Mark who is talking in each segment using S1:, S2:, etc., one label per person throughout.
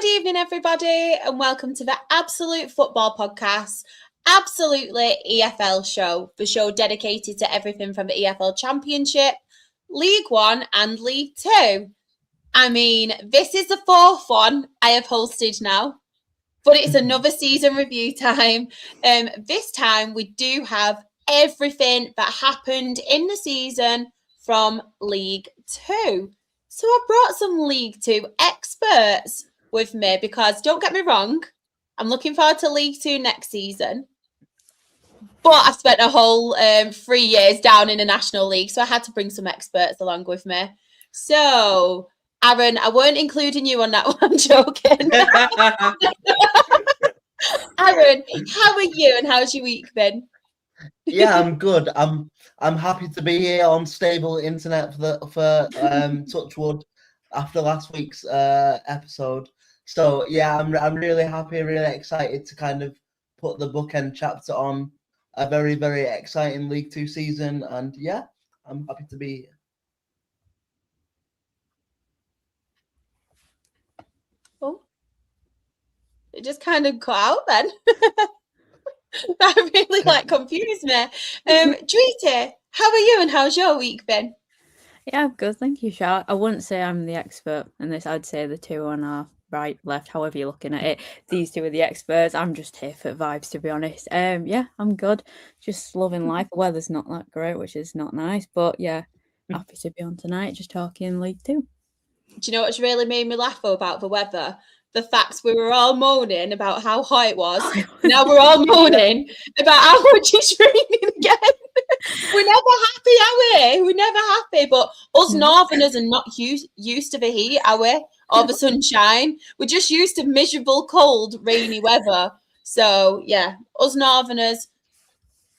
S1: Good evening, everybody, and welcome to the Absolute Football Podcast, Absolutely EFL show, the show dedicated to everything from the EFL Championship, League One and League Two. I mean, this is the fourth one I have hosted now, but it's another season review time. This time we do have everything that happened in the season from League Two. So I brought some League Two experts with me because, don't get me wrong, I'm looking forward to League Two next season. But I've spent a whole 3 years down in the National League, so I had to bring some experts along with me. So, Aaron, I weren't including you on that one, I'm joking. Aaron, how are you and how's your week been?
S2: Yeah, I'm good. I'm happy to be here on stable internet for Touchwood after last week's episode. So yeah, I'm really happy, really excited to kind of put the bookend chapter on a very, very exciting League Two season, and yeah, I'm happy to be here.
S1: Oh, it just kind of cut out then. That really confused me. Drita, how are you and how's your week been?
S3: Yeah, I'm good, thank you, Shah. I wouldn't say I'm the expert in this. I'd say the two on our right, left, however you're looking at it. These two are the experts. I'm just here for vibes, to be honest. Yeah, I'm good. Just loving life. The weather's not that great, which is not nice, but yeah, happy to be on tonight, just talking League Two.
S1: Do you know what's really made me laugh about the weather? The fact we were all moaning about how hot it was. Now we're all moaning about how much it's raining again. We're never happy, are we? We're never happy. But us Northerners are not used to the heat, are we? Or the sunshine. We're just used to miserable, cold, rainy weather. So, yeah, us Northerners,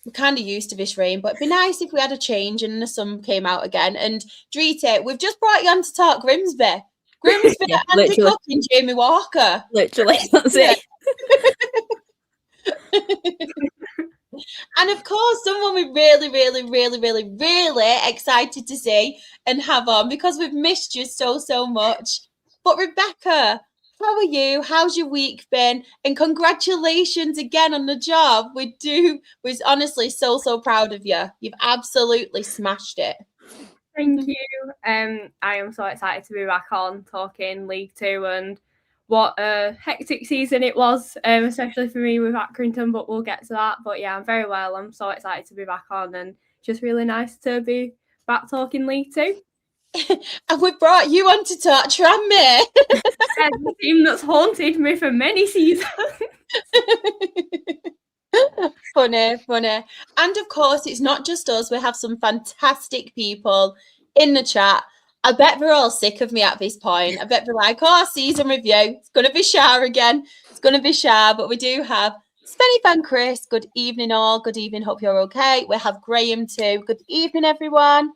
S1: we're kind of used to this rain. But it'd be nice if we had a change and the sun came out again. And Drita, we've just brought you on to talk Grimsby. Grimsby,
S3: Yeah,
S1: Andy Cook and Jamie Walker.
S3: Literally, that's it.
S1: And of course, someone we're really excited to see and have on because we've missed you so much. But Rebecca, how are you? How's your week been? And congratulations again on the job. We're honestly so proud of you. You've absolutely smashed it.
S4: Thank you. I am so excited to be back on talking League Two and what a hectic season it was, especially for me with Accrington, but we'll get to that. But yeah, I'm very well. I'm so excited to be back on and just really nice to be back talking League Two.
S1: And we brought you on to talk Tranmere.
S4: The team that's haunted me for many seasons.
S1: Funny. And of course, it's not just us. We have some fantastic people in the chat. I bet they're all sick of me at this point. I bet they're like, season review. It's going to be Shah again. It's going to be Shah. But we do have Spenny Van Chris. Good evening, all. Good evening. Hope you're okay. We have Graham too. Good evening, everyone.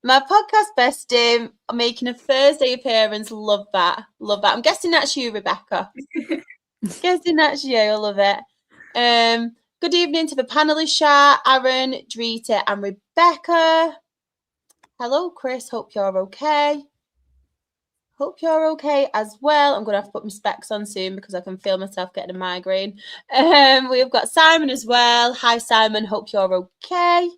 S1: My podcast bestie making a Thursday appearance. Love that. I'm guessing that's you, Rebecca. Guessing that's you. I love it. Good evening to the panelists, Shah, Aaron, Drita, and Rebecca. Hello, Chris. Hope you're okay. Hope you're okay as well. I'm going to have to put my specs on soon because I can feel myself getting a migraine. We've got Simon as well. Hi, Simon. Hope you're okay.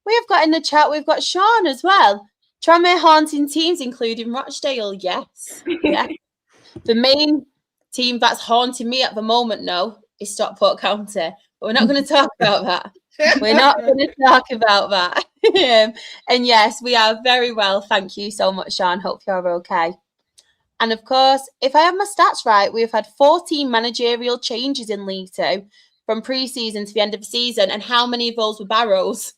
S1: We have got in the chat, we've got Sean as well. Tranmere haunting teams, including Rochdale. Yes. Yeah. The main team that's haunting me at the moment, no, is Stockport County. But we're not going to talk about that. We're not going to talk about that. And yes, we are very well. Thank you so much, Sean. Hope you're okay. And of course, if I have my stats right, we've had 14 managerial changes in League Two from pre-season to the end of the season. And how many of those were Barrows?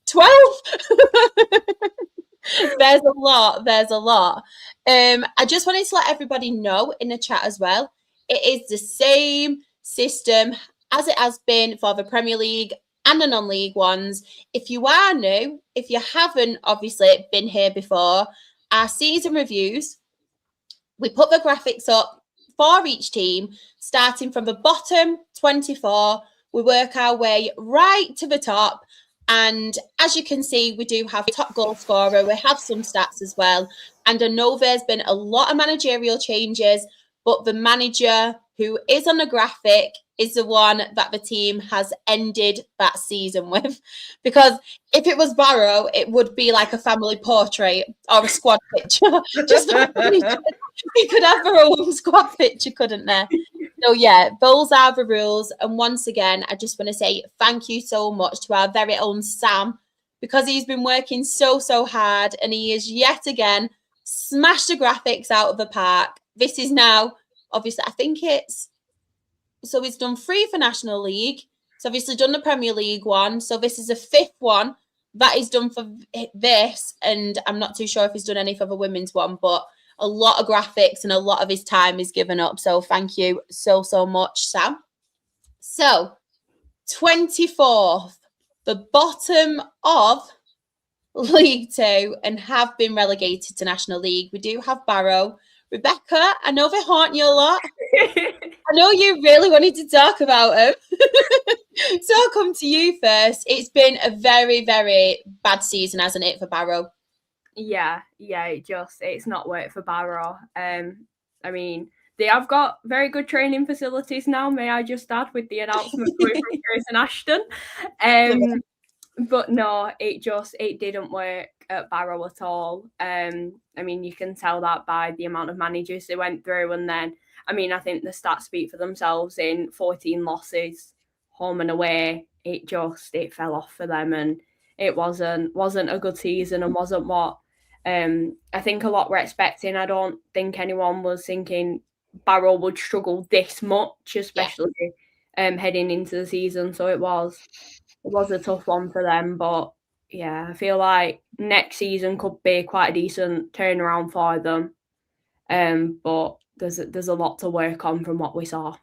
S1: 12. There's a lot. I just wanted to let everybody know in the chat as well. It is the same system as it has been for the Premier League and the non-league ones. If you are new, if you haven't obviously been here before, our season reviews, we put the graphics up for each team, starting from the bottom 24. We work our way right to the top. And as you can see, we do have top goal scorer. We have some stats as well. And I know there's been a lot of managerial changes, but the manager who is on the graphic is the one that the team has ended that season with. Because if it was Barrow, it would be like a family portrait or a squad picture. Just you could have their own squad picture, couldn't there? So yeah, those are the rules. And once again, I just want to say thank you so much to our very own Sam, because he's been working so hard, and he is yet again smashed the graphics out of the park. This is now, obviously, I think so he's done 3 for National League. He's obviously done the Premier League one. So this is the 5th one that he's done for this. And I'm not too sure if he's done any for the women's one, but a lot of graphics and a lot of his time is given up. So thank you so much, Sam. So 24th, the bottom of League 2 and have been relegated to National League. We do have Barrow. Rebecca, I know they haunt you a lot. I know you really wanted to talk about them. So I'll come to you first. It's been a very bad season, hasn't it, for Barrow?
S4: Yeah, it's not worked for Barrow. I mean, they have got very good training facilities now, may I just add, with the announcement from Chris and Ashton. But no, it didn't work at Barrow at all. I mean, you can tell that by the amount of managers they went through. And then, I mean, I think the stats speak for themselves. In 14 losses, home and away, it fell off for them. And it wasn't a good season, and wasn't what I think a lot were expecting. I don't think anyone was thinking Barrow would struggle this much, especially heading into the season. So it was a tough one for them. But yeah, I feel like next season could be quite a decent turnaround for them. But there's a lot to work on from what we saw.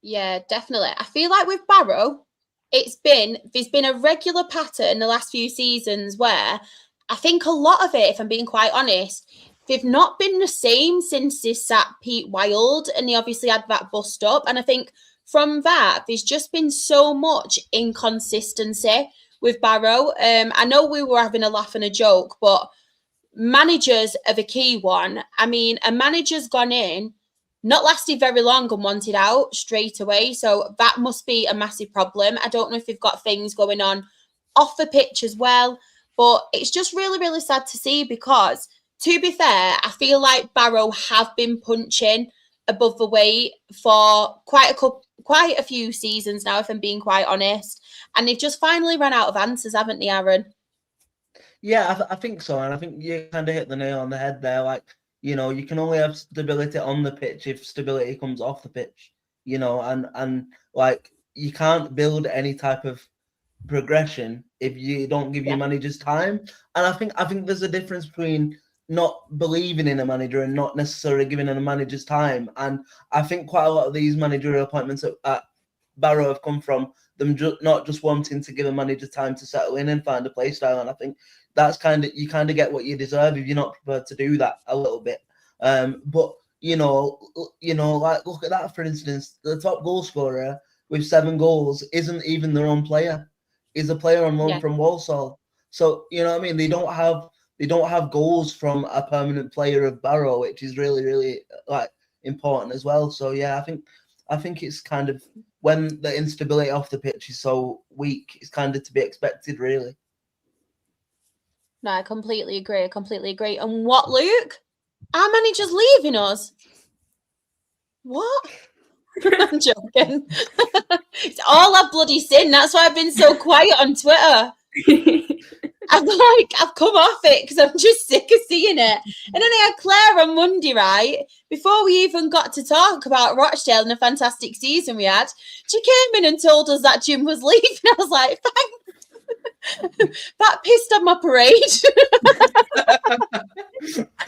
S1: Yeah, definitely. I feel like with Barrow, there's been a regular pattern the last few seasons where I think a lot of it, if I'm being quite honest, they've not been the same since they sacked Pete Wild, and they obviously had that bust up. And I think from that, there's just been so much inconsistency with Barrow. I know we were having a laugh and a joke, but managers are the key one. I mean, a manager's gone in, not lasted very long, and wanted out straight away. So that must be a massive problem. I don't know if they've got things going on off the pitch as well, but it's just really sad to see, because to be fair, I feel like Barrow have been punching above the weight for quite a few seasons now, if I'm being quite honest. And they've just finally run out of answers, haven't they, Aaron?
S2: Yeah, I think so. And I think you kind of hit the nail on the head there. Like, you know, you can only have stability on the pitch if stability comes off the pitch, you know, and like you can't build any type of progression if you don't give your managers time. And I think there's a difference between not believing in a manager and not necessarily giving a manager's time. And I think quite a lot of these managerial appointments at Barrow have come from them not just wanting to give a manager time to settle in and find a play style. And I think that's you kind of get what you deserve if you're not prepared to do that a little bit. But you know, like look at that, for instance, the top goal scorer with 7 goals isn't even their own player. Is a player on loan from Walsall. So you know what I mean? They don't have goals from a permanent player of Barrow, which is really like important as well. So yeah, I think it's kind of, when the instability off the pitch is so weak, it's kind of to be expected, really.
S1: No, I completely agree. And what, Luke? Our manager's leaving us. What? I'm joking. It's all our bloody sin. That's why I've been so quiet on Twitter. I've come off it because I'm just sick of seeing it. And then I had Claire on Monday, right? Before we even got to talk about Rochdale and the fantastic season we had, she came in and told us that Jim was leaving. I was like, thanks. That pissed on my parade.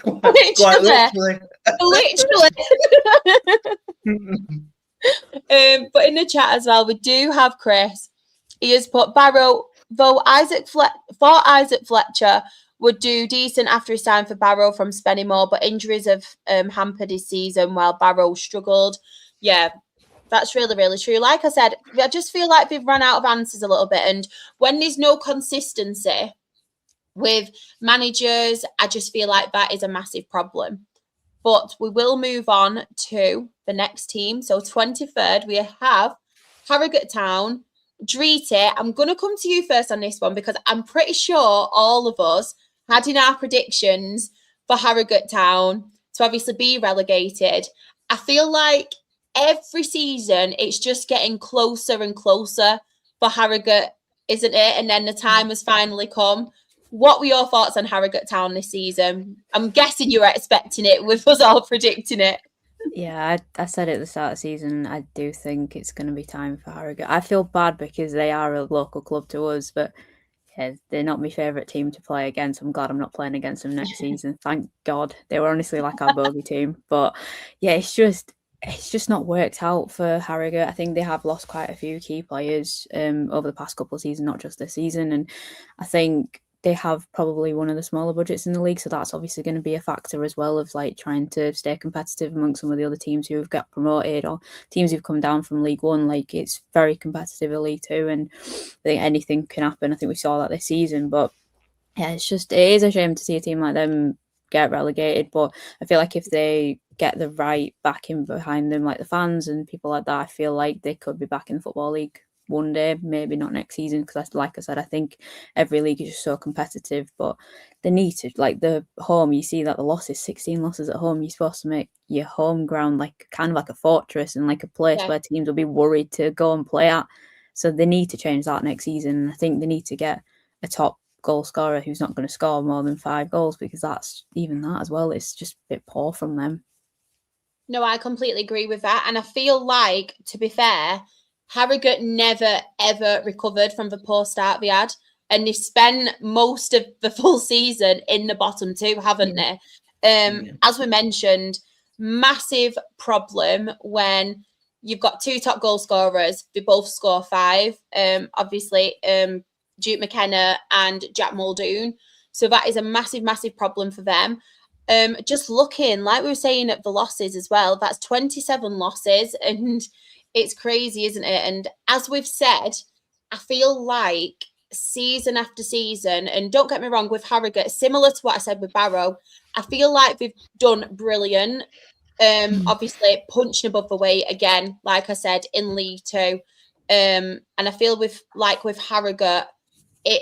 S1: literally. But in the chat as well, we do have Chris. He has put Barrow, though Isaac Fletcher would do decent after his time for Barrow from Spennymoor, but injuries have hampered his season while Barrow struggled. Yeah, That's really, really true. Like I said, I just feel like we've run out of answers a little bit. And when there's no consistency with managers, I just feel like that is a massive problem. But we will move on to the next team. So 23rd, we have Harrogate Town. Dreety, I'm going to come to you first on this one because I'm pretty sure all of us had in our predictions for Harrogate Town to obviously be relegated. I feel like every season it's just getting closer and closer for Harrogate, isn't it? And then the time has finally come. What were your thoughts on Harrogate Town this season? I'm guessing you were expecting it with us all predicting it.
S3: Yeah, I said at the start of the season, I do think it's going to be time for Harrogate. I feel bad because they are a local club to us, but yeah, they're not my favourite team to play against. I'm glad I'm not playing against them next season. Thank God. They were honestly like our bogey team. But yeah, it's just not worked out for Harrogate. I think they have lost quite a few key players over the past couple of seasons, not just this season. And I think they have probably one of the smaller budgets in the league, so that's obviously going to be a factor as well of like trying to stay competitive amongst some of the other teams who have got promoted or teams who've come down from League One. Like, it's very competitive in League Two, and I think anything can happen. I think we saw that this season, but yeah, it is a shame to see a team like them get relegated. But I feel like if they get the right backing behind them, like the fans and people like that, I feel like they could be back in the Football League one day, maybe not next season, because like I said, I think every league is just so competitive, but they need to, like the home, you see that the losses, 16 losses at home, you're supposed to make your home ground like kind of like a fortress and like a place where teams will be worried to go and play at. So they need to change that next season. I think they need to get a top goal scorer who's not going to score more than 5 goals, because that's even that as well, it's just a bit poor from them.
S1: No, I completely agree with that. And I feel like, to be fair, Harrogate never, ever recovered from the poor start they had. And they spent most of the full season in the bottom two, haven't they? As we mentioned, massive problem when you've got 2 top goal scorers. They both score 5. Obviously, Duke McKenna and Jack Muldoon. So that is a massive, massive problem for them. Just looking, like we were saying, at the losses as well, that's 27 losses, and it's crazy, isn't it? And as we've said, I feel like season after season, and don't get me wrong, with Harrogate, similar to what I said with Barrow, I feel like we've done brilliant. Obviously, punching above the weight again, like I said, in League Two. And I feel with Harrogate, it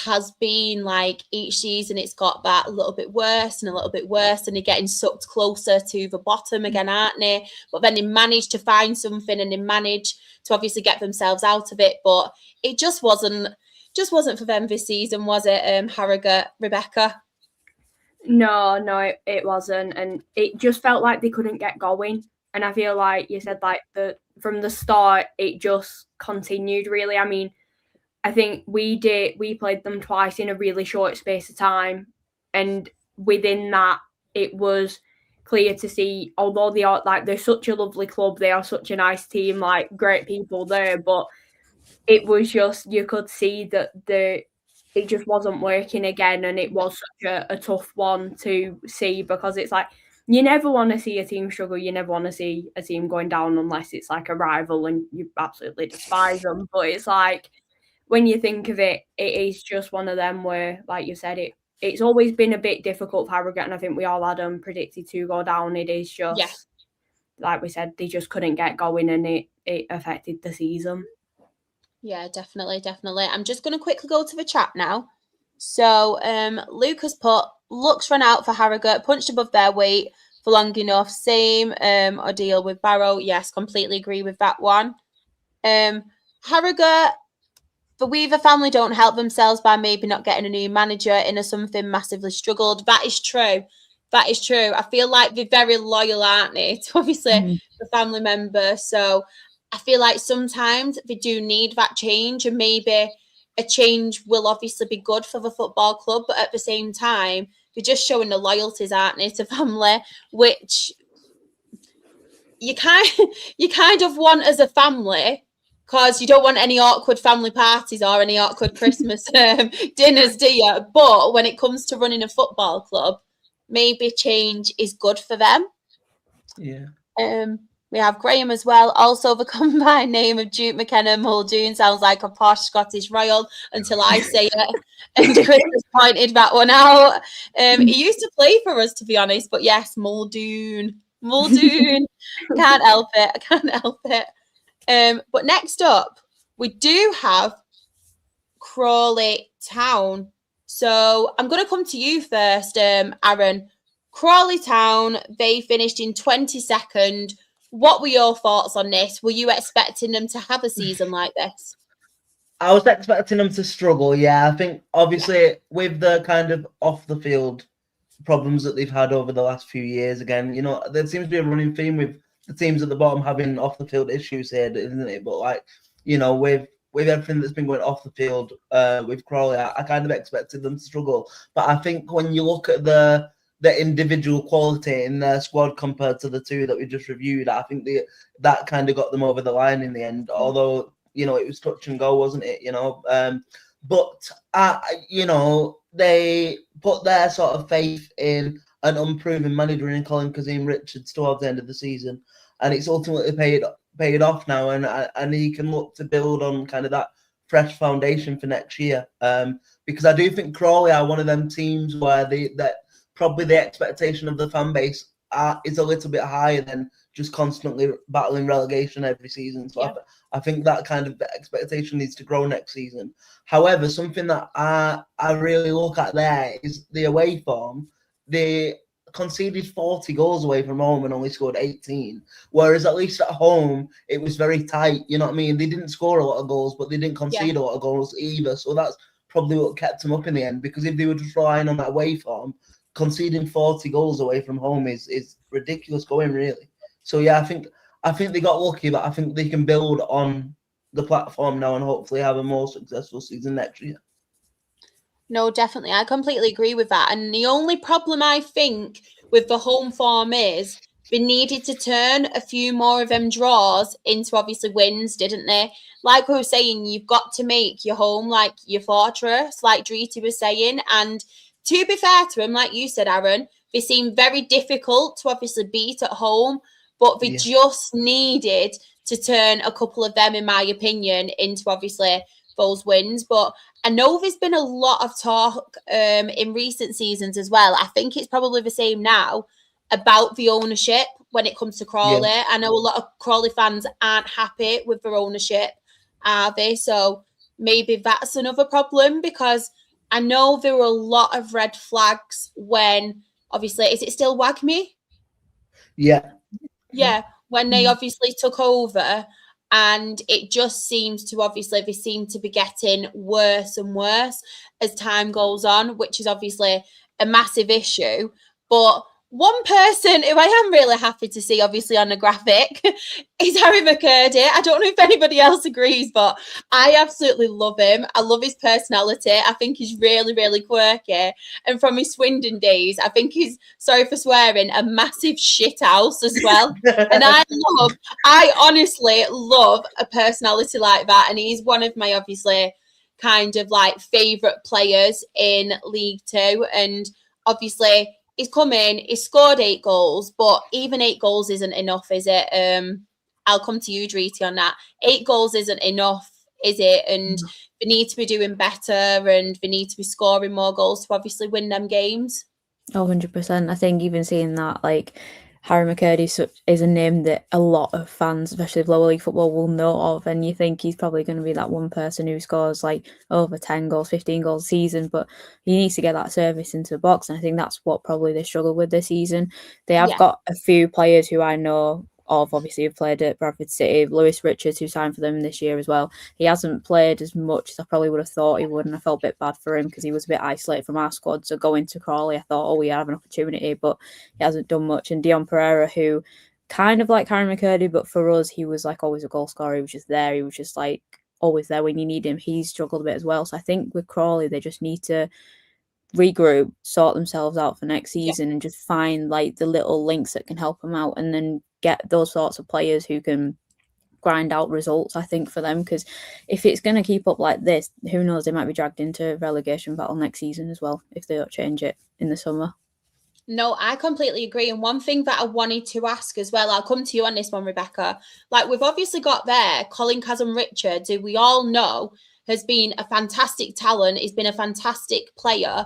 S1: has been like each season it's got that a little bit worse and a little bit worse, and they're getting sucked closer to the bottom again, aren't they? But then they manage to find something and they manage to obviously get themselves out of it. But it just wasn't for them this season, was it, Harrogate, Rebecca?
S4: No, it wasn't, and it just felt like they couldn't get going. And I feel like you said, like from the start, it just continued. Really, I mean, I think we played them twice in a really short space of time, and within that, it was clear to see, although they're such a lovely club, they are such a nice team, like great people there, but it was just, you could see that it just wasn't working again, and it was such a tough one to see, because it's like, you never want to see a team struggle, you never want to see a team going down unless it's like a rival and you absolutely despise them. But it's like, when you think of it, it is just one of them where, like you said, it's always been a bit difficult for Harrogate, and I think we all had them predicted to go down. It is just, like we said, they just couldn't get going, and it affected the season.
S1: Yeah, definitely. I'm just going to quickly go to the chat now. So Lucas put, looks run out for Harrogate, punched above their weight for long enough. Same ordeal with Barrow. Yes, completely agree with that one. Harrogate, the Weaver family don't help themselves by maybe not getting a new manager in or something, massively struggled. That is true. I feel like they're very loyal, aren't they, to obviously the family member. So I feel like sometimes they do need that change, and maybe a change will obviously be good for the football club, but at the same time, they're just showing the loyalties, aren't they, to family, which you kind of want as a family, because you don't want any awkward family parties or any awkward Christmas dinners, do you? But when it comes to running a football club, maybe change is good for them.
S2: Yeah.
S1: We have Graham as well. Also, the combined name of Duke McKenna Muldoon sounds like a posh Scottish royal until I say it. And Chris has pointed that one out. He used to play for us, to be honest. But yes, Muldoon. Muldoon. Can't help it. I can't help it. But next up, we do have Crawley Town. So I'm going to come to you first, Aaron. Crawley Town, they finished in 22nd. What were your thoughts on this? Were you expecting them to have a season like this?
S2: I was expecting them to struggle, yeah. I think, obviously, with the kind of off-the-field problems that they've had over the last few years, again, you know, there seems to be a running theme with the teams at the bottom having off-the-field issues here, isn't it? But, like, you know, with everything that's been going off the field with Crawley, I kind of expected them to struggle. But I think when you look at the individual quality in their squad compared to the two that we just reviewed, I think that kind of got them over the line in the end. Although, you know, it was touch and go, wasn't it? You know, but you know, they put their sort of faith in an unproven manager in Colin Kazim Richards towards the end of the season, and it's ultimately paid off now, and he can look to build on kind of that fresh foundation for next year. Because I do think Crawley are one of them teams where that probably the expectation of the fan base is a little bit higher than just constantly battling relegation every season. So yeah. I think that kind of expectation needs to grow next season. However, something that I really look at there is the away form. They conceded 40 goals away from home and only scored 18, whereas at least at home it was very tight. You know what I mean? They didn't score a lot of goals, but they didn't concede a lot of goals either. So that's probably what kept them up in the end, because if they were just relying on that away form, conceding 40 goals away from home is ridiculous going, really. So yeah, I think they got lucky, but I think they can build on the platform now and hopefully have a more successful season next year.
S1: No, definitely. I completely agree with that. And the only problem I think with the home form is they needed to turn a few more of them draws into obviously wins, didn't they? Like we were saying, you've got to make your home like your fortress, like Dreety was saying. And to be fair to them, like you said, Aaron, they seem very difficult to obviously beat at home, but they just needed to turn a couple of them, in my opinion, into obviously those wins. But I know there's been a lot of talk in recent seasons as well. I think it's probably the same now about the ownership when it comes to Crawley. Yeah. I know a lot of Crawley fans aren't happy with their ownership, are they? So maybe that's another problem, because I know there were a lot of red flags when, obviously, is it still Wagme?
S2: Yeah.
S1: Yeah, when they obviously took over, and it just seems to, obviously, they seem to be getting worse and worse as time goes on, which is obviously a massive issue. But one person who I am really happy to see, obviously, on the graphic is Harry McCurdy. I don't know if anybody else agrees, but I absolutely love him. I love his personality. I think he's really, really quirky. And from his Swindon days, I think he's, sorry for swearing, a massive shit house as well. And I honestly love a personality like that. And he's one of my, obviously, kind of like favourite players in League Two. And obviously, he's come in, he's scored 8 goals, but even 8 goals isn't enough, is it? I'll come to you, Dreety, on that. 8 goals isn't enough, is it? And they need to be doing better, and they need to be scoring more goals to obviously win them games.
S3: 100%. I think even seeing that, like, Harry McCurdy is a name that a lot of fans, especially of lower league football, will know of, and you think he's probably going to be that one person who scores like over 10 goals, 15 goals a season, but he needs to get that service into the box, and I think that's what probably they struggle with this season. They have got a few players who I know of, obviously, who've played at Bradford City. Lewis Richards, who signed for them this year as well. He hasn't played as much as I probably would have thought he would, and I felt a bit bad for him because he was a bit isolated from our squad. So going to Crawley, I thought, we have an opportunity, but he hasn't done much. And Dion Pereira, who kind of like Harry McCurdy, but for us, he was like always a goal scorer. He was just there. He was just like always there when you need him. He's struggled a bit as well. So I think with Crawley, they just need to regroup, sort themselves out for next season, and just find like the little links that can help them out, and then get those sorts of players who can grind out results, I think, for them. Because if it's going to keep up like this, who knows, they might be dragged into relegation battle next season as well if they don't change it in the summer.
S1: No, I completely agree. And one thing that I wanted to ask as well, I'll come to you on this one, Rebecca. Like, we've obviously got there Colin Kazan-Richards, who we all know has been a fantastic talent. He's been a fantastic player.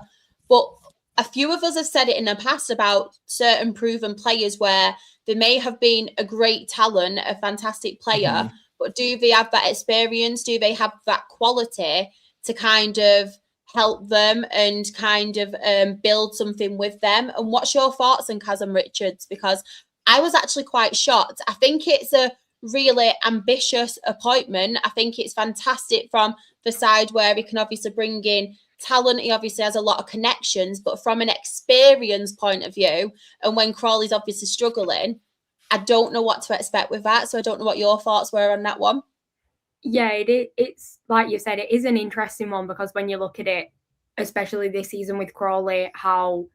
S1: But a few of us have said it in the past about certain proven players where they may have been a great talent, a fantastic player, but do they have that experience? Do they have that quality to kind of help them and kind of build something with them? And what's your thoughts on Kazan-Richards? Because I was actually quite shocked. I think it's a really ambitious appointment. I think it's fantastic from the side where he can obviously bring in talent. He obviously has a lot of connections, but from an experience point of view, and when Crawley's obviously struggling, I don't know what to expect with that. So I don't know what your thoughts were on that one.
S4: Yeah, it's like you said, it is an interesting one because when you look at it, especially this season with Crawley, how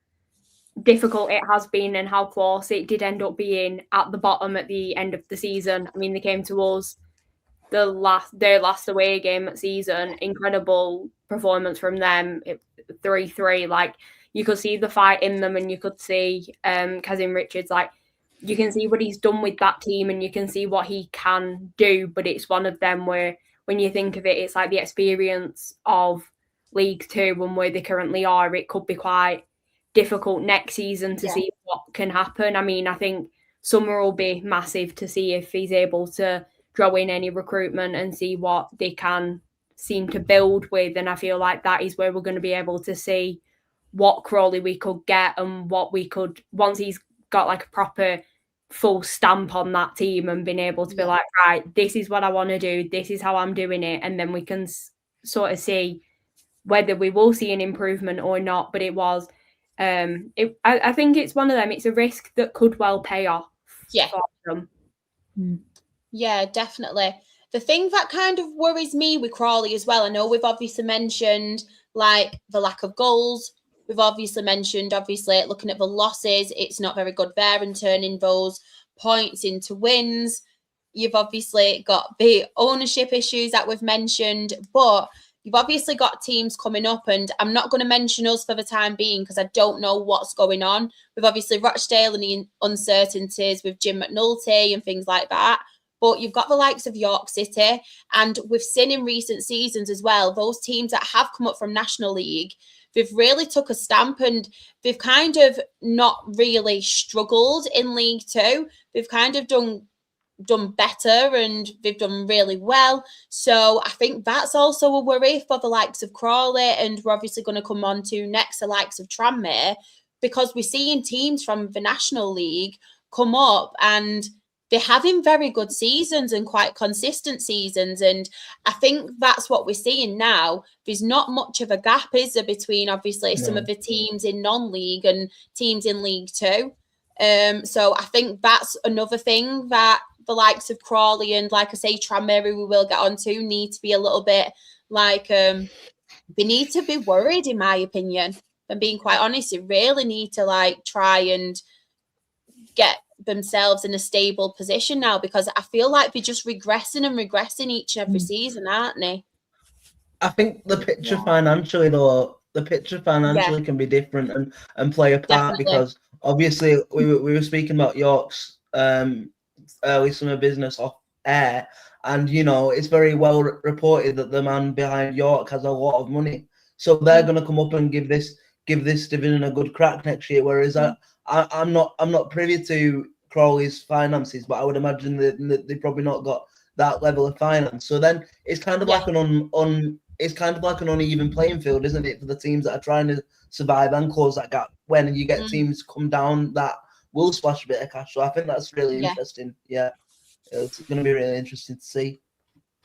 S4: difficult it has been and how close it did end up being at the bottom at the end of the season. I mean, they came to us their last away game at season, incredible performance from them, 3-3. Like, you could see the fight in them, and you could see Kazan-Richards, like, you can see what he's done with that team and you can see what he can do. But it's one of them where when you think of it, it's like the experience of League Two and where they currently are, it could be quite difficult next season to see what can happen. I mean, I think summer will be massive to see if he's able to draw in any recruitment and see what they can seem to build with. And I feel like that is where we're going to be able to see what Crawley we could get and what we could, once he's got like a proper full stamp on that team and been able to be like, right, this is what I want to do, this is how I'm doing it, and then we can sort of see whether we will see an improvement or not. But it was I think it's one of them, it's a risk that could well pay off for them.
S1: Yeah, definitely. The thing that kind of worries me with Crawley as well, I know we've obviously mentioned like the lack of goals. We've obviously mentioned, looking at the losses, it's not very good there and turning those points into wins. You've obviously got the ownership issues that we've mentioned, but you've obviously got teams coming up, and I'm not going to mention us for the time being because I don't know what's going on. We've obviously Rochdale and the uncertainties with Jim McNulty and things like that. But you've got the likes of York City, and we've seen in recent seasons as well, those teams that have come up from National League, they've really took a stamp and they've kind of not really struggled in League Two. They've kind of done better and they've done really well. So I think that's also a worry for the likes of Crawley, and we're obviously going to come on to next the likes of Tranmere, because we're seeing teams from the National League come up and they're having very good seasons and quite consistent seasons. And I think that's what we're seeing now. There's not much of a gap, is there, between obviously some of the teams in non-league and teams in League Two. So I think that's another thing that the likes of Crawley and, like I say, Tranmere, we will get on to, need to be a little bit like, they need to be worried, in my opinion. And being quite honest, they really need to like try and get themselves in a stable position now, because I feel like they're just regressing each and every season, aren't they?
S2: I think the picture financially can be different and play a part. Definitely. Because obviously we were speaking about York's early summer business off air, and you know it's very well reported that the man behind York has a lot of money, so they're going to come up and give this division a good crack next year, whereas I'm not privy to Crawley's finances, but I would imagine that they've probably not got that level of finance. So then it's kind of like an uneven playing field, isn't it, for the teams that are trying to survive and close that gap, when you get teams come down that will splash a bit of cash. So I think that's really interesting. Yeah, it's going to be really interesting to see.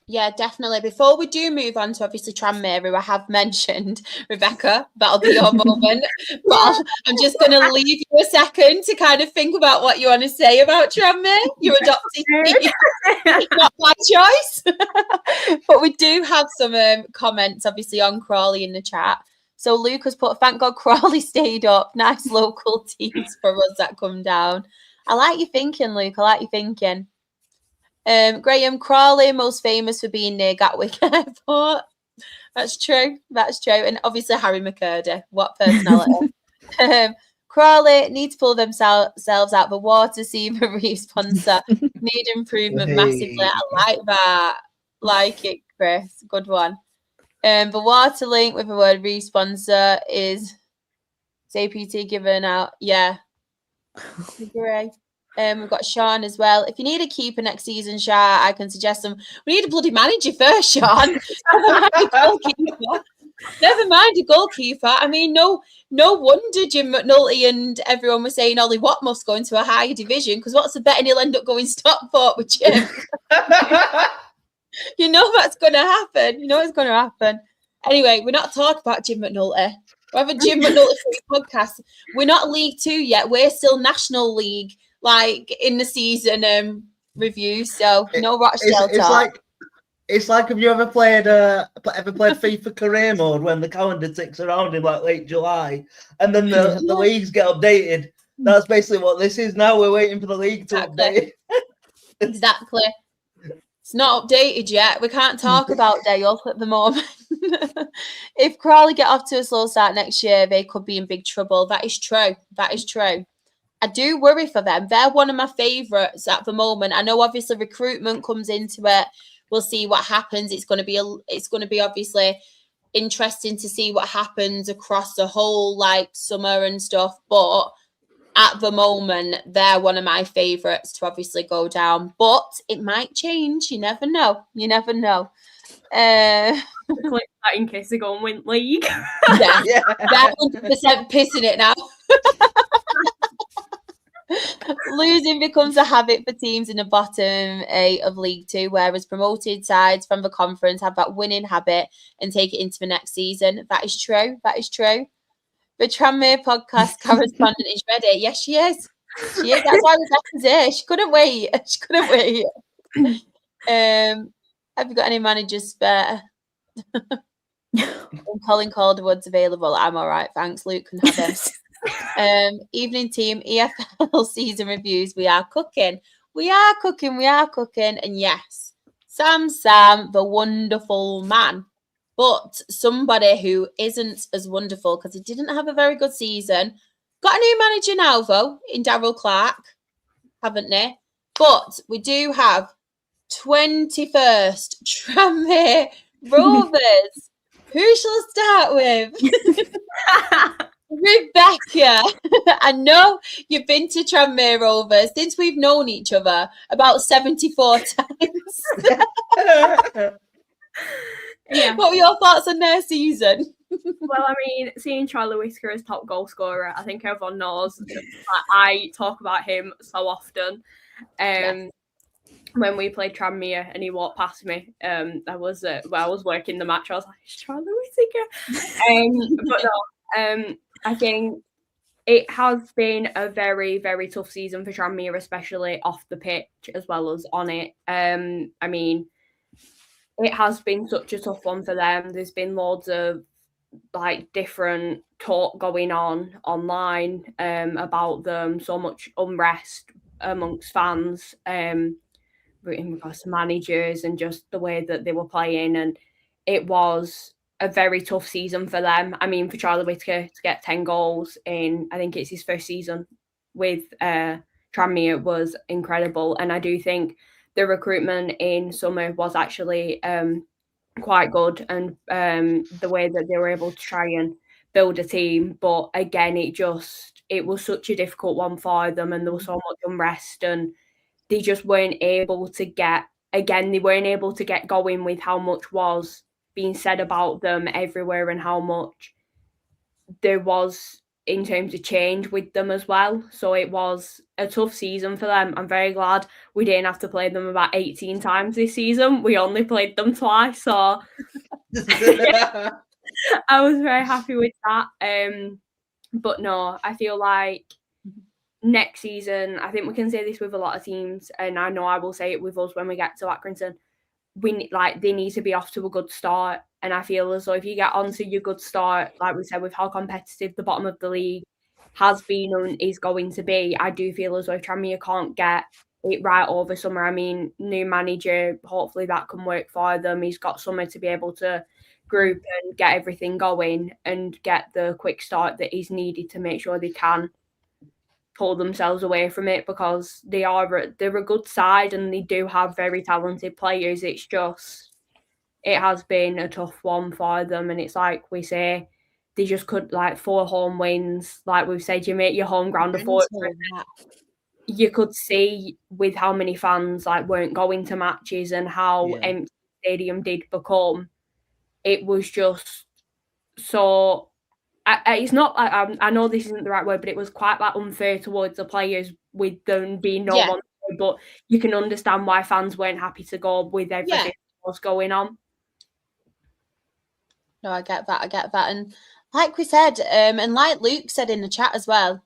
S1: Yeah, definitely. Before we do move on to obviously Tranmere, who I have mentioned, Rebecca, that'll be your moment. But I'm just going to leave you a second to kind of think about what you want to say about Tranmere. Your adopted team, not my choice. But we do have some comments, obviously, on Crawley in the chat. So Luke has put, thank God Crawley stayed up. Nice local teams for us that come down. I like you thinking, Luke. I like you thinking. Graham, Crawley, most famous for being near Gatwick Airport. That's true. And obviously Harry McCurdy. What personality. Crawley need to pull themselves out the water, see the reef sponsor. Need improvement massively. I like that. Like it, Chris. Good one. The water link with the word reef sponsor is APT given out. Yeah. Great. We've got Sean as well. If you need a keeper next season, Shah, I can suggest some. We need a bloody manager first, Sean. Never mind a goalkeeper. I mean, no wonder Jim McNulty and everyone was saying Ollie Watt must go into a higher division, because what's the betting he'll end up going Stockport with Jim? You know that's going to happen. You know it's going to happen. Anyway, we're not talking about Jim McNulty. We have a Jim McNulty podcast. We're not League 2 yet. We're still National League, like in the season review. So no Rochdale talk.
S2: It's like, have you ever played FIFA career mode when the calendar ticks around in like late July and then the leagues get updated? That's basically what this is now. We're waiting for the league to update.
S1: Exactly. It's not updated yet. We can't talk about day off at the moment. If Crawley get off to a slow start next year, they could be in big trouble. That is true. That is true. I do worry for them. They're one of my favourites at the moment. I know obviously recruitment comes into it. We'll see what happens. It's going to be obviously interesting to see what happens across the whole like summer and stuff. But at the moment, they're one of my favourites to obviously go down. But it might change. You never know. You never know.
S4: Click that in case they go and win league.
S1: Yeah. They're 100% pissing it now. Losing becomes a habit for teams in the bottom 8 of League 2, whereas promoted sides from the conference have that winning habit and take it into the next season. That is true. That is true. The Tranmere podcast correspondent is ready. Yes, she is. She is. That's why I was after her. She couldn't wait. She couldn't wait. Have you got any managers spare? Colin Calderwood's available. I'm all right. Thanks. Luke can have him. Evening team, EFL season reviews. We are cooking. We are cooking. We are cooking. And yes, Sam, the wonderful man. But somebody who isn't as wonderful because he didn't have a very good season. Got a new manager now, though, in Darryl Clark, haven't they? But we do have 21st Tranmere Rovers. Who shall I start with? Rebecca, I know you've been to Tranmere Rovers since we've known each other about 74 times.
S4: Yeah.
S1: What were your thoughts on their season?
S4: Well, I mean, seeing Charlie Whitaker as top goal scorer, I think everyone knows. I talk about him so often.
S1: Yes.
S4: When we played Tranmere and he walked past me, I was working the match. I was like, "It's Charlie Whitaker." But no, I think it has been a very, very tough season for Tranmere, especially off the pitch as well as on it. I mean, it has been such a tough one for them. There's been loads of like different talk going on online about them, so much unrest amongst fans in regards to managers and just the way that they were playing. And it was a very tough season for them. I mean, for Charlie Whitaker to get 10 goals in, I think it's his first season with Tranmere, was incredible. And I do think the recruitment in summer was actually quite good, and the way that they were able to try and build a team. But again, it was such a difficult one for them, and there was so much unrest, and they just weren't able to get going with how much was being said about them everywhere and how much there was in terms of change with them as well. So it was a tough season for them. I'm very glad we didn't have to play them about 18 times this season. We only played them twice. So I was very happy with that. But no, I feel like next season, I think we can say this with a lot of teams, and I know I will say it with us when we get to Accrington, they need to be off to a good start. And I feel as though if you get onto your good start, like we said, with how competitive the bottom of the league has been and is going to be, I do feel as though if Tranmere can't get it right over summer, I mean, new manager, hopefully that can work for them. He's got summer to be able to group and get everything going and get the quick start that is needed to make sure they can pull themselves away from it, because they're a good side and they do have very talented players. It's just, it has been a tough one for them, and it's like we say, they just could, like, 4 home wins, like we've said, you make your home ground a fortress. You could see with how many fans like weren't going to matches and how empty the stadium did become. It was just so. It's not. I know this isn't the right word, but it was quite like unfair towards the players with them being no one. But you can understand why fans weren't happy to go with everything that was going on.
S1: No, I get that. And like we said, and like Luke said in the chat as well,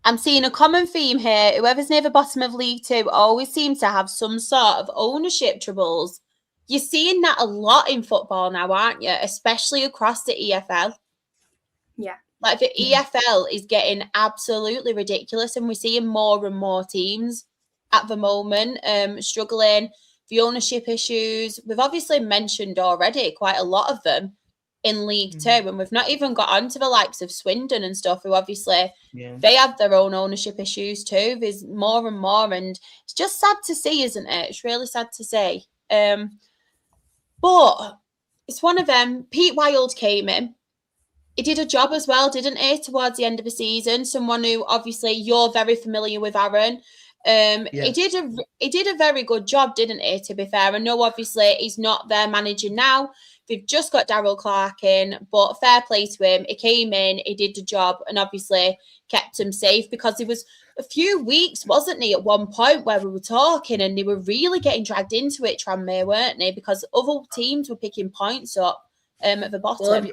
S1: I'm seeing a common theme here. Whoever's near the bottom of League Two always seems to have some sort of ownership troubles. You're seeing that a lot in football now, aren't you? Especially across the EFL.
S4: Yeah.
S1: Like the EFL is getting absolutely ridiculous, and we're seeing more and more teams at the moment struggling. The ownership issues, we've obviously mentioned already quite a lot of them in League Two, and we've not even got onto the likes of Swindon and stuff, who obviously they have their own ownership issues too. There's more and more, and it's just sad to see, isn't it? It's really sad to see. But it's one of them. Pete Wild came in. He did a job as well, didn't he, towards the end of the season? Someone who obviously you're very familiar with, Aaron. He did a very good job, didn't he, to be fair? I know obviously he's not their manager now. They've just got Daryl Clark in, but fair play to him. He came in, he did the job, and obviously kept him safe, because it was a few weeks, wasn't he, at one point where we were talking and they were really getting dragged into it, Tranmere, weren't they? Because other teams were picking points up at the bottom.
S2: Well,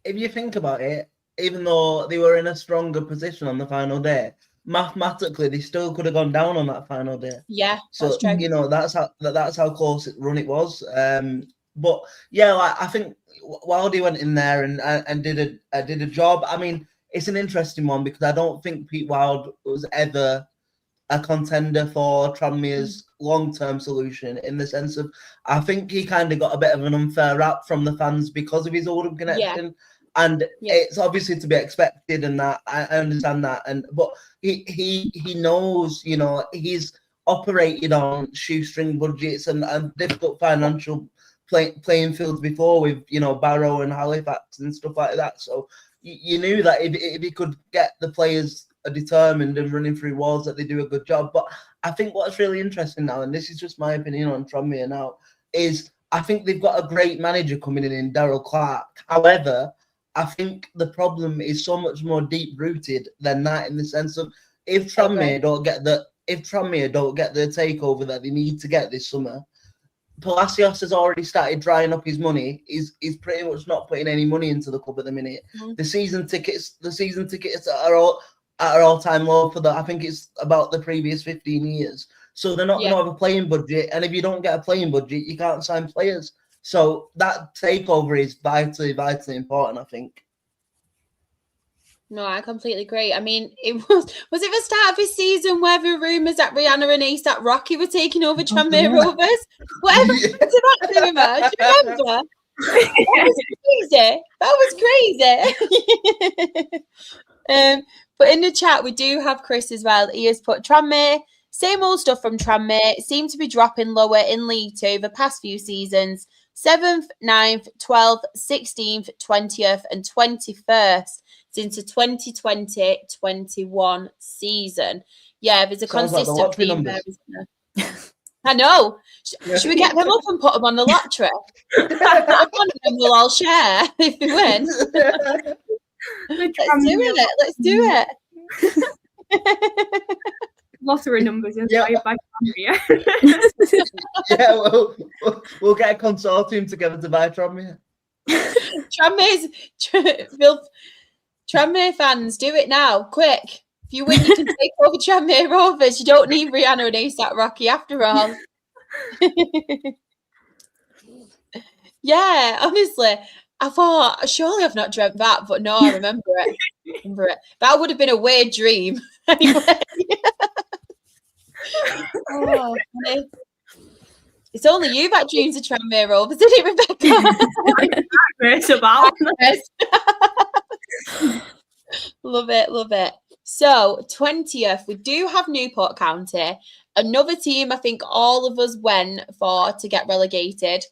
S2: if you think about it, even though they were in a stronger position on the final day, mathematically they still could have gone down on that final day.
S1: Yeah,
S2: so
S1: that's true.
S2: You know, that's how close it run it was. But yeah, like, I think Wildy went in there and did a job. I mean, it's an interesting one, because I don't think Pete Wild was ever a contender for Tranmere's long-term solution, in the sense of, I think he kind of got a bit of an unfair rap from the fans because of his Oldham connection. And it's obviously to be expected, and that I understand that. But he knows, you know, he's operated on shoestring budgets and difficult financial playing fields before, with, you know, Barrow and Halifax and stuff like that. So you knew that if he could get the players determined and running through walls, that they do a good job. But I think what's really interesting now, and this is just my opinion on Tranmere now, is I think they've got a great manager coming in Daryl Clark. However, I think the problem is so much more deep rooted than that, in the sense of, if Tranmere don't get the takeover that they need to get this summer, Palacios has already started drying up his money. He's pretty much not putting any money into the club at the minute. The season tickets are all at an all-time low for I think it's about the previous 15 years. So they're not going to have a playing budget, and if you don't get a playing budget, you can't sign players. So that takeover is vitally important, I think.
S1: No, I completely agree. I mean, it was it the start of his season where the rumours that Rihanna and ASAP Rocky were taking over Tranmere Rovers? Whatever happened to that rumour? Do you remember? That was crazy. But in the chat, we do have Chris as well. He has put Tranmere, same old stuff from Tranmere, seem to be dropping lower in League Two the past few seasons. 7th, 9th, 12th, 16th, 20th and 21st since the 2020-21 season. Yeah, there's a consistent theme there, isn't there? I know. Should we get them up and put them on the lottery? One of them we'll all share if we win. Let's do it.
S4: Lottery numbers inspired by Tranmere.
S2: Yeah, we'll get a consortium together to buy Tranmere.
S1: Tranmere fans, do it now, quick. If you win, you can take over Tranmere Rovers. You don't need Rihanna and ASAP Rocky after all. Yeah, honestly, I thought, surely I've not dreamt that, but no, I remember it. That would have been a weird dream. Anyway. Oh, funny. It's only you that dreams of Tranmere Rovers, isn't it, Rebecca?
S4: It's about.
S1: Love it. So 20th, we do have Newport County, another team I think all of us went for to get relegated.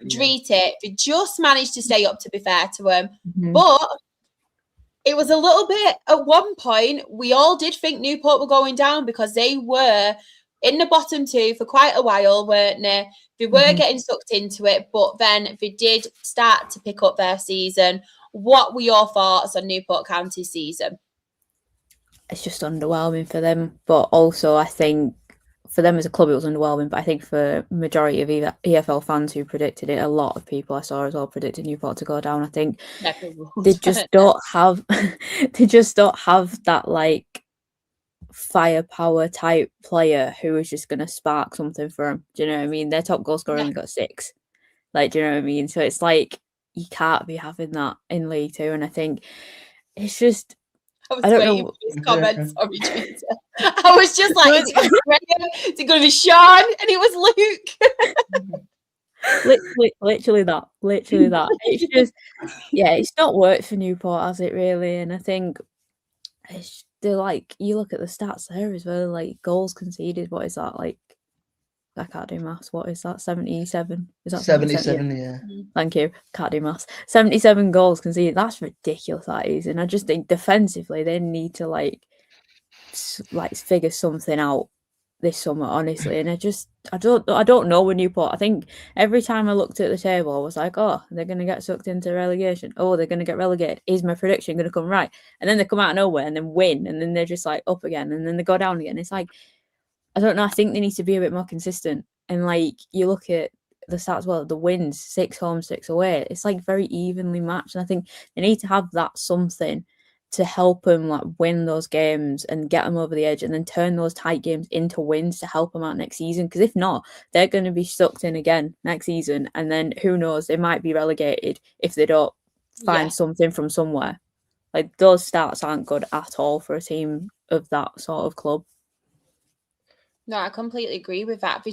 S1: Treat it. They just managed to stay up, to be fair to them. But it was a little bit, at one point, we all did think Newport were going down because they were in the bottom two for quite a while, weren't they? They were getting sucked into it, but then they did start to pick up their season. What were your thoughts on Newport County's season?
S3: It's just underwhelming for them, but also I think for them as a club it was underwhelming, but I think for majority of EFL fans who predicted it, a lot of people I saw as well predicted Newport to go down. I think they just don't have that like firepower type player who is just going to spark something for them. Do you know what I mean? Their top goal scorer only got 6. Like, do you know what I mean? So it's like you can't be having that in League Two, and I think it's just I don't know.
S1: Comments. Sorry, Teresa. I was just like, is it going to be Sean? And it was
S3: Luke. Literally that. It's just, it's not worked for Newport, has it really? And I think they're like, you look at the stats there as well, like goals conceded. What is that like? I can't do maths. What is that? 77? Is that
S2: 77? Yeah.
S3: Thank you. Can't do maths. 77 goals conceded. That's ridiculous. That is, and I just think defensively they need to like figure something out this summer, honestly. And I don't know with Newport. I think every time I looked at the table, I was like, oh, they're going to get sucked into relegation. Oh, they're going to get relegated. Is my prediction going to come right? And then they come out of nowhere and then win, and then they're just like up again, and then they go down again. It's like, I don't know. I think they need to be a bit more consistent. And like you look at the stats, well, the wins 6 home, 6 away. It's like very evenly matched. And I think they need to have that something to help them like win those games and get them over the edge, and then turn those tight games into wins to help them out next season. Because if not, they're going to be sucked in again next season, and then who knows? They might be relegated if they don't find something from somewhere. Like those stats aren't good at all for a team of that sort of club.
S1: No, I completely agree with that. They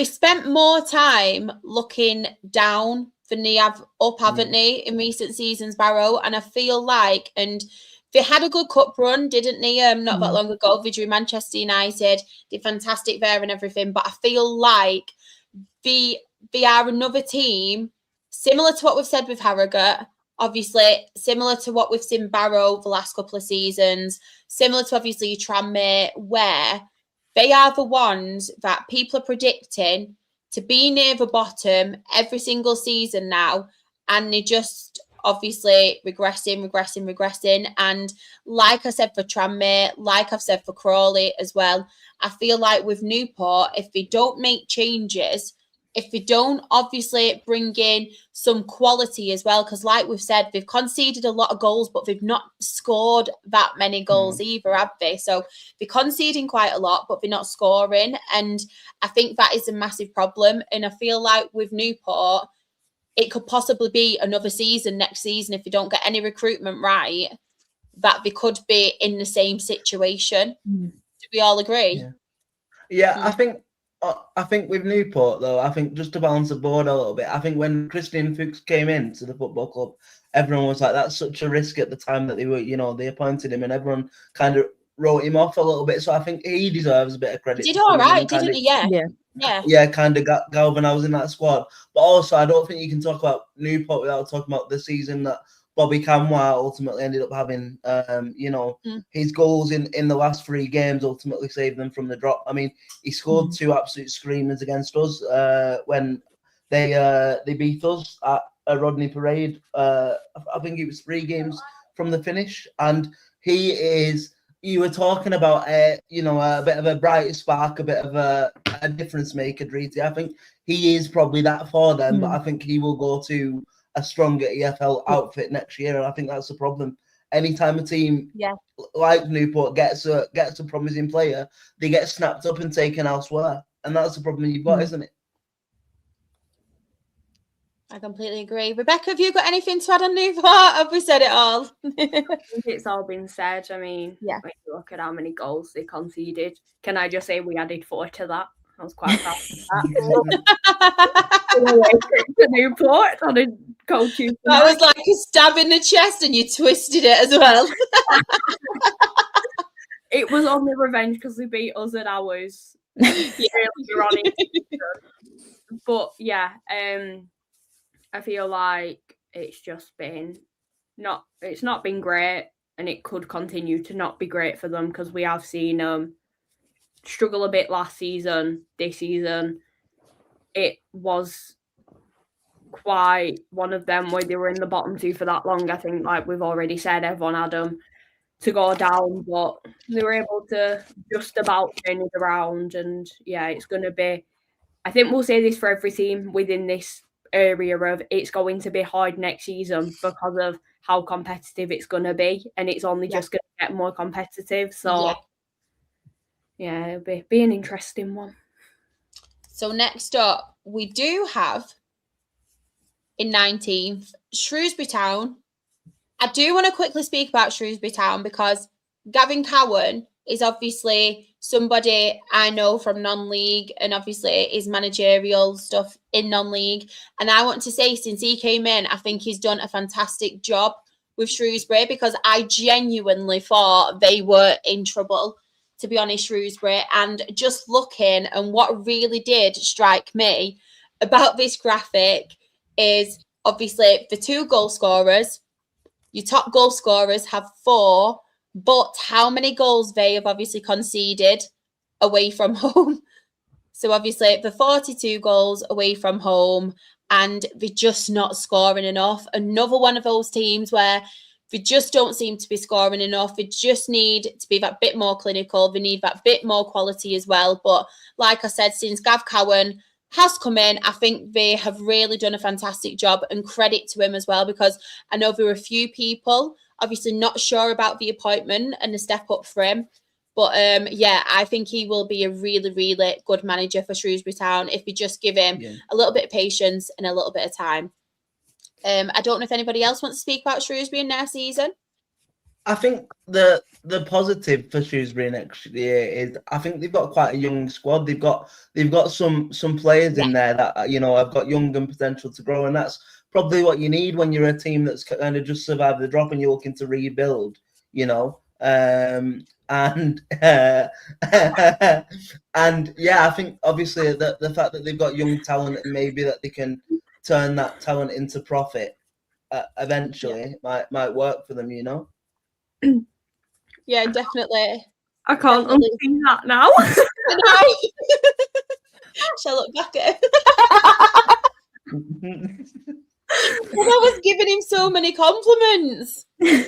S1: spent more time looking down than they have up, haven't they, in recent seasons, Barrow? And I feel like, and they had a good cup run, didn't they? Not that long ago, they drew Manchester United, did fantastic there and everything. But I feel like they are another team, similar to what we've said with Harrogate, obviously, similar to what we've seen Barrow the last couple of seasons, similar to obviously Tranmere, where they are the ones that people are predicting to be near the bottom every single season now, and they just obviously regressing. And like I said for Tranmere, like I've said for Crawley as well, I feel like with Newport, if they don't make changes, if they don't obviously bring in some quality as well, because like we've said, they've conceded a lot of goals, but they've not scored that many goals either, have they? So they're conceding quite a lot, but they're not scoring. And I think that is a massive problem. And I feel like with Newport, it could possibly be another season next season if they don't get any recruitment right, that they could be in the same situation. Do we all agree?
S2: Yeah, I think with Newport, though, I think just to balance the board a little bit, I think when Christian Fuchs came into the football club, everyone was like, that's such a risk at the time that they appointed him, and everyone kind of wrote him off a little bit. So I think he deserves a bit of credit.
S1: He did all right, didn't he? Yeah,
S2: kind of galvanizing that squad. But also, I don't think you can talk about Newport without talking about the season that Bobby Camwell ultimately ended up having. His goals in the last 3 games ultimately saved them from the drop. I mean, he scored 2 absolute screamers against us when they beat us at a Rodney Parade. I think it was 3 games from the finish, and he is. You were talking about a bit of a bright spark, a bit of a difference maker, Driti. I think he is probably that for them, but I think he will go to a stronger EFL outfit next year, and I think that's the problem. Anytime a team like Newport gets a promising player, they get snapped up and taken elsewhere, and that's the problem you've got, isn't it?
S1: I completely agree. Rebecca, have you got anything to add on Newport? Have we said it all?
S4: I think it's all been said. I mean, when you look at how many goals they conceded, can I just say we added 4 to that? I was quite proud of that. To Newport on a coaches.
S1: That was like a stab in the chest and you twisted it as well.
S4: It was only revenge because they beat us at ours. Really ironic. But yeah, I feel like it's just been it's not been great, and it could continue to not be great for them because we have seen them struggle a bit last season. This season, it was quite one of them where they were in the bottom two for that long. I think, like we've already said, everyone had them to go down, but they were able to just about turn it around. And yeah, it's going to be, I think we'll say this for every team within this area of it's going to be hard next season because of how competitive it's going to be, and it's only just going to get more competitive. So yeah, it'll be an interesting one.
S1: So next up, we do have in 19th, Shrewsbury Town. I do want to quickly speak about Shrewsbury Town because Gavin Cowan is obviously somebody I know from non-league, and obviously his managerial stuff in non-league. And I want to say, since he came in, I think he's done a fantastic job with Shrewsbury, because I genuinely thought they were in trouble, to be honest, Shrewsbury. And just looking, and what really did strike me about this graphic is obviously the 2 goal scorers. Your top goal scorers have 4, but how many goals they have obviously conceded away from home. So obviously the 42 goals away from home, and they're just not scoring enough. Another one of those teams where they just don't seem to be scoring enough. They just need to be that bit more clinical. They need that bit more quality as well. But like I said, since Gav Cowan has come in, I think they have really done a fantastic job, and credit to him as well, because I know there were a few people obviously not sure about the appointment and the step up for him. But yeah, I think he will be a really, really good manager for Shrewsbury Town if we just give him a little bit of patience and a little bit of time. I don't know if anybody else wants to speak about Shrewsbury in their season.
S2: I think the positive for Shrewsbury next year is I think they've got quite a young squad. They've got some players in there that have got young and potential to grow, and that's probably what you need when you're a team that's kind of just survived the drop and you're looking to rebuild. And and yeah, I think obviously the fact that they've got young talent and maybe that they can turn that talent into profit eventually might work for them.
S1: Yeah, definitely.
S4: I can't unsee that now.
S1: Shall I look back at it? I was giving him so many compliments. Give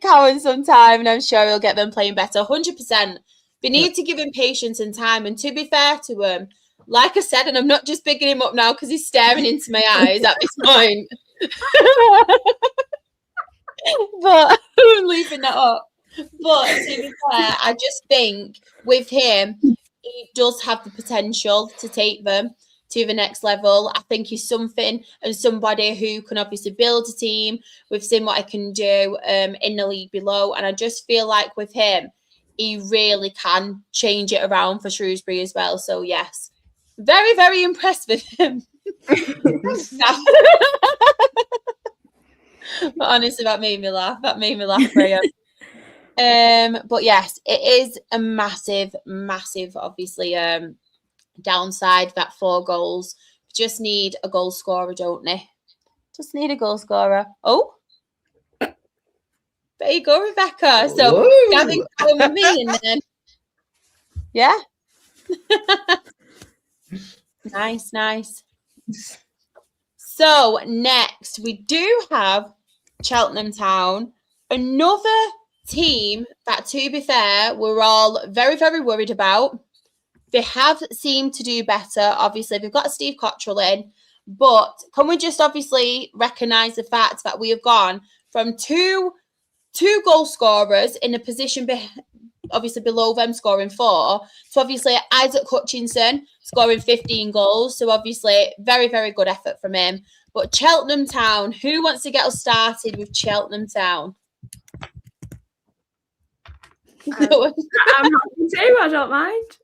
S1: Cowan some time, and I'm sure he'll get them playing better. 100%. We need to give him patience and time. And to be fair to him, like I said, and I'm not just bigging him up now because he's staring into my eyes at this point. But I'm leaving that up. But to be fair, I just think with him, he does have the potential to take them to the next level. I think he's something and somebody who can obviously build a team. We've seen what he can do in the league below, and I just feel like with him, he really can change it around for Shrewsbury as well. So yes, very, very impressed with him. But honestly, that made me laugh. Freya. But yes, it is a massive, obviously, downside, that 4 goals. Just need a goal scorer, don't they? Just need a goal scorer. Oh, there you go, Rebecca. So Gavin Cowan with me, and then yeah. Nice. So next we do have Cheltenham Town, another team that, to be fair, we're all very, very worried about. They have seemed to do better. Obviously, we've got Steve Cottrell in, but can we just obviously recognise the fact that we have gone from two goal scorers in a position obviously below them scoring 4, to obviously Isaac Hutchinson scoring 15 goals. So obviously very, very good effort from him. But Cheltenham Town, who wants to get us started with Cheltenham Town?
S4: I'm happy to. I don't mind.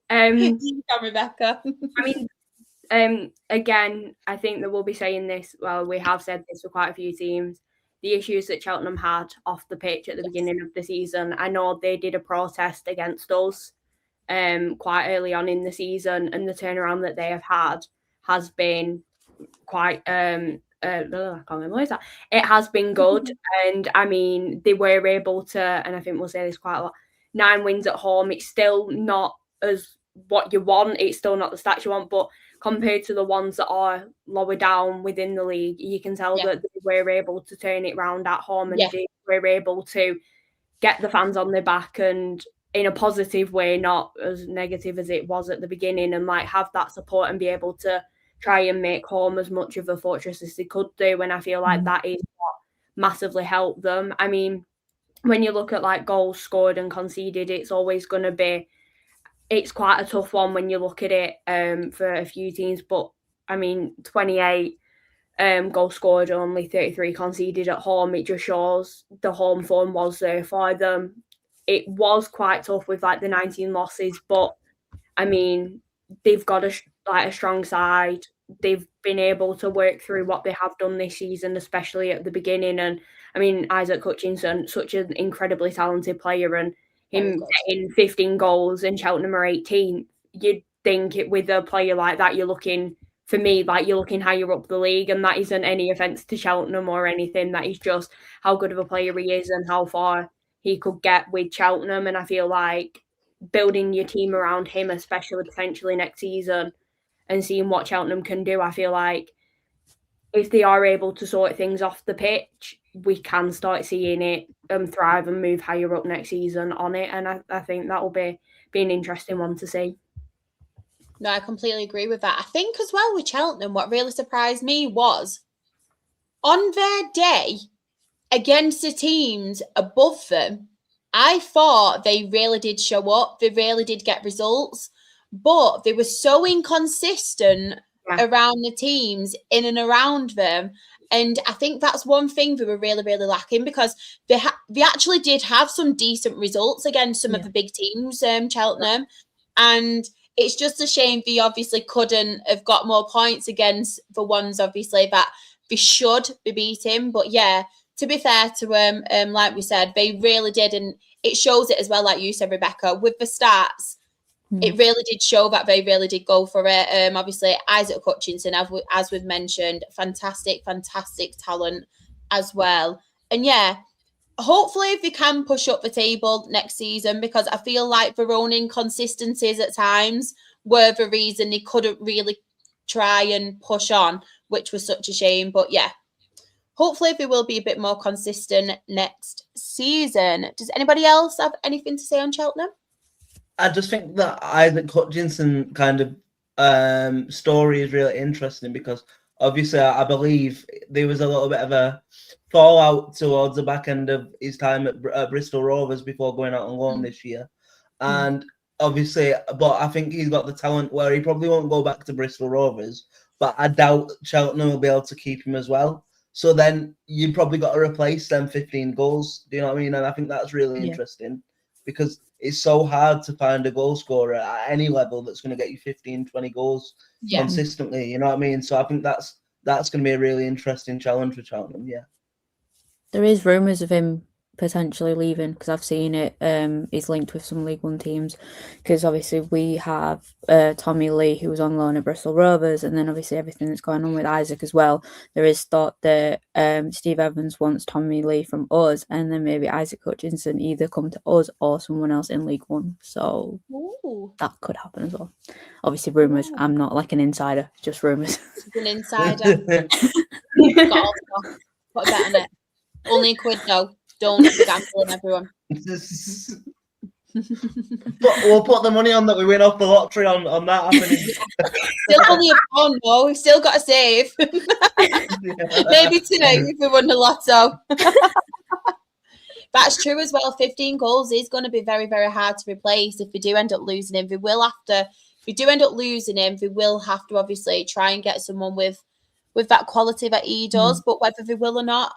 S1: Rebecca.
S4: I mean, Again, I think that we'll be saying this. Well, we have said this for quite a few teams. The issues that Cheltenham had off the pitch at the beginning of the season. I know they did a protest against us quite early on in the season, and the turnaround that they have had has been quite I can't remember what is that. It has been good, and I mean they were able to, and I think we'll say this quite a lot. 9 wins at home. It's still not as what you want. It's still not the stats you want, but compared to the ones that are lower down within the league, you can tell that they were able to turn it round at home, and they were able to get the fans on their back and in a positive way, not as negative as it was at the beginning, and like have that support and be able to try and make home as much of a fortress as they could do. And I feel like that is what massively helped them. I mean, when you look at like goals scored and conceded, it's always going to be, it's quite a tough one when you look at it for a few teams. But I mean, 28 goals scored, only 33 conceded at home. It just shows the home form was there for them. It was quite tough with like the 19 losses, but I mean, they've got a strong side. They've been able to work through what they have done this season, especially at the beginning. And I mean, Isaac Hutchinson, such an incredibly talented player, and him getting 15 goals and Cheltenham are 18th. You'd think with a player like that, you're looking higher up the league, and that isn't any offence to Cheltenham or anything. That is just how good of a player he is and how far he could get with Cheltenham. And I feel like building your team around him, especially potentially next season, and seeing what Cheltenham can do, I feel like if they are able to sort things off the pitch, we can start seeing it thrive and move higher up next season on it. And I think that will be an interesting one to see.
S1: No, I completely agree with that. I think as well with Cheltenham, what really surprised me was on their day against the teams above them, I thought they really did show up. They really did get results, but they were so inconsistent around the teams in and around them. And I think that's one thing they were really, really lacking, because they actually did have some decent results against some of the big teams, Cheltenham. And it's just a shame they obviously couldn't have got more points against the ones, obviously, that they should be beating. But yeah, to be fair to them, like we said, they really did. And it shows it as well, like you said, Rebecca, with the stats. It really did show that they really did go for it. Obviously, Isaac Hutchinson, as we've mentioned, fantastic talent as well. And yeah, hopefully they can push up the table next season, because I feel like their own inconsistencies at times were the reason they couldn't really try and push on, which was such a shame. But yeah, hopefully they will be a bit more consistent next season. Does anybody else have anything to say on Cheltenham?
S2: I just think that Isaac Hutchinson kind of story is really interesting, because obviously I believe there was a little bit of a fallout towards the back end of his time at Bristol Rovers before going out on loan this year. And obviously, but I think he's got the talent where he probably won't go back to Bristol Rovers, but I doubt Cheltenham will be able to keep him as well. So then you've probably got to replace them 15 goals. Do you know what I mean? And I think that's really interesting, because it's so hard to find a goal scorer at any level that's going to get you 15, 20 goals consistently. You know what I mean? So I think that's going to be a really interesting challenge for Cheltenham. Yeah.
S3: There is rumours of him potentially leaving, because I've seen it. He's linked with some League One teams, because obviously we have Tommy Lee, who was on loan at Bristol Rovers, and then obviously everything that's going on with Isaac as well. There is thought that Steve Evans wants Tommy Lee from us, and then maybe Isaac Hutchinson either come to us or someone else in League One. So that could happen as well. Obviously rumours. I'm not like an insider, just rumours.
S1: An insider. Put a bet on it. Only a quid though. Don't be gambling, everyone.
S2: We'll put the money on that we win off the lottery on that happening.
S1: Still only a pound though. We've still got to save. Maybe today if we won the lotto. That's true as well. 15 goals is going to be very, very hard to replace if we do end up losing him. If we do end up losing him, we will have to obviously try and get someone with that quality that he does. But whether they will or not,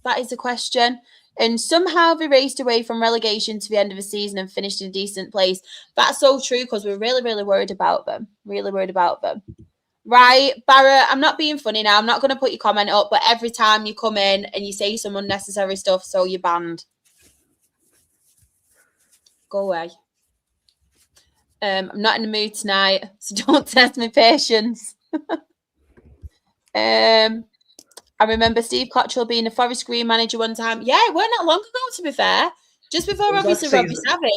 S1: that is the question. And somehow they raced away from relegation to the end of the season and finished in a decent place. That's so true, because we're really, really worried about them. Really worried about them. right, Barrett, I'm not being funny now. I'm not going to put your comment up, but every time you come in and you say some unnecessary stuff, so you're banned. Go away. I'm not in the mood tonight, so don't test my patience. I remember Steve Cottrell being a Forest Green manager one time. Yeah, it weren't that long ago, to be fair. Just before, obviously, Robbie Savage.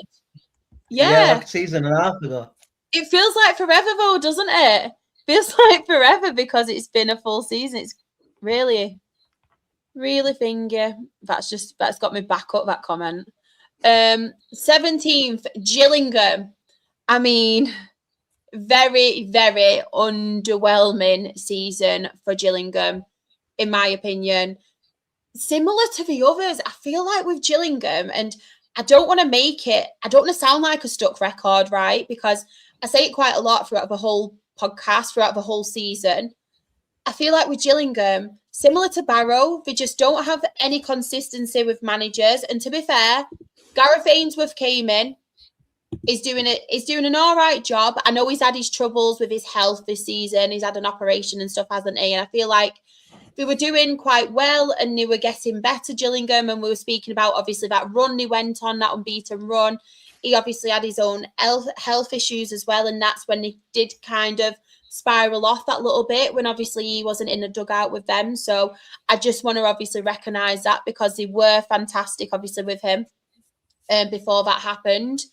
S2: Yeah, like a season and a half ago.
S1: It feels like forever, though, doesn't it? Feels like forever because it's been a full season. It's really, really thingy. That's got me back up, that comment. 17th, Gillingham. I mean, very, very underwhelming season for Gillingham, in my opinion. Similar to the others, I feel like with Gillingham, and I don't want to sound like a stuck record, right? Because I say it quite a lot throughout the whole podcast, throughout the whole season. I feel like with Gillingham, similar to Barrow, they just don't have any consistency with managers. And to be fair, Gareth Ainsworth came in, is doing an all right job. I know he's had his troubles with his health this season. He's had an operation and stuff, hasn't he? And I feel like they were doing quite well and they were getting better, Gillingham. And we were speaking about, obviously, that run he went on, that unbeaten run. He obviously had his own health issues as well. And that's when he did kind of spiral off that little bit, when obviously he wasn't in the dugout with them. So I just want to obviously recognise that, because they were fantastic, obviously, with him before that happened.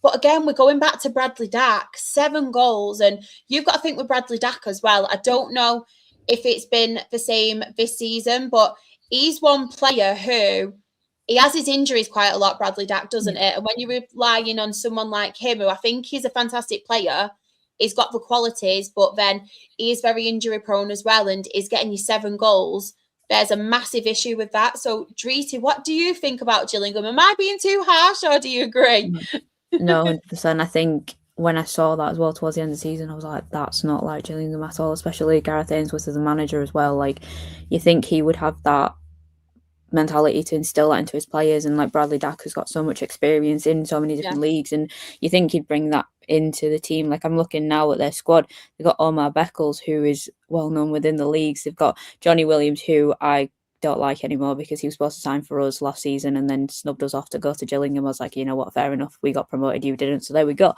S1: But again, we're going back to Bradley Dack, 7 goals. And you've got to think with Bradley Dack as well. I don't know if it's been the same this season, but he's one player who, he has his injuries quite a lot, Bradley Dack, doesn't it? And when you're relying on someone like him, who I think he's a fantastic player, he's got the qualities, but then he is very injury prone as well, and is getting you 7 goals. There's a massive issue with that. So, Dreety, what do you think about Gillingham? Am I being too harsh, or do you agree?
S3: No, 100%. I think when I saw that as well towards the end of the season, I was like, that's not like Gillingham at all, especially Gareth Ainsworth as a manager as well. Like, you think he would have that mentality to instill that into his players, and like Bradley Dack has got so much experience in so many different leagues, and you think he'd bring that into the team. Like, I'm looking now at their squad. They've got Omar Beckles, who is well known within the leagues. They've got Johnny Williams, who I don't like anymore because he was supposed to sign for us last season and then snubbed us off to go to Gillingham. I was like, you know what, fair enough, we got promoted, you didn't, so there we go.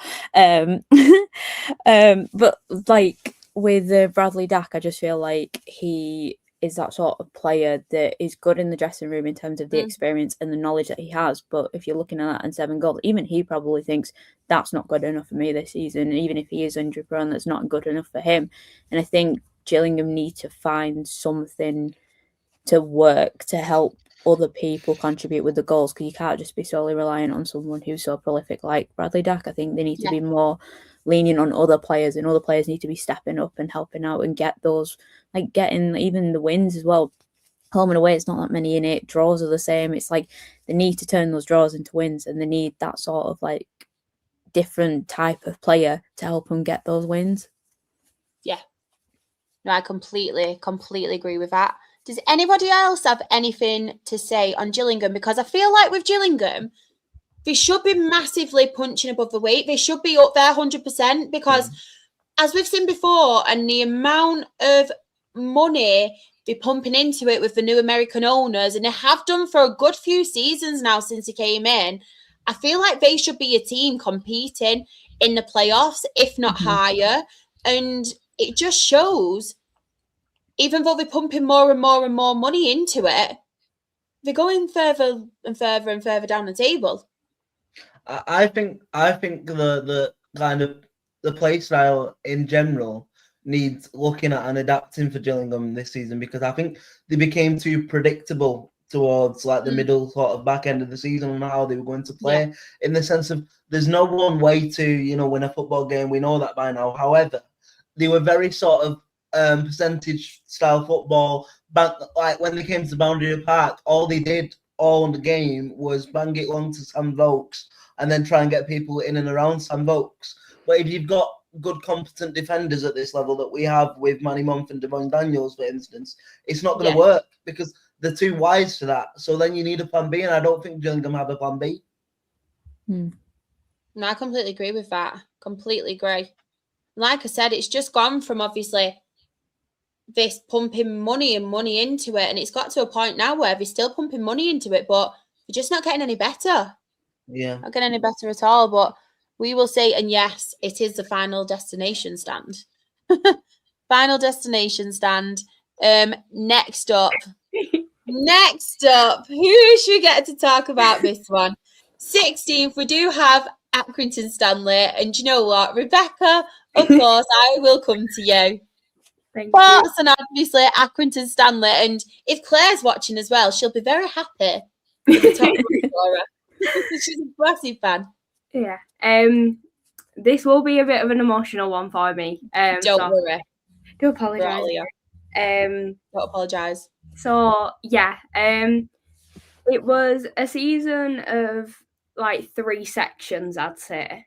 S3: But like with Bradley Dack, I just feel like he is that sort of player that is good in the dressing room in terms of the experience and the knowledge that he has. But if you're looking at that and 7 goals, even he probably thinks that's not good enough for me this season. And even if he is injury prone, that's not good enough for him. And I think Gillingham need to find something to work to help other people contribute with the goals, because you can't just be solely reliant on someone who's so prolific like Bradley Dack. I think they need to be more leaning on other players, and other players need to be stepping up and helping out and get those, like getting even the wins as well. Home and away, it's not that many in it. Draws are the same. It's like they need to turn those draws into wins, and they need that sort of like different type of player to help them get those wins. Yeah.
S1: No, I completely agree with that. Does anybody else have anything to say on Gillingham? Because I feel like with Gillingham, they should be massively punching above the weight. They should be up there 100%, because as we've seen before, and the amount of money they're pumping into it with the new American owners, and they have done for a good few seasons now since he came in, I feel like they should be a team competing in the playoffs, if not higher. And it just shows, even though they're pumping more and more and more money into it, they're going further and further and further down the table.
S2: I think the kind of the play style in general needs looking at and adapting for Gillingham this season, because I think they became too predictable towards like the middle sort of back end of the season and how they were going to play, in the sense of there's no one way to win a football game. We know that by now. However, they were very sort of percentage style football. But like when they came to Boundary Park, all they did all in the game was bang it long to Sam Vokes and then try and get people in and around Sam Vokes. But if you've got good, competent defenders at this level that we have with Manny Monf and Devon Daniels, for instance, it's not going to work because they're too wise for that. So then you need a plan B, and I don't think Gillingham have a plan B.
S1: No, I completely agree with that. Completely agree. Like I said, it's just gone from obviously this pumping money into it, and it's got to a point now where they're still pumping money into it, but they're just not getting any better.
S2: Yeah.
S1: Not getting any better at all. But we will see. And yes, it is the final destination stand. Final destination stand. Next up, who should we get to talk about this one? 16th, we do have Accrington Stanley, and do you know what, Rebecca? Of course, I will come to you.
S4: Thank
S1: Thoughts and obviously Accrington Stanley, and if Claire's watching as well, she'll be very happy with the top scorer. She's a massive fan.
S4: Yeah. This will be a bit of an emotional one for me.
S1: Don't worry.
S4: Do apologise.
S1: Don't apologise.
S4: So yeah, it was a season of like 3 sections, I'd say.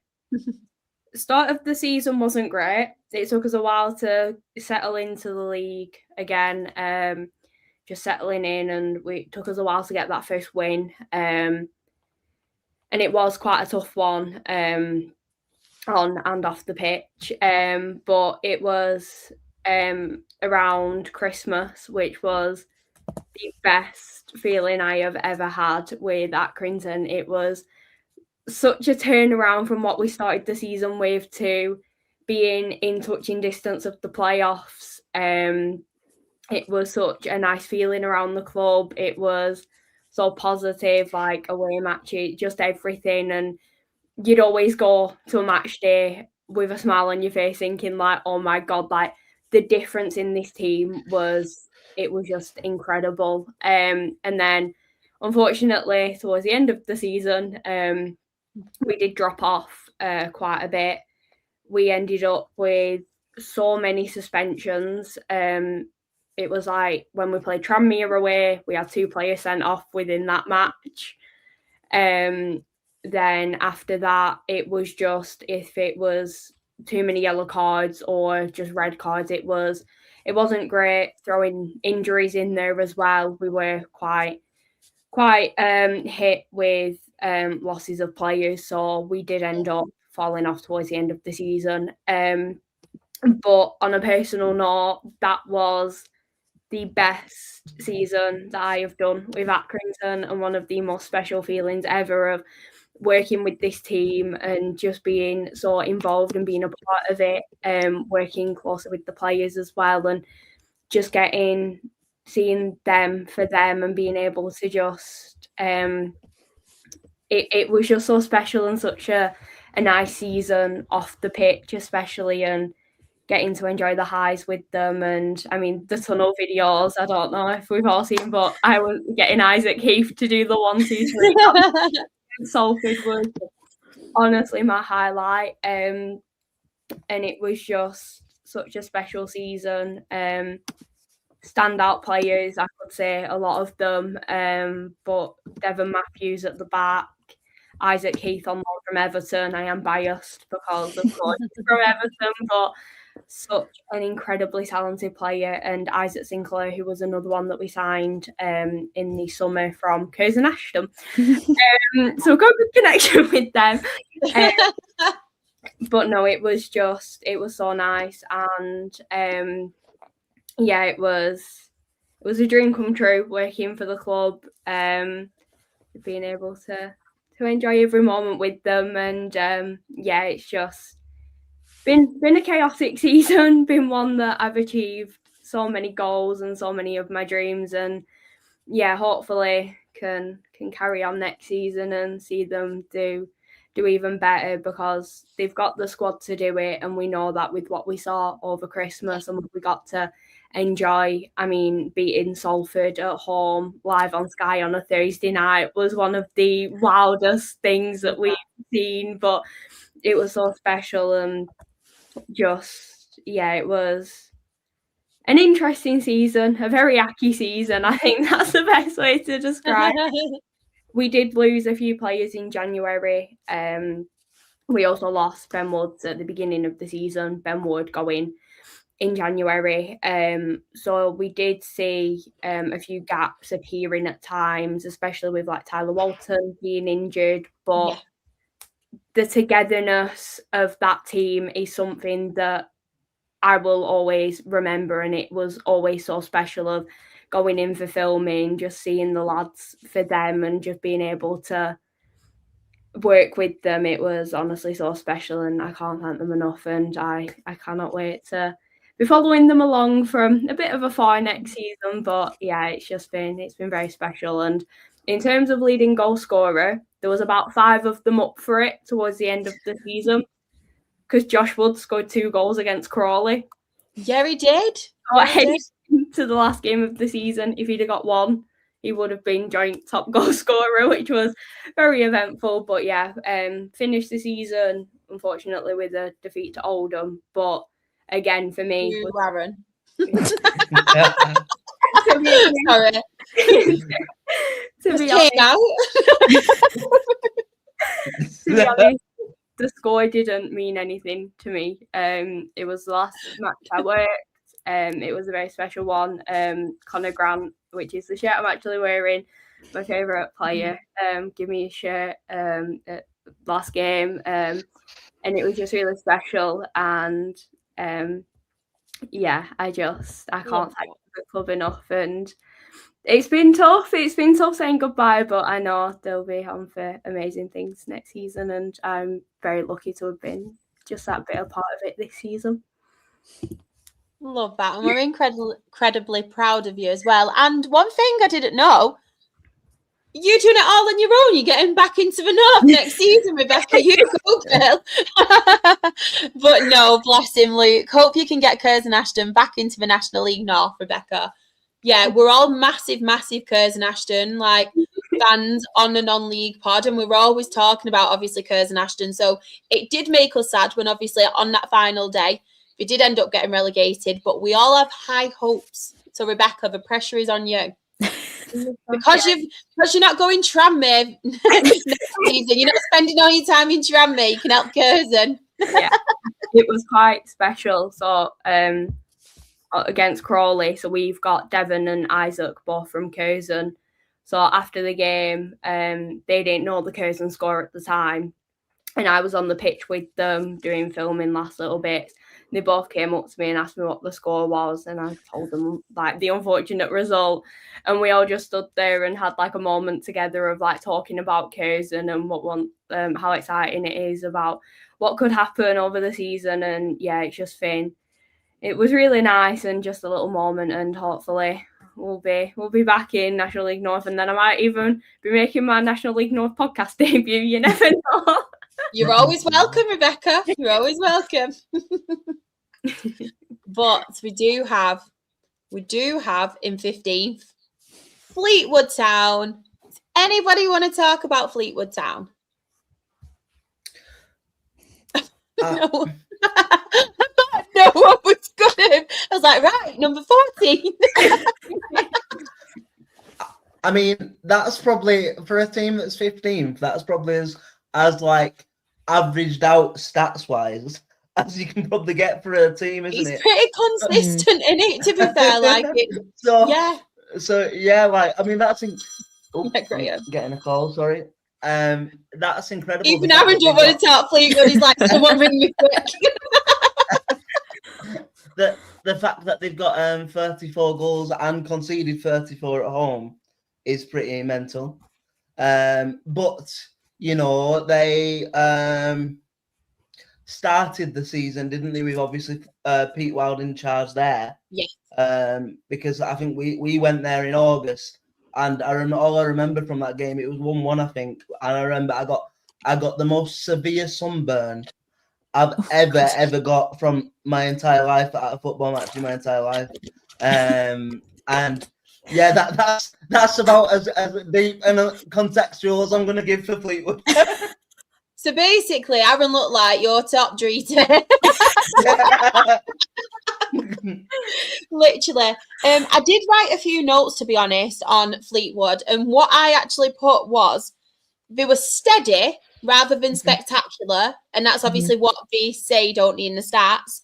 S4: Start of the season wasn't great. It took us a while to settle into the league again, just settling in, and it took us a while to get that first win. And it was quite a tough one on and off the pitch. But it was around Christmas, which was the best feeling I have ever had with Accrington. It was such a turnaround from what we started the season with to being in touching distance of the playoffs. It was such a nice feeling around the club. It was so positive, like away matches, just everything. And you'd always go to a match day with a smile on your face thinking like, oh my God, like the difference in this team was just incredible. And then unfortunately towards the end of the season, we did drop off quite a bit. We ended up with so many suspensions. It was like when we played Tranmere away, we had 2 players sent off within that match. Then after that, it was just if it was too many yellow cards or just red cards, it wasn't great. Throwing injuries in there as well, we were quite hit with losses of players, so we did end up falling off towards the end of the season. But on a personal note, that was the best season that I have done with Accrington, and one of the most special feelings ever of working with this team and just being so involved and being a part of it, working closer with the players as well, and just seeing them for them and being able to just it was just so special and such a nice season off the pitch especially, and getting to enjoy the highs with them. And I mean the tunnel videos, I don't know if we've all seen, but I was getting Isaac Heath to do the 1-2-3 Salford was honestly my highlight, and it was just such a special season. Standout players, I could say a lot of them, but Devon Matthews at the back, Isaac Heath on loan from Everton. I am biased because of course he's from Everton, but such an incredibly talented player. And Isaac Sinclair, who was another one that we signed in the summer from Curzon Ashton. So got a good connection with them. But no, it was so nice. And yeah, it was a dream come true working for the club, being able to enjoy every moment with them. And yeah, it's just been a chaotic season, been one that I've achieved so many goals and so many of my dreams, and yeah, hopefully can carry on next season and see them do even better, because they've got the squad to do it, and we know that with what we saw over Christmas and what we got to enjoy. I mean, beating Salford at home live on Sky on a Thursday night was one of the wildest things that we've seen, but it was so special. And just, yeah, it was an interesting season, a very acky season. I think that's the best way to describe it. We did lose a few players in January. We also lost Ben Woods at the beginning of the season. Ben Wood going in January. So we did see a few gaps appearing at times, especially with like Tyler Walton being injured. But the togetherness of that team is something that I will always remember, and it was always so special of going in for filming, just seeing the lads for them and just being able to work with them. It was honestly so special, and I can't thank them enough, and I cannot wait to be following them along from a bit of afar next season. But yeah, it's been very special. And in terms of leading goal scorer, there was about 5 of them up for it towards the end of the season, because Josh Wood scored 2 goals against Crawley.
S1: Yeah, he did.
S4: Heading to the last game of the season, if he'd have got 1, he would have been joint top goal scorer, which was very eventful. But yeah, finished the season, unfortunately, with a defeat to Oldham. But again, for me,
S1: You, Warren.
S4: Sorry. To be honest, the score didn't mean anything to me. It was the last match I worked. It was a very special one. Connor Grant, which is the shirt I'm actually wearing, my favourite player, give me a shirt at last game, and it was just really special. And yeah, I can't thank the club enough. And it's been tough. It's been tough saying goodbye, but I know they'll be on for amazing things next season, and I'm very lucky to have been just that bit a part of it this season.
S1: Love that, and we're incredibly proud of you as well. And one thing I didn't know, you're doing it all on your own. You're getting back into the North next season, Rebecca. You go, girl. But no, bless him, Luke. Hope you can get Curzon Ashton back into the National League North, Rebecca. Yeah, we're all massive Curzon Ashton fans on and on League Pod, and we were always talking about obviously Curzon Ashton. So it did make us sad when obviously on that final day we did end up getting relegated, but we all have high hopes. So Rebecca, the pressure is on you. Because you're not going Tranmere next season, you're not spending all your time in Tranmere, you can help Curzon.
S4: Yeah, it was quite special. So against Crawley, so we've got Devon and Isaac both from Curzon. So after the game, they didn't know the Curzon score at the time, and I was on the pitch with them doing filming last little bit. They both came up to me and asked me what the score was, and I told them the unfortunate result, and we all just stood there and had a moment together of talking about Curzon and how exciting it is about what could happen over the season. And yeah, it's just been, it was really nice and just a little moment, and hopefully we'll be back in National League North, and then I might even be making my National League North podcast debut. You never know.
S1: You're always welcome, Rebecca. You're always welcome. But we do have in 15th Fleetwood Town. Does anybody want to talk about Fleetwood Town? No. No one was gonna. I was like, right, number 14.
S2: I mean, that's probably for a team that's 15th. That's probably as averaged out stats wise as you can probably get for a team, isn't it?
S1: It's pretty consistent, isn't it? To be fair,
S2: So yeah, I mean that's
S1: getting
S2: a call. Sorry, that's incredible.
S1: Even Aaron don't want to talk Fleetwood. He's like, someone ring me quick.
S2: The fact that they've got 34 goals and conceded 34 at home is pretty mental. But you know, they started the season, didn't they, with obviously Pete Wild in charge there.
S1: Yes.
S2: Because I think we went there in August, and all I remember from that game, it was 1-1, I think. And I remember I got the most severe sunburn I've ever got from my entire life at a football match in my entire life. And yeah, that's about as deep and contextual as I'm going to give for Fleetwood.
S1: So basically, Aaron looked like your top treater. Literally. I did write a few notes, to be honest, on Fleetwood. And what I actually put was they were steady rather than spectacular. And that's obviously what they say, don't they, in the stats.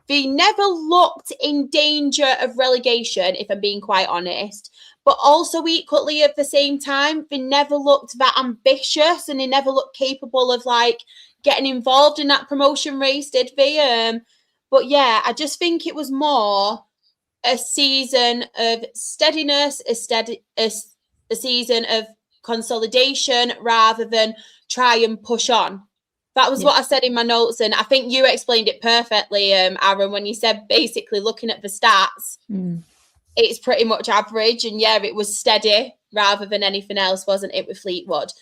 S1: They never looked in danger of relegation, if I'm being quite honest. but also equally at the same time, they never looked that ambitious and they never looked capable of like getting involved in that promotion race, did they? But yeah, I just think it was more a season of steadiness, a season of consolidation rather than try and push on. That was what I said in my notes, and I think you explained it perfectly, Aaron, when you said basically looking at the stats, it's pretty much average, and yeah, it was steady rather than anything else, wasn't it, with Fleetwood?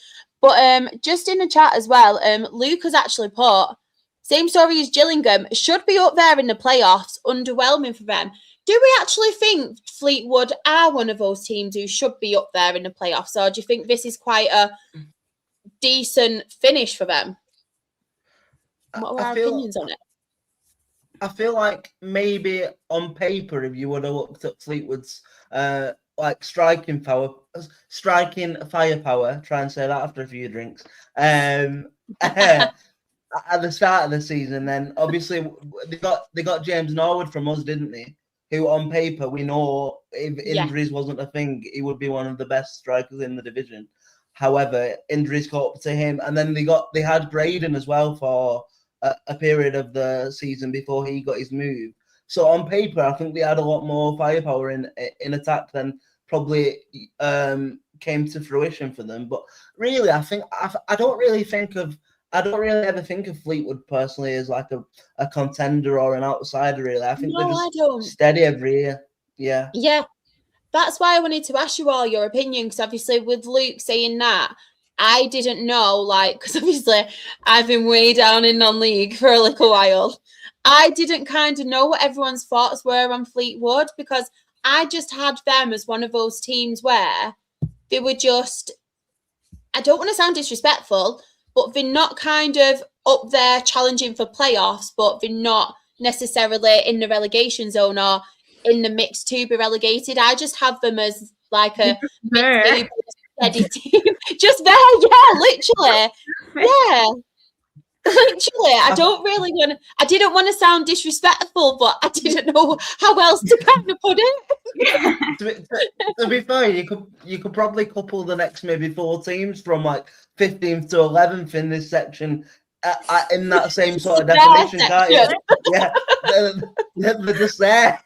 S1: But just in the chat as well, Luke has actually put, same story as Gillingham, should be up there in the playoffs, underwhelming for them. Do we actually think Fleetwood are one of those teams who should be up there in the playoffs, or do you think this is quite a decent finish for them? What are our opinions on it?
S2: I feel like maybe on paper, if you would have looked at Fleetwood's like striking firepower, try and say that after a few drinks, at the start of the season, then obviously they got James Norwood from us, didn't they? Who on paper we know if injuries wasn't a thing, he would be one of the best strikers in the division. However, injuries caught up to him, and then they had Graydon as well for a period of the season before he got his move. So on paper, I think they had a lot more firepower in attack than probably came to fruition for them. But really, I think I don't really ever think of Fleetwood personally as like a contender or an outsider. Really, I think they're just steady every year. Yeah.
S1: Yeah, that's why I wanted to ask you all your opinion, because obviously with Luke saying that, I didn't know, like, because obviously I've been way down in non-league for a little while. I didn't kind of know what everyone's thoughts were on Fleetwood, because I just had them as one of those teams where they were just, I don't want to sound disrespectful, but they're not kind of up there challenging for playoffs, but they're not necessarily in the relegation zone or in the mix to be relegated. I just have them as like a mid-table steady team. Just there, yeah, literally. Yeah. Literally, I didn't want to sound disrespectful, but I didn't know how else to kind of put it.
S2: To be fair, you could probably couple the next maybe 4 teams from like 15th to 11th in this section in that same sort of definition, can't you? Yeah, they're just there.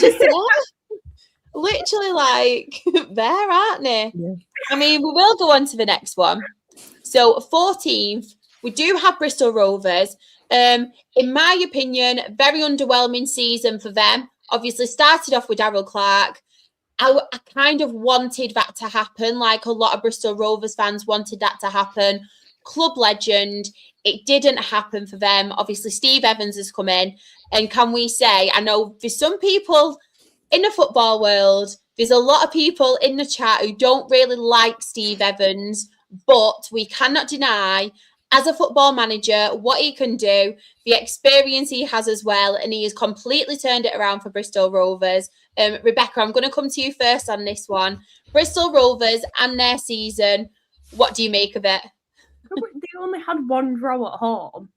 S1: Just there. Literally, like, there, aren't they? Yeah. I mean, we will go on to the next one. So 14th, we do have Bristol Rovers. In my opinion, very underwhelming season for them. Obviously, started off with Darryl Clark. I kind of wanted that to happen. Like a lot of Bristol Rovers fans wanted that to happen. Club legend. It didn't happen for them. Obviously, Steve Evans has come in. And can we say, I know there's some people in the football world, there's a lot of people in the chat who don't really like Steve Evans, but we cannot deny, as a football manager, what he can do, the experience he has as well, and he has completely turned it around for Bristol Rovers. Rebecca, I'm going to come to you first on this one. Bristol Rovers and their season, what do you make of it?
S4: They only had 1 draw at home.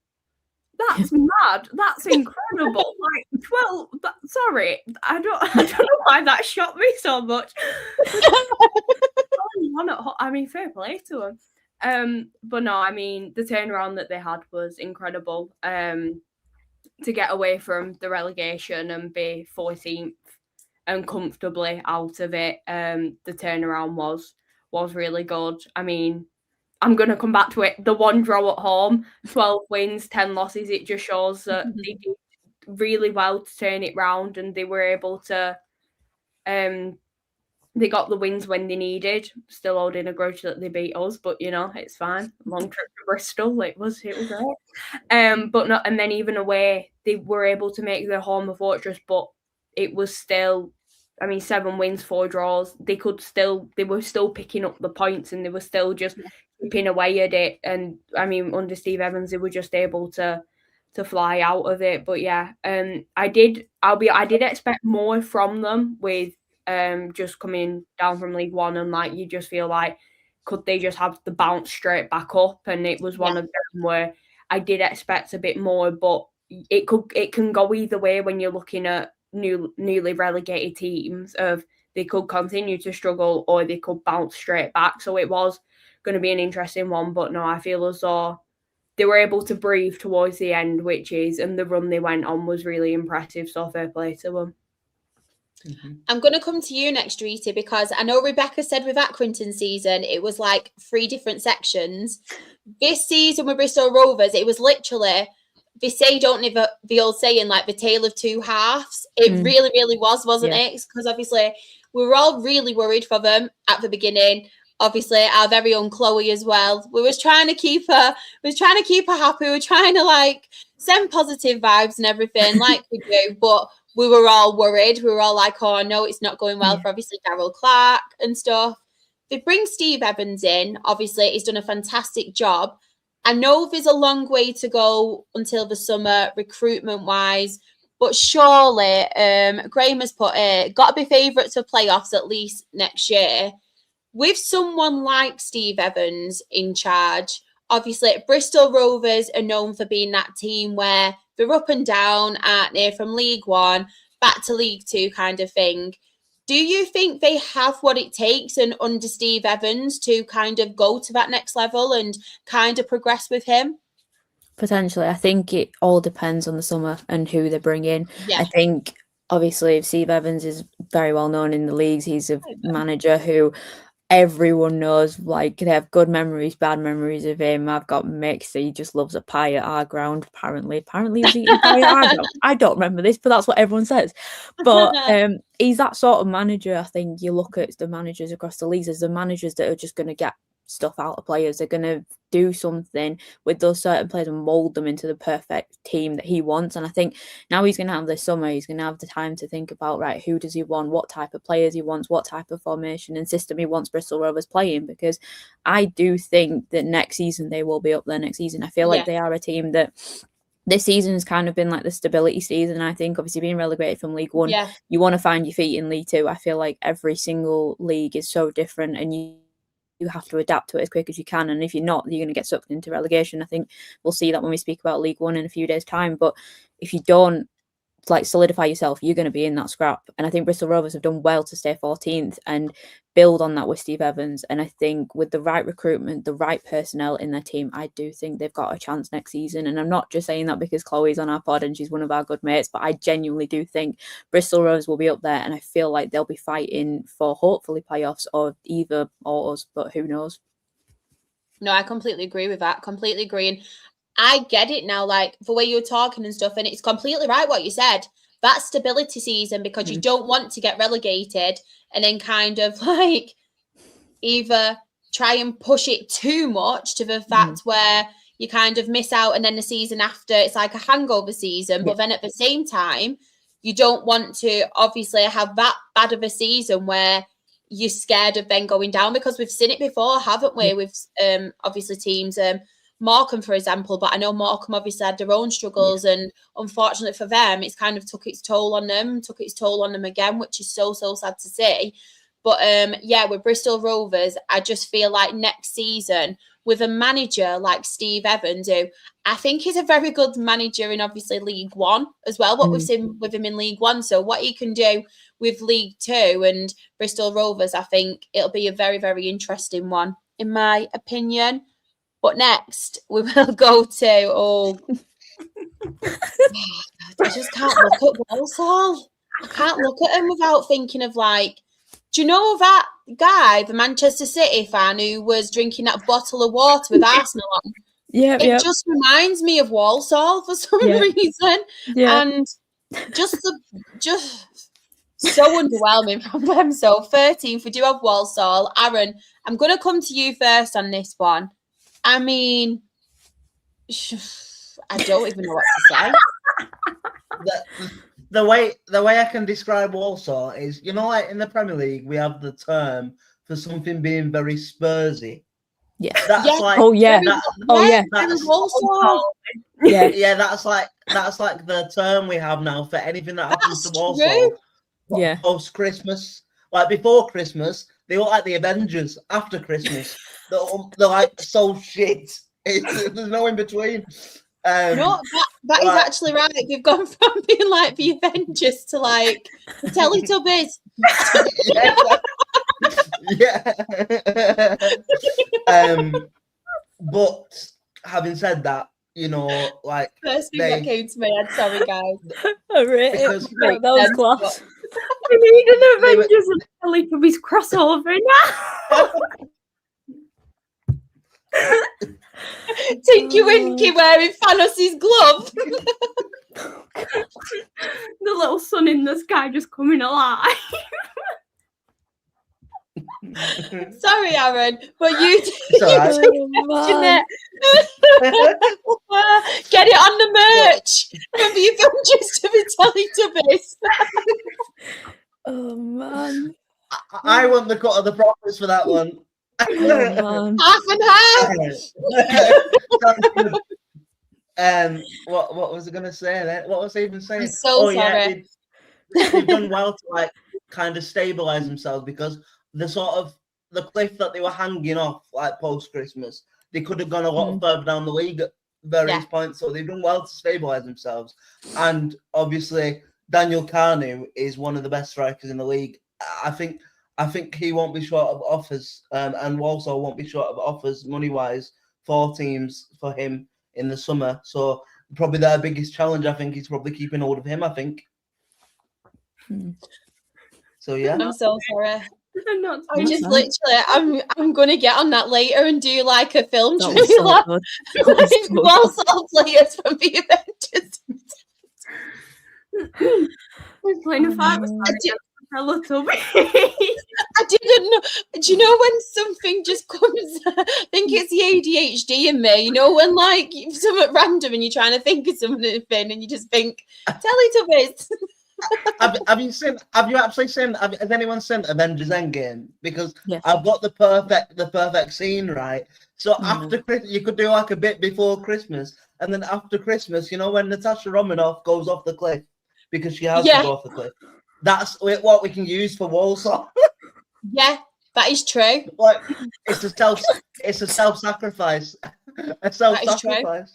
S4: That's mad. That's incredible. Like 12. Sorry, I don't know why that shocked me so much. Only 1 at home. I mean, fair play to them. But no, I mean, the turnaround that they had was incredible. To get away from the relegation and be 14th and comfortably out of it, the turnaround was really good. I mean, I'm going to come back to it. The 1 draw at home, 12 wins, 10 losses. It just shows that they did really well to turn it round, and they were able to. They got the wins when they needed. Still holding a grudge that they beat us, but you know it's fine. Long trip to Bristol, it was great. But not, and then even away, they were able to make their home a fortress, but it was still. I mean, 7 wins, 4 draws. They were still picking up the points, and they were still just chipping away at it. And I mean, under Steve Evans, they were just able to fly out of it. But yeah, I did expect more from them with just coming down from League One, and like you just feel like, could they just have the bounce straight back up? And it was one of them where I did expect a bit more, but it can go either way when you're looking at newly relegated teams. Of they could continue to struggle or they could bounce straight back. So it was going to be an interesting one. But no, I feel as though they were able to breathe towards the end, and the run they went on was really impressive. So fair play to them.
S1: I'm going to come to you next, Rita, because I know Rebecca said with Accrington season, it was like 3 different sections. This season with Bristol Rovers, it was literally, they say, don't never the old saying, like the tale of 2 halves. It really, really was, wasn't it? Because obviously we were all really worried for them at the beginning. Obviously, our very own Chloe as well. We was trying to keep her happy. We were trying to like send positive vibes and everything, like we do. But we were all worried. We were all like, oh, no, it's not going well for obviously Darryl Clark and stuff. They bring Steve Evans in. Obviously, he's done a fantastic job. I know there's a long way to go until the summer, recruitment-wise. But surely, Graham has put it, got to be favourites for playoffs at least next year. With someone like Steve Evans in charge, obviously Bristol Rovers are known for being that team where they're up and down, aren't they, from League One back to League Two kind of thing. Do you think they have what it takes and under Steve Evans to kind of go to that next level and kind of progress with him?
S3: Potentially. I think it all depends on the summer and who they bring in.
S1: Yeah.
S3: I think, obviously, Steve Evans is very well known in the leagues. He's a manager who everyone knows, like, they have good memories, bad memories of him. I've got mixed. He just loves a pie at our ground, apparently. Apparently he's eating pie at our ground. I don't remember this, but that's what everyone says. But he's that sort of manager. I think you look at the managers across the leagues as the managers that are just going to get stuff out of players. They're going to do something with those certain players and mould them into the perfect team that he wants. And I think now he's going to have this summer, he's going to have the time to think about, right, who does he want, what type of players he wants, what type of formation and system he wants Bristol Rovers playing, because I do think that next season they will be up there next season. I feel like they are a team that this season has kind of been like the stability season. I think obviously being relegated from League One, you want to find your feet in League Two. I feel like every single league is so different and you have to adapt to it as quick as you can. And if you're not, you're going to get sucked into relegation. I think we'll see that when we speak about League One in a few days' time. But if you don't like solidify yourself, you're going to be in that scrap. And I think Bristol Rovers have done well to stay 14th and build on that with Steve Evans. And I think with the right recruitment, the right personnel in their team, I do think they've got a chance next season. And I'm not just saying that because Chloe's on our pod and she's one of our good mates, but I genuinely do think Bristol Rovers will be up there. And I feel like they'll be fighting for hopefully playoffs or either or us, but who knows?
S1: No, I completely agree with that. Completely agree. And I get it now, like the way you were talking and stuff, and it's completely right what you said. That stability season, because you don't want to get relegated and then kind of like either try and push it too much to the fact where you kind of miss out and then the season after it's like a hangover season. But then at the same time, you don't want to obviously have that bad of a season where you're scared of then going down, because we've seen it before, haven't we? With obviously teams, Morecambe, for example, but I know Morecambe obviously had their own struggles and unfortunately for them, it's kind of took its toll on them again, which is so sad to see. But with Bristol Rovers, I just feel like next season with a manager like Steve Evans, who I think is a very good manager in obviously League One as well, what we've seen with him in League One. So what he can do with League Two and Bristol Rovers, I think it'll be a very, very interesting one, in my opinion. But next, we will go to, I just can't look at Walsall. I can't look at him without thinking of like, do you know that guy, the Manchester City fan who was drinking that bottle of water with Arsenal on? It just reminds me of Walsall for some reason. And just so underwhelming from them. So 13th, we do have Walsall. Aaron, I'm going to come to you first on this one. I mean, I don't even know what to say.
S2: The way I can describe Walsall is, you know, like in the Premier League, we have the term for something being very Spursy.
S3: Yeah.
S2: That's like
S1: that's Walsall.
S2: That's like the term we have now for anything that happens to Walsall.
S3: Yeah.
S2: Post Christmas, like before Christmas, they look like the Avengers. After Christmas, they're like so shit. There's no in between.
S1: No, that is actually right. We've gone from being like the Avengers to like the Teletubbies.
S2: yeah. But having said that, you know, like
S1: First thing that came to my head, sorry guys.
S3: I rate it.
S2: Because-
S3: No, that was class.
S4: We need an Avengers and Teletubbies crossover now.
S1: Tinky Winky wearing Thanos' glove.
S4: The little sun in the sky just coming alive.
S1: Sorry, Aaron, but you
S2: It's all right.
S3: Oh, man.
S1: get it on the merch. Remember, you Avengers to be Teletubbies.
S3: Oh man.
S2: I want the cut of the profits for that one.
S3: Oh man.
S1: Half and half.
S2: What was I gonna say then? What was I even saying?
S1: I'm so sorry.
S2: They've done well to like kind of stabilize themselves, because the cliff that they were hanging off like post Christmas, they could have gone a lot further down the league at various points. So they've done well to stabilize themselves. And obviously Daniel Carnew is one of the best strikers in the league. I think he won't be short of offers, and Walsall won't be short of offers money wise for teams for him in the summer. So probably their biggest challenge, I think, is probably keeping hold of him, I think. So yeah.
S1: I'm so sorry.
S4: I'm
S1: just literally, I'm gonna get on that later and do like a film
S3: That was so
S1: trailer.
S3: good. That was so good.
S1: Walsall players from the Avengers.
S4: We're playing a five
S1: I didn't know. Do you know when something just comes? I think it's the ADHD in me. You know when like something random and you're trying to think of something and you just think Teletubbies.
S2: Has anyone seen Avengers Endgame? Because
S3: Yes.
S2: I've got the perfect scene, right? So after you could do like a bit before Christmas, and then after Christmas, you know, when Natasha Romanoff goes off the cliff because she has to go off the cliff. That's what we can use for Walsall.
S1: Yeah, that is true.
S2: Like it's a self-sacrifice. A self-sacrifice.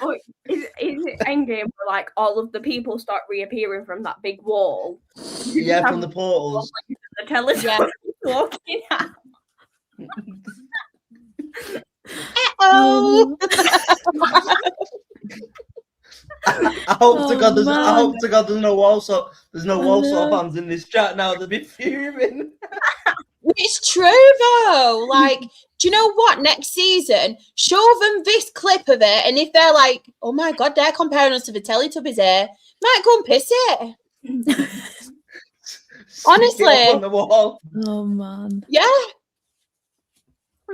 S4: Oh, is it Endgame where like all of the people start reappearing from that big wall?
S2: Yeah, from the portals.
S4: The Teletubbies walking out.
S1: Oh.
S2: I hope to God there's no Walsall fans in this chat now. They'll be fuming.
S1: It's true though. Like, do you know what? Next season, show them this clip of it, and if they're like, "Oh my God, they're comparing us to the Teletubbies here," might go and piss it. Honestly,
S2: on the wall.
S3: Oh man.
S1: Yeah.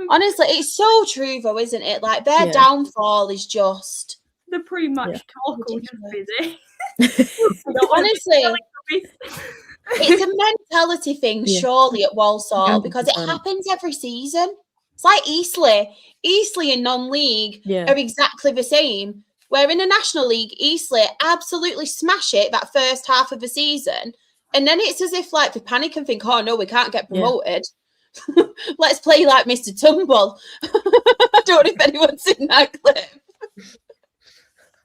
S1: Honestly, it's so true though, isn't it? Like their downfall is just
S4: the pre-match talk was just busy.
S1: Honestly, it's a mentality thing, surely, at Walsall, because it happens every season. It's like Eastleigh in non-league are exactly the same. Where in the National League, Eastleigh absolutely smash it that first half of the season, and then it's as if like they panic and think, "Oh no, we can't get promoted. Let's play like Mr. Tumble." I don't know if anyone's seen that clip.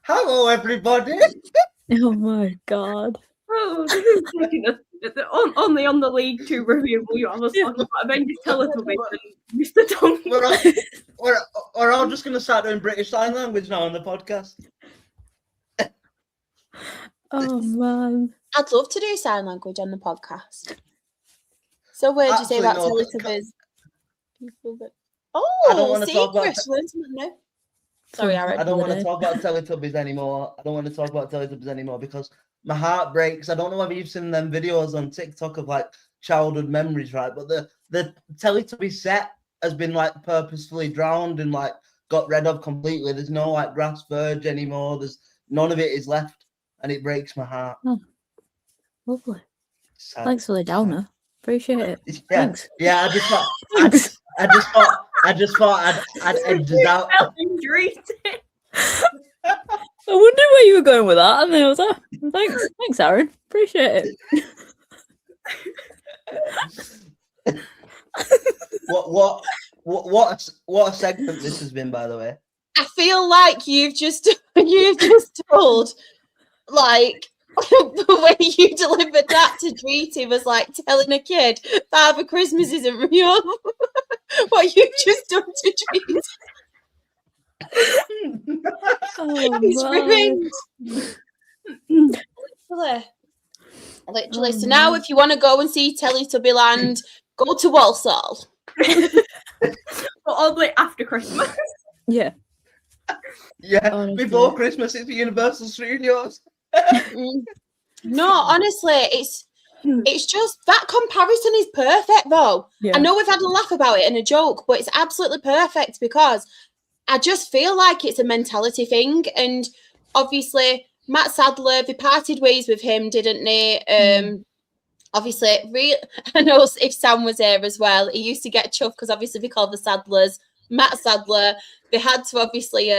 S2: Hello, everybody.
S3: Oh my God.
S4: Oh, this is taking us only on the League 2 review. Will you have us talking about Avengers Teletubbies and Mr. Tumble?
S2: We're all just going to start doing British Sign Language now on the podcast.
S3: Oh man.
S1: I'd love to do sign language on the podcast. So what did you say about Teletubbies? Oh, see, Chris, learn something new. Sorry, Aaron.
S2: I don't want to talk about Teletubbies anymore. Because my heart breaks. I don't know whether you've seen them videos on TikTok of like childhood memories, right? But the Teletubby set has been like purposefully drowned and like got rid of completely. There's no like grass verge anymore. There's none of it is left, and it breaks my heart.
S3: Oh, lovely.
S2: Sad.
S3: Thanks for the downer. Appreciate it.
S2: Yeah,
S3: Thanks.
S2: yeah. I just thought I'd edge it out.
S3: I wondered where you were going with that, and then I was like, thanks, Aaron. Appreciate
S2: it. What a segment this has been, by the way.
S1: I feel like you've just told like the way you delivered that to Treaty was like telling a kid Father Christmas isn't real. What you just done to Treaty.
S3: Oh,
S1: It's
S3: man.
S1: ruined. Literally.
S3: Oh,
S1: So now,
S3: man.
S1: if you want to go and see Teletubbyland, go to Walsall.
S4: But only after Christmas.
S3: Yeah.
S2: Yeah,
S3: Honestly.
S2: before Christmas, it's Universal Studios.
S1: No, honestly, it's just that comparison is perfect though.
S3: Yeah.
S1: I know we've had a laugh about it and a joke, but it's absolutely perfect because I just feel like it's a mentality thing. And obviously, Matt Sadler, they parted ways with him, didn't they? Obviously, I know if Sam was here as well, he used to get chuffed because obviously we call the Sadlers Matt Sadler. They had to obviously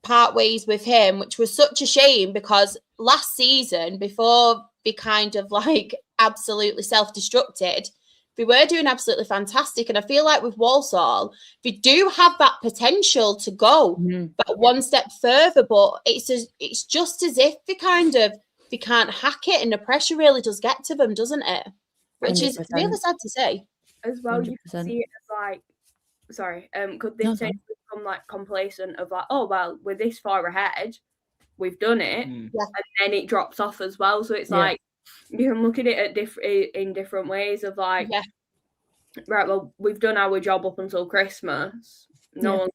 S1: part ways with him, which was such a shame because last season, before they kind of like absolutely self-destructed, they were doing absolutely fantastic. And I feel like with Walsall, they do have that potential to go but one step further, but it's just as if they can't hack it, and the pressure really does get to them, doesn't it? Which
S3: 100%.
S1: is really sad to say.
S4: As well, you
S3: 100%.
S4: can see it as like, sorry, could they say become like complacent of like, oh well, we're this far ahead, we've done it, and then it drops off as well. So it's like you can look at it at in different ways of like, right, well, we've done our job up until Christmas. No one's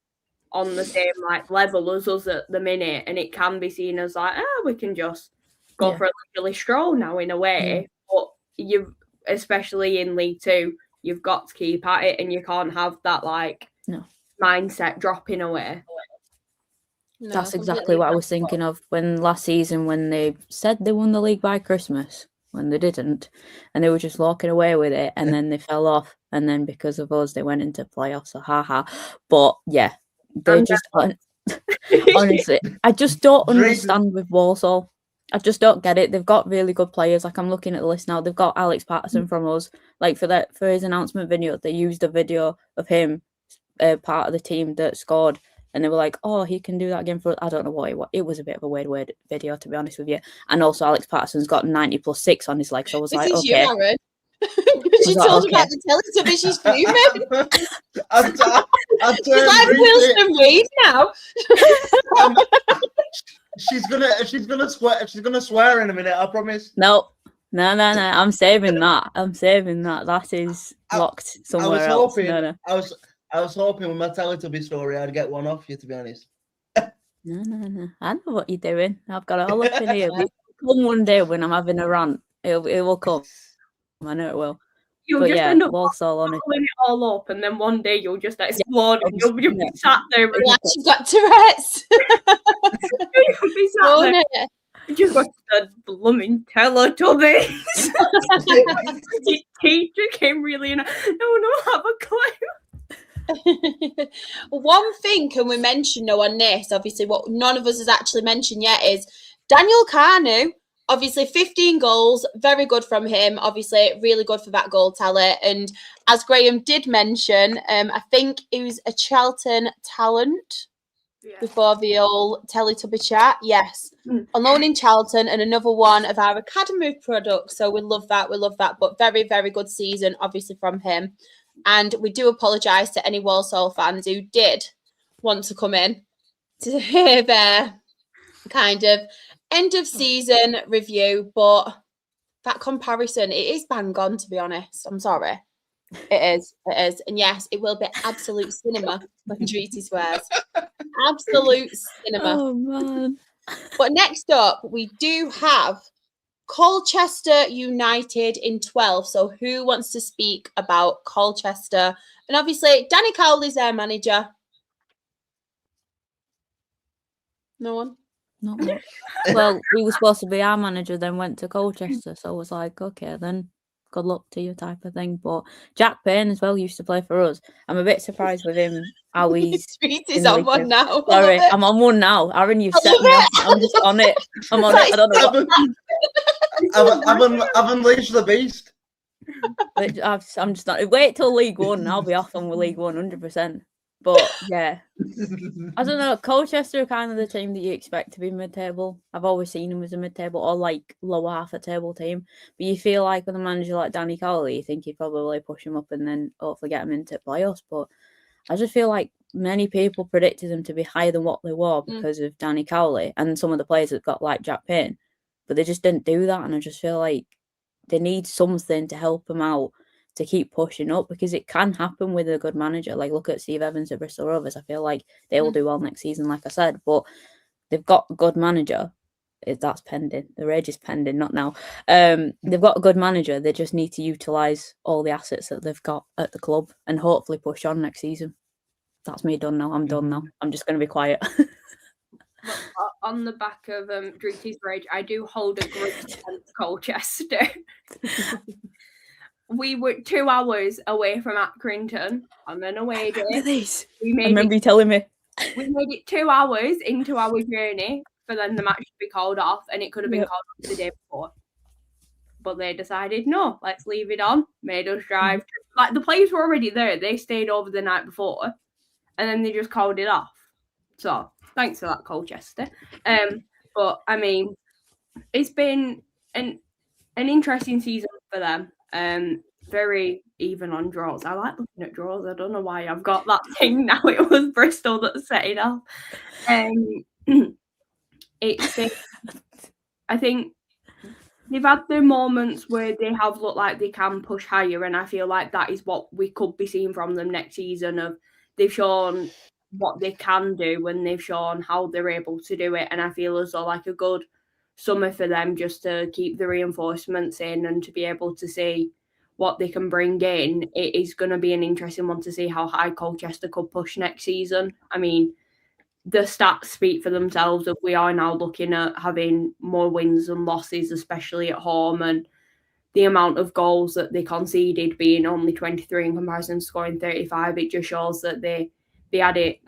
S4: on the same like level as us at the minute, and it can be seen as like, we can just go for a leisurely stroll now in a way. But you, especially in League Two, you've got to keep at it, and you can't have that like mindset dropping away.
S1: No,
S3: That's exactly what I was thinking of when last season, when they said they won the league by Christmas, when they didn't, and they were just walking away with it, and then they fell off, and then because of us, they went into playoffs. So haha. But yeah, they just honestly, I just don't understand with Walsall. I just don't get it. They've got really good players. Like I'm looking at the list now. They've got Alex Patterson from us. Like for his announcement video, they used a video of him, part of the team that scored, and they were like, "Oh, he can do that again for." I don't know what it was. A bit of a weird video, to be honest with you. And also, Alex Patterson's got 90+6 on his leg, so I was like, "Okay."
S1: You, Aaron. She told about the Teletubbies. She's fuming. She's like Wilson Reed now.
S2: She's gonna swear in a minute. I promise.
S3: No. I'm saving that. That is locked somewhere else. No.
S2: I was hoping with my Teletubby story I'd get one off you, to be honest.
S3: No. I know what you're doing. I've got it all up in here. It'll come one day when I'm having a rant. It will come. I know it will.
S4: You'll just end up pulling it all up, and then one day you'll just explode, and you'll be sat there.
S1: Like you've got Tourette's.
S4: You'll be sat there. Just got the blooming Teletubbies. His teacher came really no one have a clue.
S1: One thing can we mention though on this, obviously what none of us has actually mentioned yet is Daniel Kanu. Obviously 15 goals, very good from him. Obviously really good for that goal tally. And as Graham did mention, I think he was a Charlton talent before the old Teletubby chat. Yes, on loan in Charlton, and another one of our academy products. So we love that. But very, very good season, obviously, from him. And we do apologise to any Walsall fans who did want to come in to hear their kind of end of season review. But that comparison, it is bang on, to be honest. I'm sorry. It is. And yes, it will be absolute cinema when Treaty swears. Absolute cinema.
S3: Oh, man.
S1: But next up, we do have Colchester United in 12. So who wants to speak about Colchester? And obviously, Danny Cowley's their manager. No one?
S3: Not much. Well, he was supposed to be our manager, then went to Colchester. So I was like, okay, then good luck to you type of thing. But Jack Payne as well used to play for us. I'm a bit surprised with him how he's
S1: on one now.
S3: Sorry, I'm on one now. Aaron, you've set me off. I'm just on it. I'm on it. I don't know what.
S2: I've unleashed the beast.
S3: I'm just not. Wait till League One. I'll be off on with League One 100%. But yeah, I don't know. Colchester are kind of the team that you expect to be mid-table. I've always seen them as a mid-table or like lower half of table team. But you feel like with a manager like Danny Cowley, you think he'd probably push them up and then hopefully get them into playoffs. But I just feel like many people predicted them to be higher than what they were because of Danny Cowley and some of the players that got like Jack Payne. But they just didn't do that. And I just feel like they need something to help them out to keep pushing up, because it can happen with a good manager. Like, look at Steve Evans at Bristol Rovers. I feel like they will do well next season, like I said, but they've got a good manager. That's pending. The rage is pending, not now. They've got a good manager. They just need to utilise all the assets that they've got at the club and hopefully push on next season. That's me done now. I'm done now. I'm just going to be quiet.
S4: On the back of Drew's rage, I do hold a grudge against Colchester. We were 2 hours away from Accrington on an away day.
S3: I remember you telling me.
S4: We made it 2 hours into our journey for then the match to be called off, and it could have been called off the day before. But they decided, no, let's leave it on. Made us drive. Like, the players were already there. They stayed over the night before, and then they just called it off. So, thanks for that, Colchester. But, I mean, it's been an interesting season for them. Very even on draws. I like looking at draws. I don't know why I've got that thing now. It was Bristol that set it off. I think they've had their moments where they have looked like they can push higher, and I feel like that is what we could be seeing from them next season. Of they've shown what they can do and they've shown how they're able to do it, and I feel as though like a good summer for them just to keep the reinforcements in and to be able to see what they can bring in. It is going to be an interesting one to see how high Colchester could push next season. I mean, the stats speak for themselves. If we are now looking at having more wins than losses, especially at home, and the amount of goals that they conceded being only 23 in comparison to scoring 35, it just shows that they had it.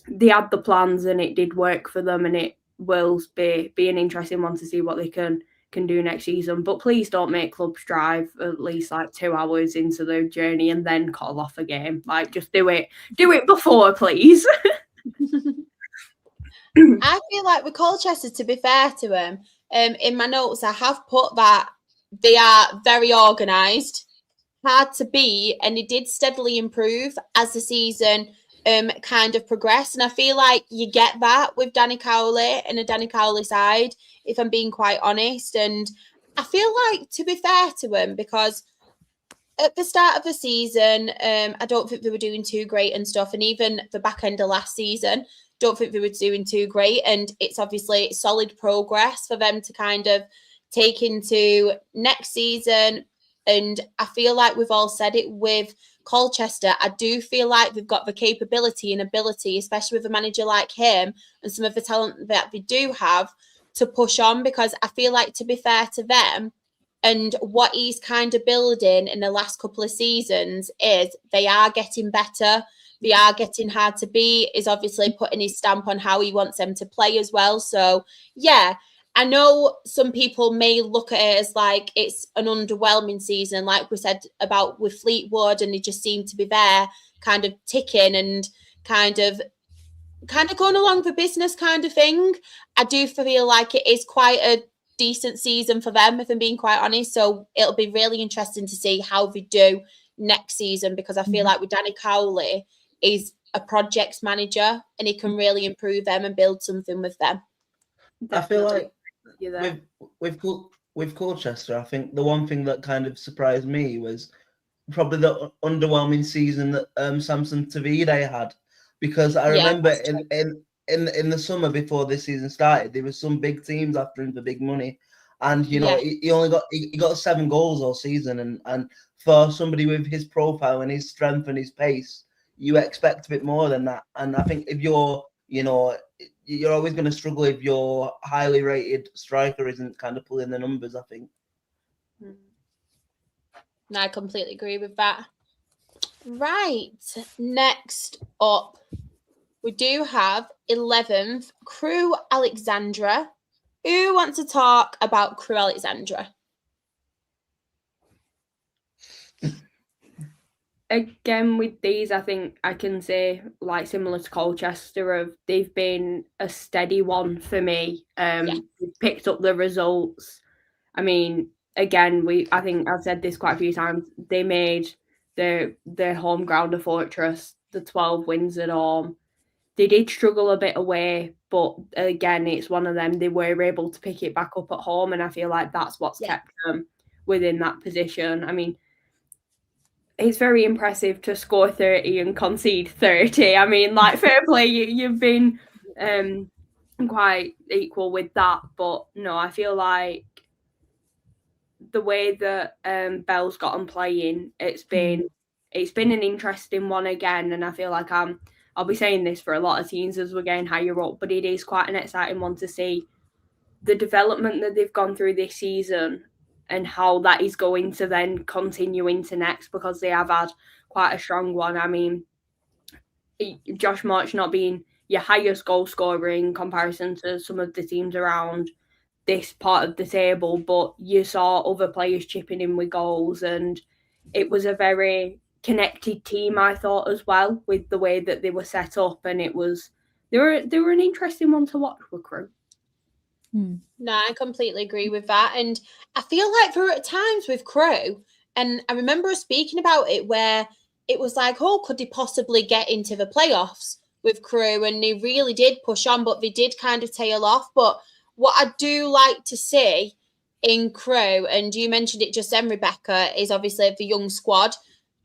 S4: They had the plans and it did work for them, and it will be an interesting one to see what they can do next season. But please don't make clubs drive at least like 2 hours into their journey and then call off a game. Like, just do it before, please.
S1: I feel like with Colchester, to be fair to them, in my notes I have put that they are very organised, hard to beat, and it did steadily improve as the season kind of progressed. And I feel like you get that with Danny Cowley and a Danny Cowley side, if I'm being quite honest. And I feel like, to be fair to him, because at the start of the season, I don't think they were doing too great and stuff. And even the back end of last season, don't think they were doing too great. And it's obviously solid progress for them to kind of take into next season. And I feel like we've all said it with Colchester. I do feel like they've got the capability and ability, especially with a manager like him and some of the talent that they do have, to push on, because I feel like, to be fair to them and what he's kind of building in the last couple of seasons, is they are getting better. They are getting hard to beat. Is obviously putting his stamp on how he wants them to play as well. So, yeah, I know some people may look at it as like it's an underwhelming season, like we said about with Fleetwood, and they just seem to be there kind of ticking and kind of going along for business kind of thing. I do feel like it is quite a decent season for them, if I'm being quite honest. So it'll be really interesting to see how they do next season, because I feel like with Danny Cowley, he's a projects manager and he can really improve them and build something with them.
S2: Definitely. I feel like with Colchester, I think the one thing that kind of surprised me was probably the underwhelming season that Samson Tavide had, because I remember in the summer before this season started, there was some big teams after him for big money, and you know he only got 7 goals all season, and for somebody with his profile and his strength and his pace, you expect a bit more than that. And I think if you're always going to struggle if your highly rated striker isn't kind of pulling the numbers, I think.
S1: No, I completely agree with that. Right, next up, we do have 11th, Crew Alexandra. Who wants to talk about Crew Alexandra?
S4: again, with these, I think I can say, like, similar to Colchester, they've been a steady one for me. We've picked up the results. I mean, again, I think I've said this quite a few times. They made their home ground a fortress. The 12 wins at home. They did struggle a bit away, but again, it's one of them. They were able to pick it back up at home, and I feel like that's what's kept them within that position. I mean, it's very impressive to score 30 and concede 30. I mean, like, fair play, you've been quite equal with that. But no, I feel like the way that Bell's got on playing, it's been an interesting one again. And I feel like I'll be saying this for a lot of teams as we're getting higher up, but it is quite an exciting one to see the development that they've gone through this season and how that is going to then continue into next, because they have had quite a strong one. I mean, Josh March not being your highest goal scorer in comparison to some of the teams around this part of the table, but you saw other players chipping in with goals, and it was a very connected team, I thought, as well, with the way that they were set up, and they were an interesting one to watch for Crewe.
S1: No, I completely agree with that. And I feel like there are times with Crewe, and I remember us speaking about it, where it was like, oh, could they possibly get into the playoffs with Crewe? And they really did push on, but they did kind of tail off. But what I do like to see in Crewe, and you mentioned it just then, Rebecca, is obviously the young squad.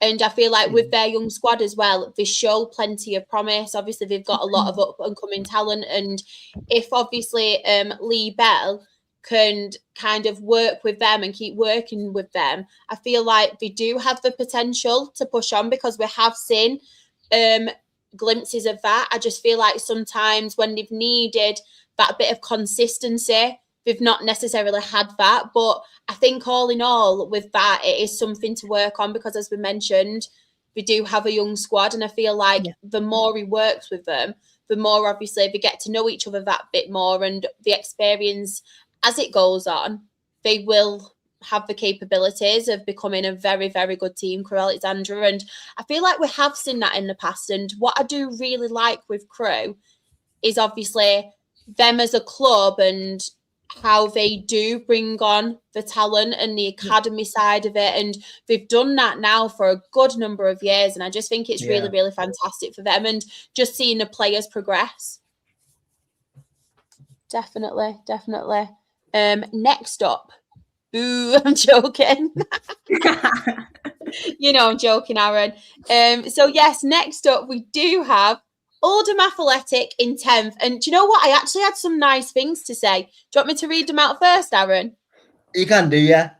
S1: And I feel like with their young squad as well, they show plenty of promise. Obviously, they've got a lot of up-and-coming talent. And if obviously Lee Bell can kind of work with them and keep working with them, I feel like they do have the potential to push on, because we have seen glimpses of that. I just feel like sometimes when they've needed that bit of consistency, they've not necessarily had that. But I think all in all with that, it is something to work on, because as we mentioned, we do have a young squad, and I feel like the more he works with them, the more obviously they get to know each other that bit more, and the experience as it goes on, they will have the capabilities of becoming a very, very good team, Crewe Alexandra. And I feel like we have seen that in the past. And what I do really like with Crewe is obviously them as a club and how they do bring on the talent and the academy side of it. And they've done that now for a good number of years. And I just think it's really, really fantastic for them, and just seeing the players progress. Definitely. Next up. Boo, I'm joking. You know I'm joking, Aaron. So yes, next up we do have Oldham Athletic in 10th. And do you know what? I actually had some nice things to say. Do you want me to read them out first, Aaron?
S2: You can do, yeah.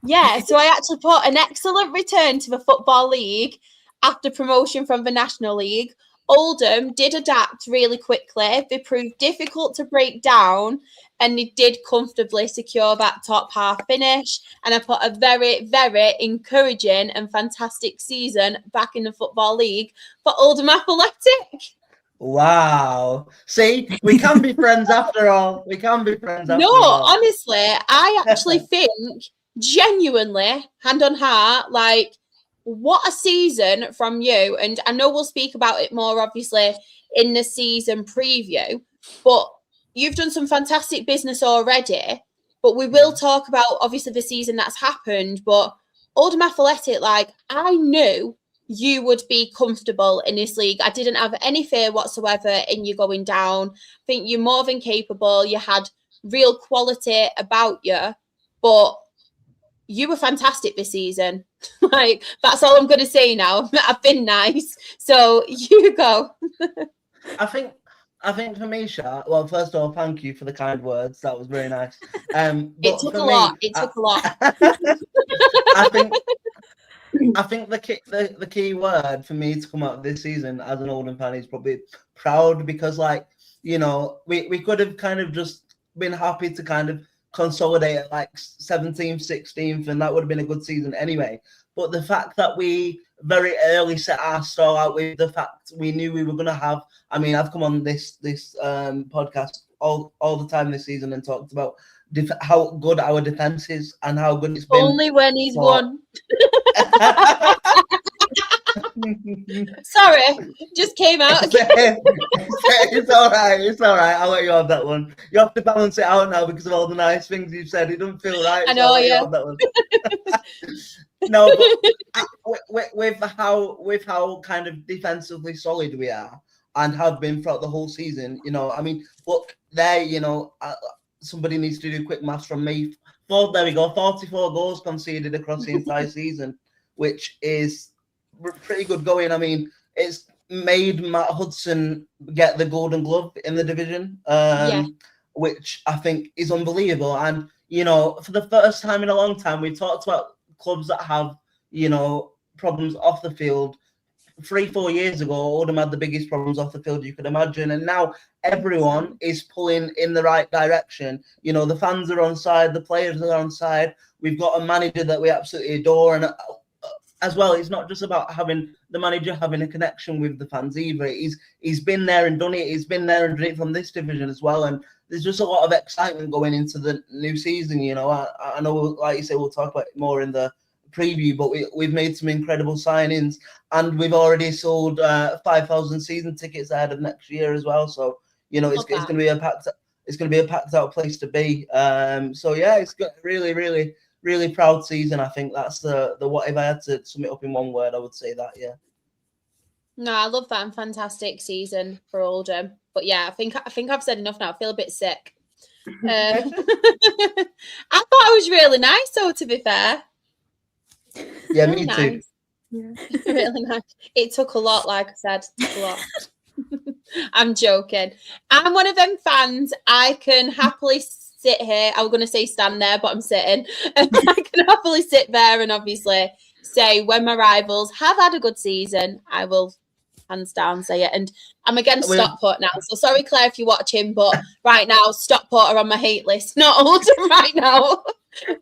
S1: Yeah, so I actually put an excellent return to the Football League after promotion from the National League. Oldham did adapt really quickly. They proved difficult to break down, and they did comfortably secure that top half finish. And I put a very, very encouraging and fantastic season back in the Football League for Oldham Athletic.
S2: Wow. See, we can be friends after all.
S1: Honestly, I actually think, genuinely, hand on heart, like, what a season from you. And I know we'll speak about it more, obviously, in the season preview, but you've done some fantastic business already. But we will talk about, obviously, the season that's happened. But Oldham Athletic, like, I knew you would be comfortable in this league. I didn't have any fear whatsoever in you going down. I think you're more than capable. You had real quality about you, but you were fantastic this season. Like, that's all I'm going to say now. I've been nice. So you go.
S2: I think for me, Sha, well, first of all, thank you for the kind words. That was very nice.
S1: It took a lot.
S2: I think the key word for me to come out of this season as an Oldham fan is probably proud, because, like, you know, we could have kind of just been happy to kind of consolidate at like 17th, 16th, and that would have been a good season anyway. But the fact that we very early set our stall out with the fact we knew we were going to have, I mean, I've come on this podcast all the time this season and talked about how good our defense is and how good it's been.
S1: Only when he's won. Sorry, just came out.
S2: It's all right. It's all right. I'll let you have that one. You have to balance it out now because of all the nice things you've said. It doesn't feel right.
S1: I know,
S2: so I'll let you
S1: yeah.
S2: have that one. No, but with how kind of defensively solid we are and have been throughout the whole season, I mean, look there, somebody needs to do quick maths from me. There we go, 44 goals conceded across the entire season, which is pretty good going. I mean, it's made Matt Hudson get the Golden Glove in the division, which I think is unbelievable. And, for the first time in a long time, we talked about clubs that have, problems off the field. 3-4 years ago, Oldham had the biggest problems off the field you could imagine, and now everyone is pulling in the right direction. The fans are on side, the players are on side. We've got a manager that we absolutely adore, and as well, it's not just about having the manager having a connection with the fans either. He's been there and done it. He's been there and done it from this division as well, and there's just a lot of excitement going into the new season. I know, like you say, we'll talk about it more in the preview, but we've made some incredible signings, and we've already sold 5,000 season tickets ahead of next year as well. So it's going to be a packed out place to be. So yeah, it's got really, really, really proud season. I think that's the what if I had to sum it up in one word, I would say that. Yeah.
S1: No, I love that. And fantastic season for Oldham. But yeah, I think I've said enough now. I feel a bit sick. I thought it was really nice, though, to be fair.
S2: Yeah,
S1: really
S2: me
S1: nice.
S2: too.
S1: Yeah, really nice. It took a lot, like I said, a lot. I'm joking. I'm one of them fans. I can happily sit here. I was going to say stand there, but I'm sitting. I can happily sit there and obviously say when my rivals have had a good season, I will hands down say it. And I'm against Stockport now. So sorry, Claire, if you're watching, but right now, Stockport are on my hate list. Not Oldham right now.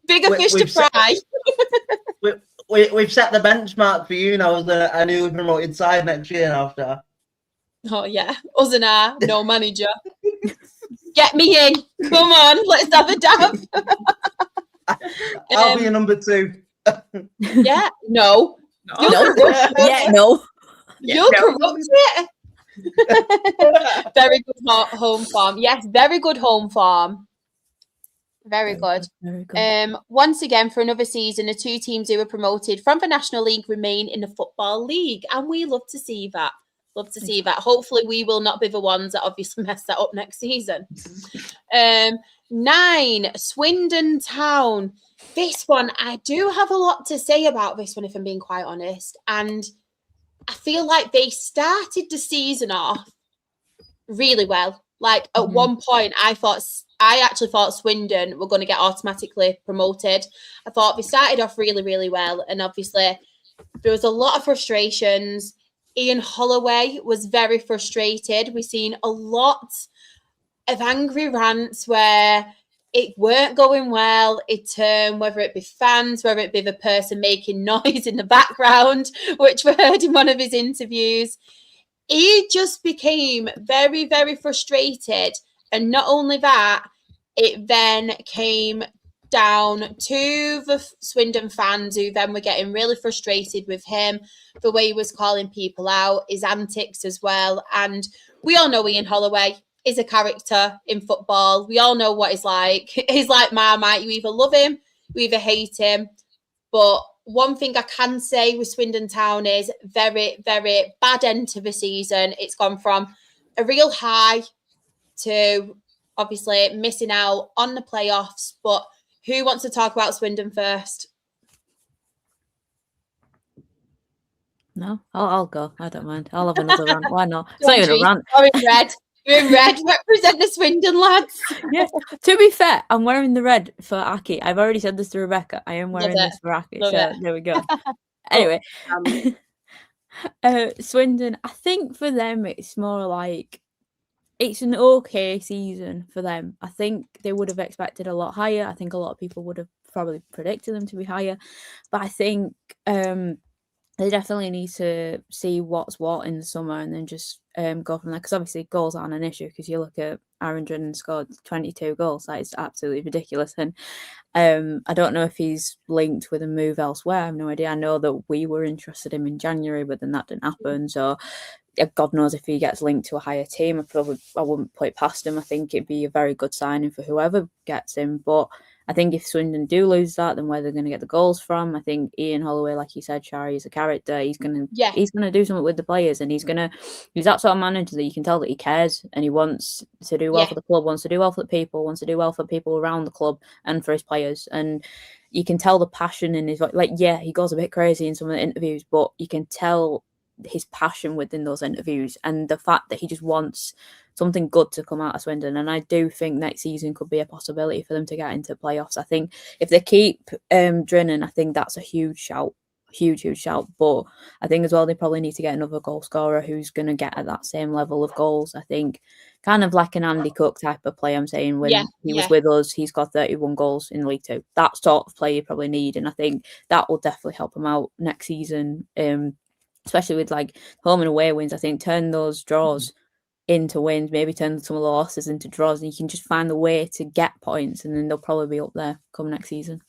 S1: Bigger fish to fry.
S2: We've set the benchmark for you now as a newly promoted side next year after.
S1: Oh, yeah. Us and our no manager. Get me in. Come on. Let's have a dab.
S2: I'll be your number 2.
S1: Yeah. No. You'll corrupt it.
S3: Yeah, no.
S1: You'll corrupt it. Very good home form. Yes, very good home form. Very good.
S3: Very good.
S1: Once again, for another season, the 2 teams who were promoted from the National League remain in the Football League. And we love to see that. Love to see that. Hopefully, we will not be the ones that obviously mess that up next season. 9, Swindon Town. This one, I do have a lot to say about this one, if I'm being quite honest. And I feel like they started the season off really well. Like at one point, I actually thought Swindon were going to get automatically promoted. I thought they started off really, really well. And obviously, there was a lot of frustrations. Ian Holloway was very frustrated. We've seen a lot of angry rants where it weren't going well. Whether it be fans, whether it be the person making noise in the background, which we heard in one of his interviews. He just became very, very frustrated. And not only that, it then came down to the Swindon fans who then were getting really frustrated with him, the way he was calling people out, his antics as well. And we all know Ian Holloway is a character in football. We all know what he's like. He's like Marmite. You either love him, you either hate him. But one thing I can say with Swindon Town is very, very bad end to the season. It's gone from a real high to obviously missing out on the playoffs. But who wants to talk about Swindon first?
S3: No, I'll go. I don't mind. I'll have another rant. Why not? It's not even a rant.
S1: You're in red. You're in red. Represent the Swindon lads.
S3: Yeah. To be fair, I'm wearing the red for Aki. I've already said this to Rebecca. I am wearing this for Aki.
S1: Love
S3: so
S1: it.
S3: there we go. Anyway, Swindon. I think for them, it's more like it's an okay season for them. I think they would have expected a lot higher. I think a lot of people would have probably predicted them to be higher. But I think they definitely need to see what's what in the summer and then just go from there. Because obviously goals aren't an issue. Because you look at Aaron Drennan scored 22 goals. That is absolutely ridiculous. And I don't know if he's linked with a move elsewhere. I have no idea. I know that we were interested in him in January, but then that didn't happen. So God knows if he gets linked to a higher team. I wouldn't put it past him. I think it'd be a very good signing for whoever gets him. But I think if Swindon do lose that, then where they're going to get the goals from? I think Ian Holloway, like you said, Shari, is a character. He's gonna do something with the players, and he's that sort of manager that you can tell that he cares and he wants to do well for the club, wants to do well for the people, wants to do well for people around the club and for his players. And you can tell the passion in his he goes a bit crazy in some of the interviews, but you can tell his passion within those interviews and the fact that he just wants something good to come out of Swindon. And I do think next season could be a possibility for them to get into playoffs. I think if they keep Drennan, I think that's a huge shout. Huge shout. But I think as well they probably need to get another goal scorer who's going to get at that same level of goals. I think kind of like an Andy Cook type of play. I'm saying when he was with us, he's got 31 goals in League Two. That sort of play you probably need, and I think that will definitely help him out next season. Especially with like home and away wins. I think turn those draws into wins, maybe turn some of the losses into draws, and you can just find the way to get points, and then they'll probably be up there come next season.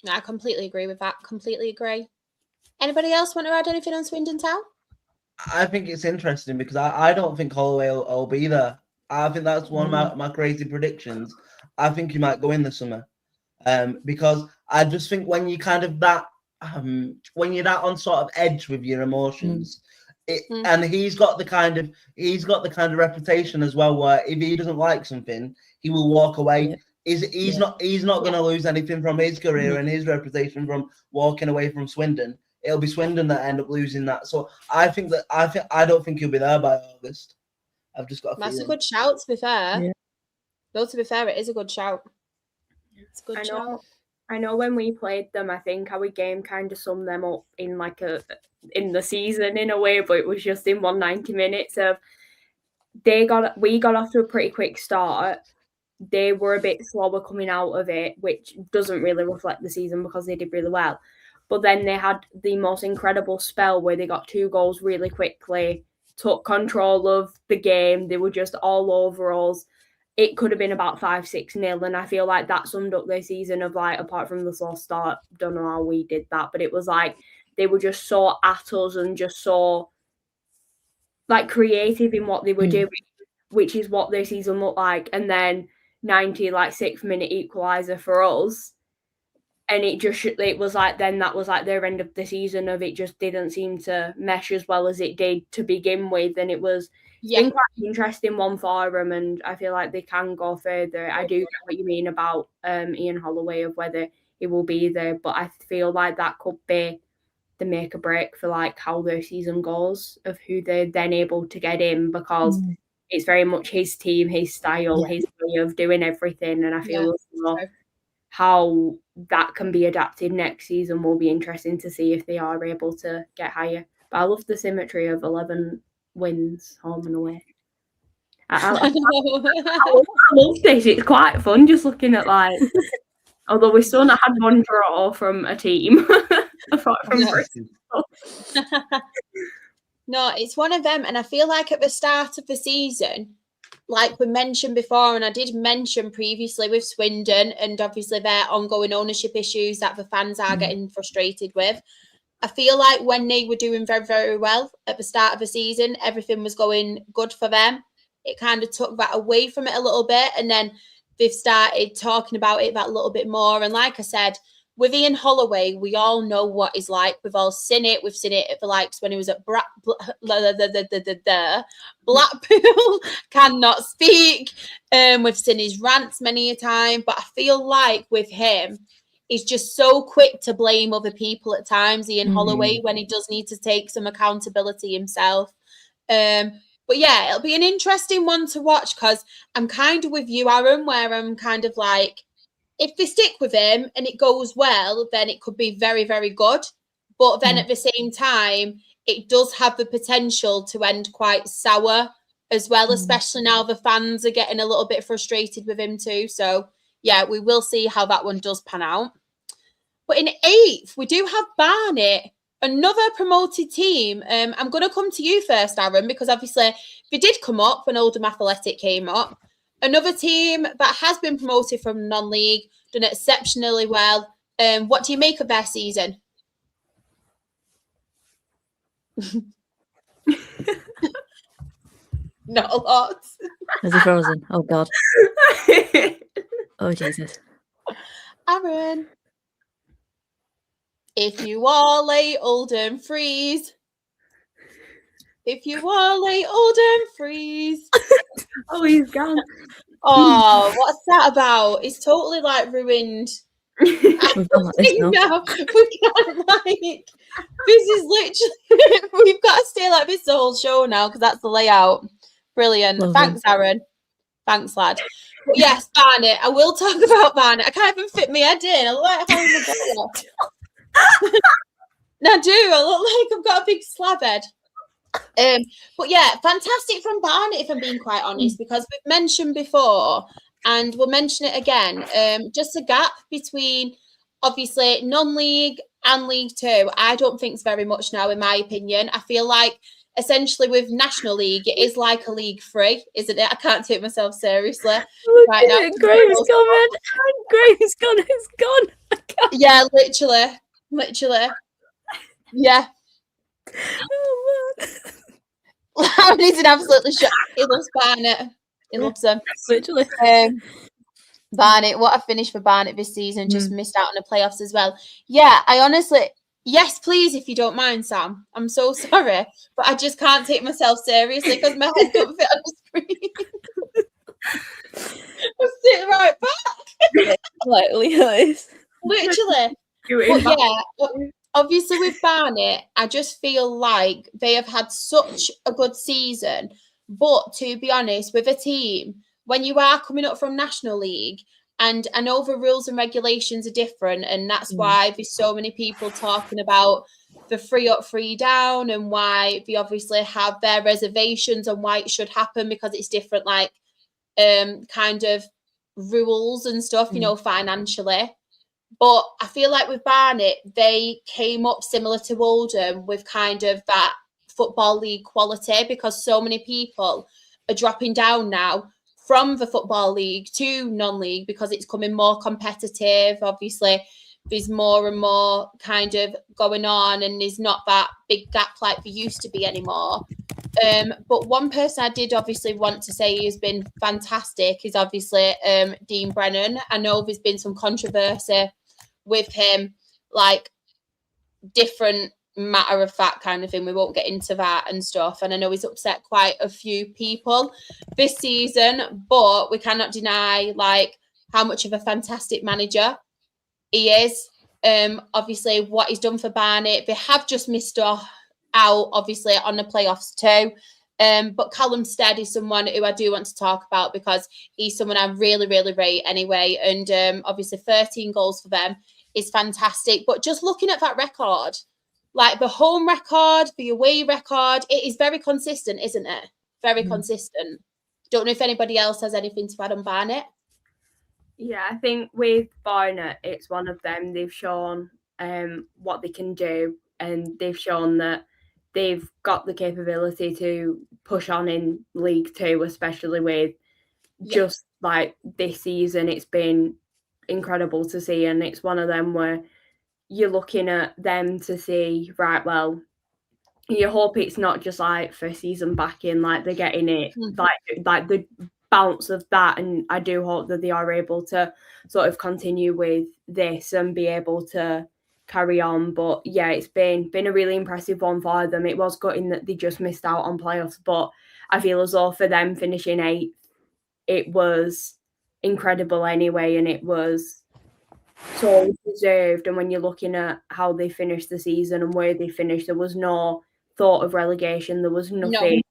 S1: I completely agree with that. Completely agree. Anybody else want to add anything on Swindon Town?
S2: I think it's interesting because I don't think Holloway will be there. I think that's one of my crazy predictions. I think he might go in the summer, because I just think when you kind of that when you're that on sort of edge with your emotions, and he's got the kind of reputation as well where if he doesn't like something, he will walk away. He's not going to lose anything from his career and his reputation from walking away from Swindon. It'll be Swindon that end up losing that. So I don't think he'll be there by August. I've just got a feeling.
S1: That's a good shout, to be fair. Though, to be fair, it is a good shout. It's a good shout.
S4: I know when we played them, I think our game kind of summed them up in in the season in a way, but it was just in 190 minutes of we got off to a pretty quick start. They were a bit slower coming out of it, which doesn't really reflect the season because they did really well. But then they had the most incredible spell where they got 2 goals really quickly, took control of the game. They were just all over us. It could have been about 5-6-0, and I feel like that summed up their season of apart from the slow start, don't know how we did that, but it was they were just so at us and just so creative in what they were doing, which is what their season looked like. And then 6th minute equaliser for us, and it was then that was their end of the season of it just didn't seem to mesh as well as it did to begin with, and it was been quite an interesting one for them, and I feel like they can go further. I do get what you mean about Ian Holloway of whether he will be there, but I feel like that could be the make or break for how their season goes of who they're then able to get in, because it's very much his team, his style, his way of doing everything, and I feel how that can be adapted next season will be interesting to see if they are able to get higher. But I love the symmetry of 11 wins home and away. I love this. It's quite fun just looking at although we still not had one draw from a team apart from Bristol.
S1: No, it's one of them, and I feel like at the start of the season, like we mentioned before, and I did mention previously with Swindon and obviously their ongoing ownership issues that the fans are getting frustrated with. I feel like when they were doing very, very well at the start of the season, everything was going good for them. It kind of took that away from it a little bit, and then they've started talking about it that little bit more. And like I said, with Ian Holloway, we all know what he's like. We've all seen it. We've seen it at the likes when he was at Blackpool, cannot speak. We've seen his rants many a time. But I feel like with him, he's just so quick to blame other people at times, Ian Holloway, when he does need to take some accountability himself. But yeah, it'll be an interesting one to watch because I'm kind of with you, Aaron, where I'm kind of if they stick with him and it goes well, then it could be very, very good. But then at the same time, it does have the potential to end quite sour as well, especially now the fans are getting a little bit frustrated with him too. So, yeah, we will see how that one does pan out. But in 8th, we do have Barnet another promoted team. I'm going to come to you first, Aaron, because obviously they did come up when Oldham Athletic came up. Another team that has been promoted from non-league, done exceptionally well. What do you make of their season? Not a lot.
S3: Is he frozen? Oh God. Oh Jesus.
S1: Aaron. If you all lay Oldham, freeze. If you all lay Oldham, freeze.
S4: Oh, he's gone.
S1: Oh, what's that about? It's totally like ruined.
S3: We've done like this now.
S1: No, we can't like. This is literally. We've got to stay like this the whole show now because that's the layout. Brilliant.
S3: Love
S1: Thanks, Aaron. Thanks, lad. But yes, Barnet. I will talk about Barnet. I can't even fit my head in. I look like how I'm No, I do. I look like I've got a big slab head. But yeah, fantastic from Barnet, if I'm being quite honest, because we've mentioned before, and we'll mention it again. Just a gap between obviously non-league and League Two. I don't think it's very much now, in my opinion. I feel like essentially with National League, it is like a League 3, isn't it? I can't take myself seriously right now.
S3: Graham's coming. Graham's gone. It's gone.
S1: Yeah, literally. Yeah.
S3: Oh man.
S1: He's an absolutely shock. He loves Barnet. He loves them.
S3: Literally.
S1: Barnet, what a finish for Barnet this season. Just missed out on the playoffs as well. Yeah, I honestly, yes, please, if you don't mind, Sam. I'm so sorry, but I just can't take myself seriously because my head don't fit on the screen. I'm sitting right back.
S3: Slightly nice.
S1: Literally. But yeah, obviously with Barnet, I just feel like they have had such a good season. But to be honest, with a team, when you are coming up from National League, and I know the rules and regulations are different, and that's why there's so many people talking about the 3 up, 3 down, and why they obviously have their reservations on why it should happen, because it's different, like kind of rules and stuff, you know, financially. But I feel like with Barnet, they came up similar to Oldham with kind of that Football League quality, because so many people are dropping down now from the Football League to non-league because it's coming more competitive. Obviously, there's more and more kind of going on, and there's not that big gap like there used to be anymore. But one person I did obviously want to say has been fantastic is obviously Dean Brennan. I know there's been some controversy with him, like different matter of fact kind of thing. We won't get into that and stuff. And I know he's upset quite a few people this season, but we cannot deny like how much of a fantastic manager he is. Obviously what he's done for Barnet, they have just missed out obviously on the playoffs too. But Callum Stead is someone who I do want to talk about because he's someone I really, really rate anyway. And obviously 13 goals for them is fantastic. But just looking at that record, like the home record, the away record, it is very consistent, isn't it? Very consistent. Don't know if anybody else has anything to add on Barnet.
S4: Yeah, I think with Barnet, it's one of them. They've shown what they can do, and they've shown that they've got the capability to push on in League Two, especially with just like this season. It's been incredible to see, and it's one of them where you're looking at them to see, right, well, you hope it's not just like first season back in, like they're getting it, like the bounce of that, and I do hope that they are able to sort of continue with this and be able to carry on. But yeah, it's been a really impressive one for them. It was gutting that they just missed out on playoffs, but I feel as though for them finishing 8th, it was incredible anyway, and it was so deserved. And when you're looking at how they finished the season and where they finished, there was no thought of relegation. There was nothing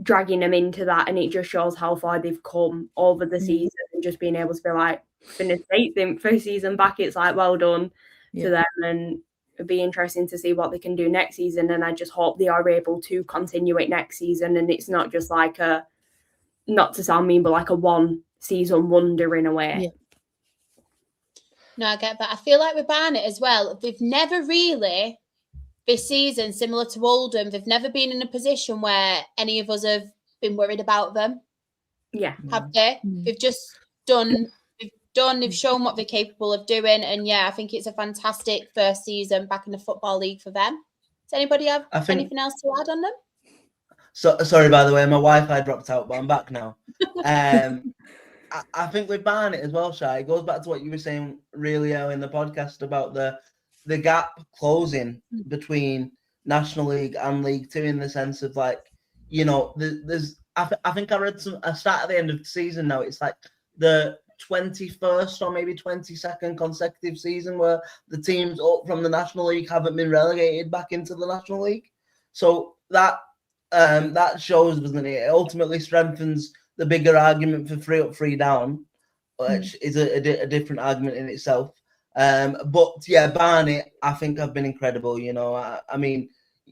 S4: dragging them into that, and it just shows how far they've come over the season. And just being able to be like, finished 8th in first season back, it's like, well done to them. And it'd be interesting to see what they can do next season, and I just hope they are able to continue it next season, and it's not just like a, not to sound mean, but like a one season wonder in a way.
S1: No, I get that. I feel like with Barnet as well, they've never really this season, similar to Oldham, they've never been in a position where any of us have been worried about them.
S4: Yeah.
S1: Have they? They've just they've shown what they're capable of doing. And yeah, I think it's a fantastic first season back in the Football League for them. Does anybody have anything else to add on them?
S2: So sorry, by the way, my Wi-Fi dropped out, but I'm back now. I think with Barnet as well, Shai, it goes back to what you were saying really early in the podcast about the gap closing between National League and League Two, in the sense of, like, you know, there's I think I read a stat at the end of the season now. It's like the 21st or maybe 22nd consecutive season where the teams up from the National League haven't been relegated back into the National League. So that shows, doesn't it? It ultimately strengthens the bigger argument for 3 up, 3 down, which is a different argument in itself. But yeah, Barnet, I think, have been incredible. You know, I mean,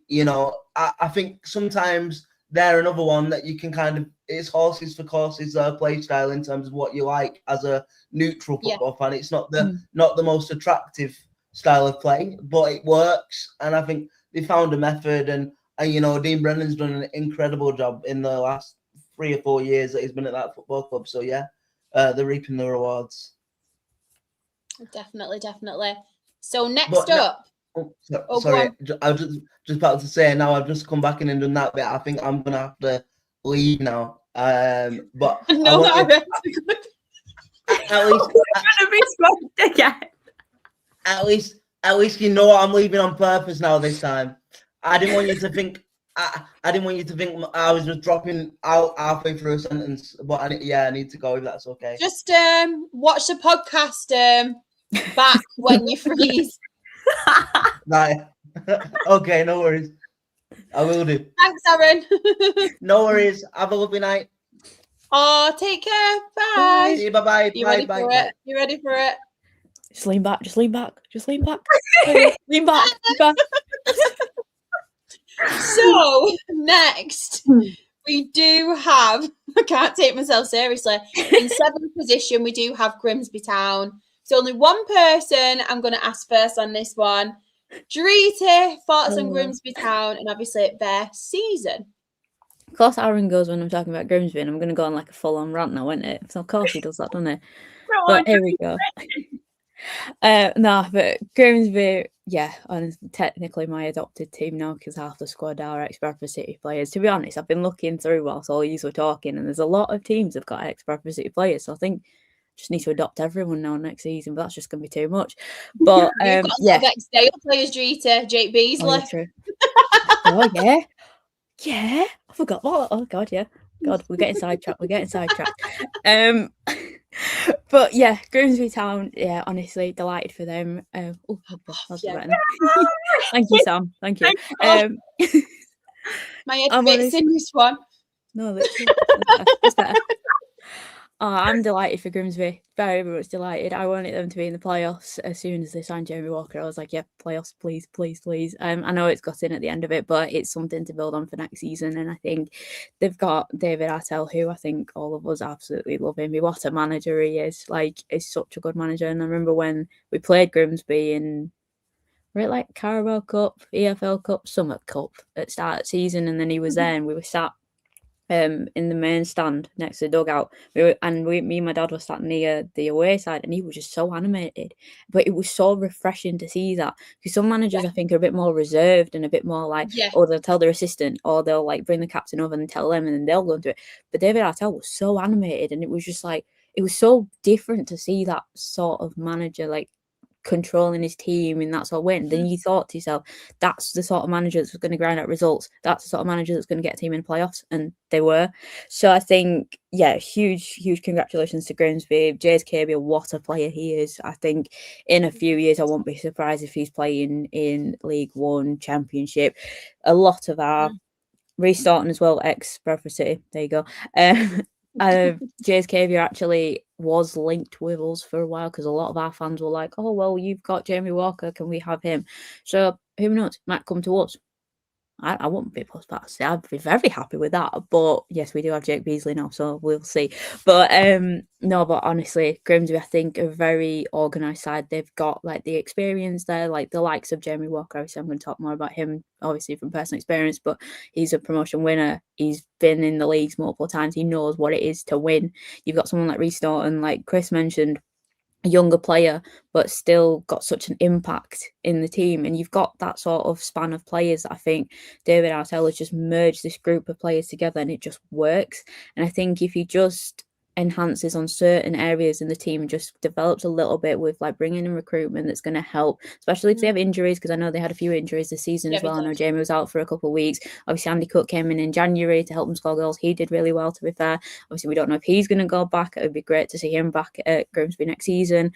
S2: you know, I think sometimes they're another one that you can kind of, it's horses for courses, their play style in terms of what you like as a neutral football fan. It's not the most attractive style of play, but it works. And I think they found a method, and you know, Dean Brennan's done an incredible job in the last 3 or 4 years that he's been at that football club. So yeah, they're reaping the rewards.
S1: Definitely. So next up.
S2: Sorry, I was just about to say, now I've just come back in and done that bit. I think I'm gonna have to leave now. But
S1: no,
S2: at least
S4: Gonna be smoked again.
S2: At least you know what, I'm leaving on purpose now this time. I didn't want you to think. I didn't want you to think I was just dropping out halfway through a sentence. But I need to go, if that's okay.
S1: Just watch the podcast back when you freeze.
S2: Right. Okay, no worries. I will do.
S1: Thanks, Aaron.
S2: No worries. Have a lovely night.
S1: Oh, take care. Bye.
S2: See you. Bye.
S1: You ready for it? You ready for it?
S3: Just lean back. Lean back. Lean back.
S1: So next, we do have, I can't take myself seriously, in 7th position we do have Grimsby Town. So only one person I'm going to ask first on this one. Drita, thoughts on Grimsby Town and obviously their season.
S3: Of course Aaron goes when I'm talking about Grimsby, and I'm going to go on like a full-on rant now, isn't it? So of course he does that, doesn't he? But here we go. But Grimsby, yeah, honestly, technically my adopted team now, because half the squad are ex-Bradford City players. To be honest, I've been looking through whilst all you were talking, and there's a lot of teams that have got ex-Bradford City players, so I think just need to adopt everyone now next season, but that's just going to be too much. But
S1: you've got a lot of ex-Dale players, Drita, Jake Beasley.
S3: Oh yeah, I forgot. Oh god, yeah. God, we're getting sidetracked. But yeah, Grimsby Town, yeah, honestly, delighted for them. Thank you, Sam. Thank you.
S1: My head fits in this one.
S3: No, literally, that's better. Oh, I'm delighted for Grimsby. Very much delighted. I wanted them to be in the playoffs as soon as they signed Jamie Walker. I was like, yeah, playoffs, please. I know it's got in at the end of it, but it's something to build on for next season. And I think they've got David Artell, who I think all of us absolutely love him. What a manager he is. Like, he's such a good manager. And I remember when we played Grimsby in, were it like Carabao Cup, EFL Cup, Summit Cup at the start of the season, and then he was there and we were sat in the main stand next to the dugout. Me and my dad were sat near the away side, and he was just so animated. But it was so refreshing to see that, because some managers I think are a bit more reserved and a bit more like, or they'll tell their assistant, or they'll like bring the captain over and tell them, and then they'll go into it. But David Artell was so animated, and it was just like, it was so different to see that sort of manager like controlling his team in that sort of way. And then you thought to yourself, that's the sort of manager that's going to grind out results. That's the sort of manager that's going to get a team in playoffs, and they were. So I think, yeah, huge congratulations to Grimsby. James Kirby, what a player he is. I think in a few years I won't be surprised if he's playing in League One, Championship. A lot of our restarting as well, ex-Bradford City. There you go. James Cavier actually was linked with us for a while, because a lot of our fans were like, oh, well, you've got Jamie Walker, can we have him? So who knows, might come to us. I wouldn't be plus past. I'd be very happy with that. But yes, we do have Jake Beasley now, so we'll see. But no, but honestly, Grimsby, I think, a very organised side. They've got like the experience there, like the likes of Jamie Walker. Obviously, I'm going to talk more about him, obviously from personal experience, but he's a promotion winner. He's been in the leagues multiple times. He knows what it is to win. You've got someone like Reece Norton, like Chris mentioned, a younger player, but still got such an impact in the team. And you've got that sort of span of players that I think David Artell has just merged this group of players together and it just works. And I think if he just enhances on certain areas in the team and just develops a little bit with like bringing in recruitment that's going to help, especially if they have injuries, because I know they had a few injuries this season as well. I know Jamie was out for a couple of weeks. Obviously Andy Cook came in January to help them score goals. He did really well, to be fair. Obviously we don't know if he's going to go back. It would be great to see him back at Grimsby next season.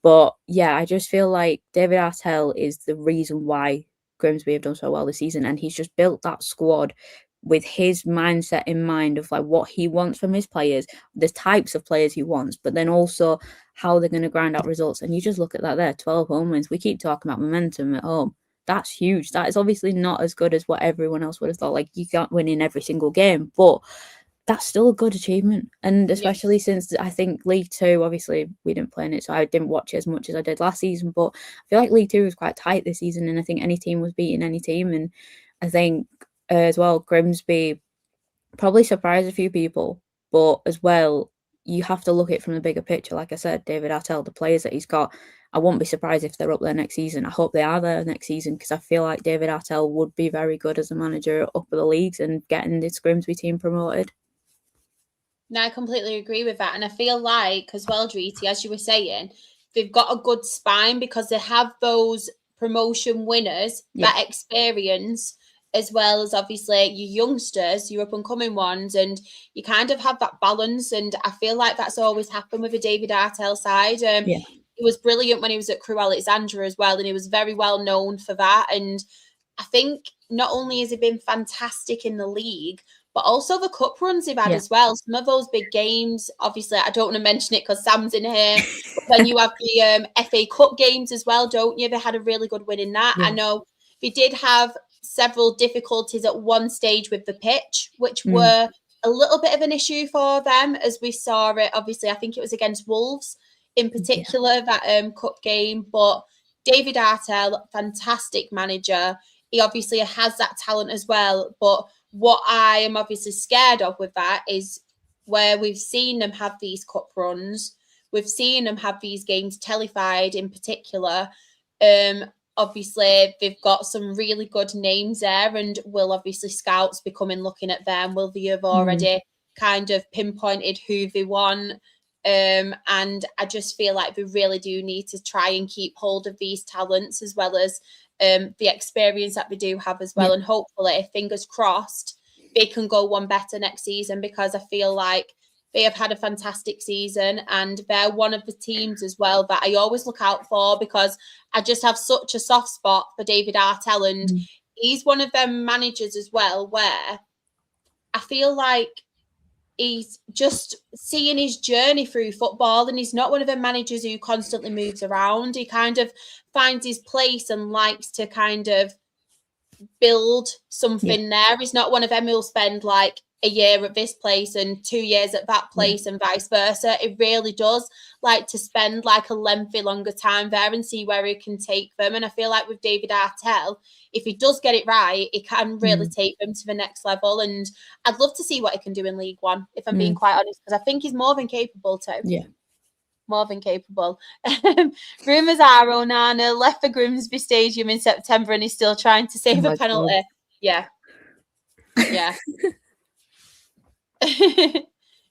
S3: But yeah, I just feel like David Artell is the reason why Grimsby have done so well this season, and he's just built that squad with his mindset in mind of like what he wants from his players, the types of players he wants, but then also how they're going to grind out results. And you just look at that there, 12 home wins. We keep talking about momentum at home. That's huge. That is obviously not as good as what everyone else would have thought. Like, you can't win in every single game, but that's still a good achievement. And especially since I think League Two, obviously we didn't play in it, so I didn't watch it as much as I did last season, but I feel like League Two was quite tight this season, and I think any team was beating any team. And I think as well, Grimsby probably surprised a few people, but as well, you have to look at it from the bigger picture. Like I said, David Artell, the players that he's got, I won't be surprised if they're up there next season. I hope they are there next season, because I feel like David Artell would be very good as a manager up the leagues and getting this Grimsby team promoted.
S1: No, I completely agree with that. And I feel like, as well, Dreety, as you were saying, they've got a good spine because they have those promotion winners, that experience, as well as obviously your youngsters, your up-and-coming ones, and you kind of have that balance. And I feel like that's always happened with the David Artell side. He was brilliant when he was at Crewe Alexandra as well, and he was very well known for that. And I think not only has he been fantastic in the league, but also the cup runs they've had as well. Some of those big games, obviously, I don't want to mention it because Sam's in here, but then you have the FA Cup games as well, don't you? They had a really good win in that. I know they did have several difficulties at one stage with the pitch, which were a little bit of an issue for them, as we saw it. Obviously, I think it was against Wolves in particular, that cup game. But David Artell, fantastic manager. He obviously has that talent as well. But what I am obviously scared of with that is where we've seen them have these cup runs, we've seen them have these games televised in particular. Obviously, they've got some really good names there, and will obviously scouts be coming looking at them? Will they have already kind of pinpointed who they want? And I just feel like we really do need to try and keep hold of these talents, as well as the experience that we do have as well. And hopefully, fingers crossed, they can go one better next season, because I feel like they have had a fantastic season, and they're one of the teams as well that I always look out for, because I just have such a soft spot for David Artell, and he's one of them managers as well where I feel like he's just seeing his journey through football, and he's not one of the managers who constantly moves around. He kind of finds his place and likes to kind of build something there. He's not one of them who'll spend like a year at this place and 2 years at that place and vice versa. It really does like to spend like a lengthy, longer time there and see where he can take them. And I feel like with David Artell, if he does get it right, he can really take them to the next level. And I'd love to see what he can do in League One, if I'm being quite honest, because I think he's more than capable too. More than capable. Rumours are Onana left the Grimsby Stadium in September and he's still trying to save a penalty. Yeah.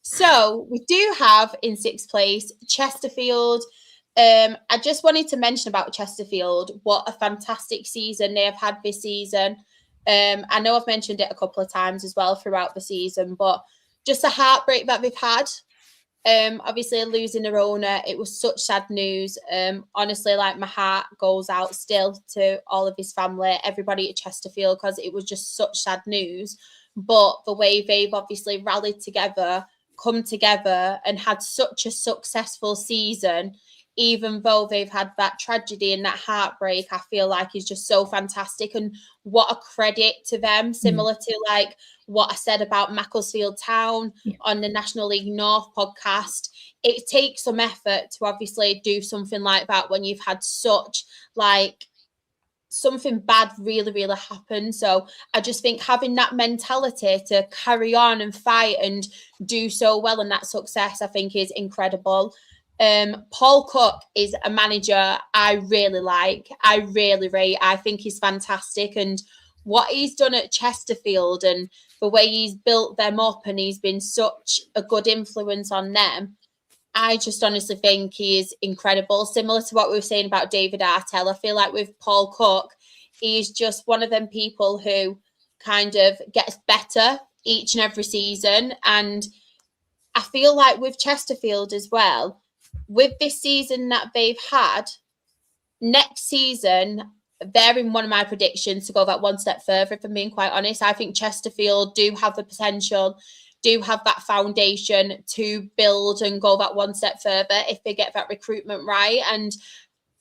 S1: So we do have in sixth place Chesterfield. I just wanted to mention about Chesterfield, what a fantastic season they have had this season. I know I've mentioned it a couple of times as well throughout the season, but just a heartbreak that they've had. Obviously losing their owner, it was such sad news. Honestly, like my heart goes out still to all of his family, everybody at Chesterfield, because it was just such sad news. But the way they've obviously rallied together, come together and had such a successful season even though they've had that tragedy and that heartbreak, I feel like is just so fantastic. And what a credit to them, similar to like what I said about Macclesfield Town on the National League North podcast. It takes some effort to obviously do something like that when you've had such like something bad really happen. So I just think having that mentality to carry on and fight and do so well and that success, I think is incredible. Paul Cook is a manager I really like. I really rate. I think he's fantastic. And what he's done at Chesterfield and the way he's built them up and he's been such a good influence on them, I just honestly think he is incredible. Similar to what we were saying about David Artell, I feel like with Paul Cook, he's just one of them people who kind of gets better each and every season. And I feel like with Chesterfield as well, with this season that they've had, next season, they're in one of my predictions to go that one step further, if I'm being quite honest. I think Chesterfield do have the potential, do have that foundation to build and go that one step further if they get that recruitment right. And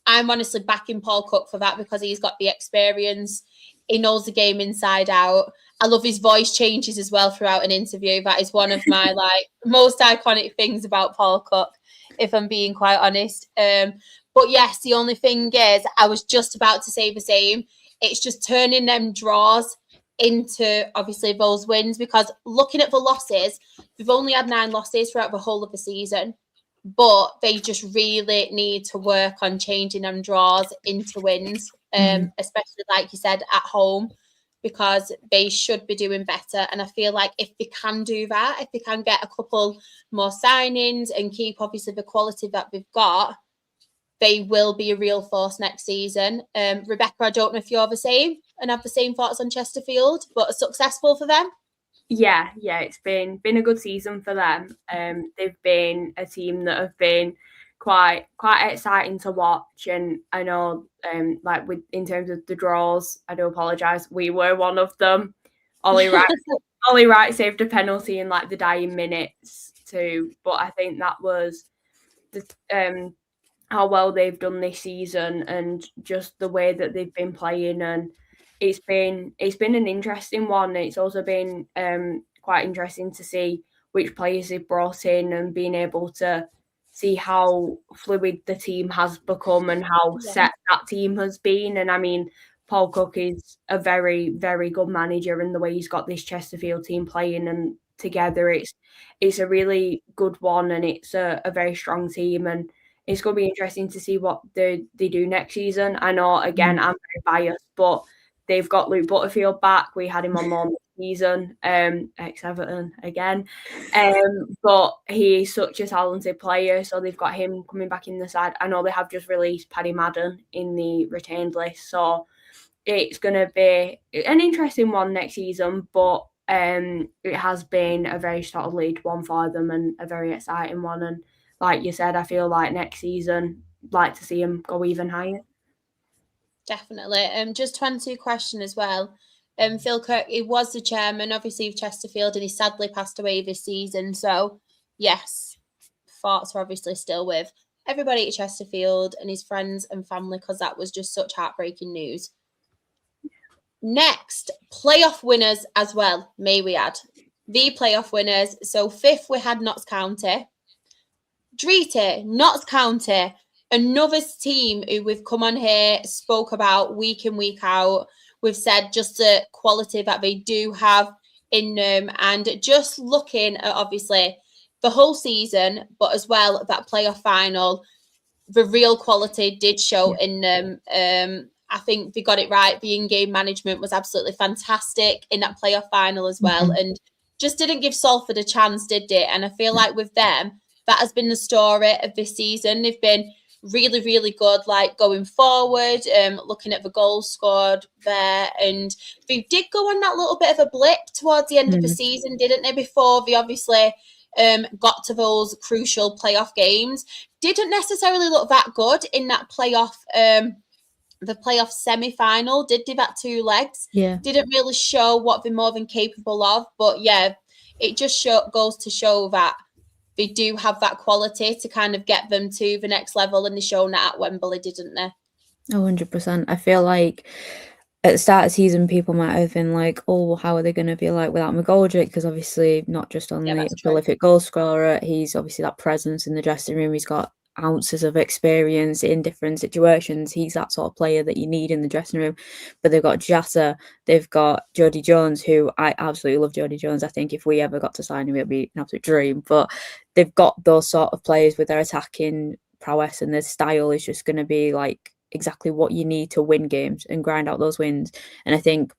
S1: I'm honestly backing Paul Cook for that because he's got the experience. He knows the game inside out. I love his voice changes as well throughout an interview. That is one of my like most iconic things about Paul Cook, if I'm being quite honest. But yes, the only thing is, I was just about to say the same. It's just turning them draws into obviously those wins, because looking at the losses, we've only had 9 losses throughout the whole of the season, but they just really need to work on changing them draws into wins, especially like you said at home, because they should be doing better. And I feel like if they can do that, if they can get a couple more signings and keep obviously the quality that they've got, they will be a real force next season. Rebecca, I don't know if you're the same and have the same thoughts on Chesterfield, but successful for them?
S4: Yeah, it's been a good season for them. They've been a team that have been quite exciting to watch, and I know like with in terms of the draws, I do apologise, we were one of them. Ollie Wright saved a penalty in like the dying minutes too, but I think that was the how well they've done this season and just the way that they've been playing, and it's been an interesting one. It's also been quite interesting to see which players they've brought in and being able to see how fluid the team has become and how set that team has been. And I mean, Paul Cook is a very, very good manager, and the way he's got this Chesterfield team playing and together, it's a really good one, and it's a very strong team, and it's going to be interesting to see what they do next season. I know, again, I'm very biased, but they've got Luke Butterfield back. We had him on more season, ex-Everton again. But he's such a talented player, so they've got him coming back in the side. I know they have just released Paddy Madden in the retained list, so it's going to be an interesting one next season, but it has been a very solid one for them and a very exciting one. And like you said, I feel like next season, I'd like to see him go even higher.
S1: Definitely. Just to answer your question as well, Phil Kirk, he was the chairman, obviously, of Chesterfield, and he sadly passed away this season. So, yes, thoughts are obviously still with everybody at Chesterfield and his friends and family, because that was just such heartbreaking news. Next, playoff winners as well, may we add. The playoff winners. So, 5th, we had Notts County. Drita, Notts County, another team who we've come on here, spoke about week in, week out. We've said just the quality that they do have in them, and just looking at obviously the whole season, but as well that playoff final, the real quality did show in them. I think they got it right. The in-game management was absolutely fantastic in that playoff final as well, and just didn't give Salford a chance, did it? And I feel like with them, that has been the story of this season. They've been really, really good, like going forward, looking at the goals scored there. And they did go on that little bit of a blip towards the end of the season, didn't they? Before they obviously got to those crucial playoff games. Didn't necessarily look that good in that playoff, the playoff semi-final. Did that 2 legs. Didn't really show what they're more than capable of. But yeah, it just goes to show that they do have that quality to kind of get them to the next level, and they shown that at Wembley, didn't they?
S3: 100%. I feel like at the start of the season, people might have been like, oh, how are they going to be like without McGoldrick? Because obviously not just only a prolific goal scorer, he's obviously that presence in the dressing room. He's got ounces of experience in different situations. He's that sort of player that you need in the dressing room. But they've got Jata, they've got Jody Jones, who I absolutely love. Jody Jones. I think if we ever got to sign him, it'd be an absolute dream. But they've got those sort of players with their attacking prowess, and their style is just going to be like exactly what you need to win games and grind out those wins. And I think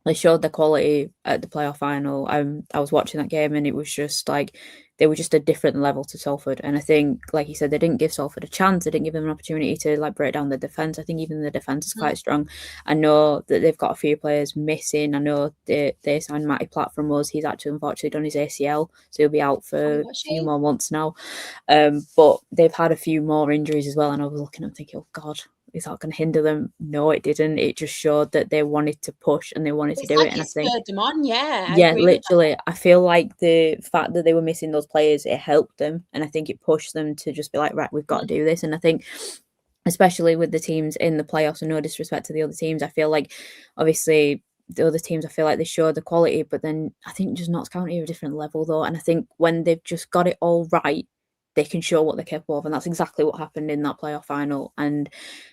S3: they showed their quality at the playoff final. I was watching that game, and it was just like they were just a different level to Salford. And I think, like you said, they didn't give Salford a chance. They didn't give them an opportunity to like break down the defence. I think even the defence is quite strong. I know that they've got a few players missing. I know they signed Matty Platt from us. He's actually unfortunately done his ACL, so he'll be out for a few more months now. But they've had a few more injuries as well. And I was looking and thinking, oh God, is that going to hinder them? No, it didn't. It just showed that they wanted to push and they wanted to do it. And I think,
S1: spurred them on,
S3: yeah, literally, I feel like the fact that they were missing those players, it helped them, and I think it pushed them to just be like, right, we've got to do this. And I think, especially with the teams in the playoffs, and no disrespect to the other teams, I feel like obviously the other teams, I feel like they showed the quality, but then I think just Notts County are a different level though, and I think when they've just got it all right, they can show what they're capable of, and that's exactly what happened in that playoff final. And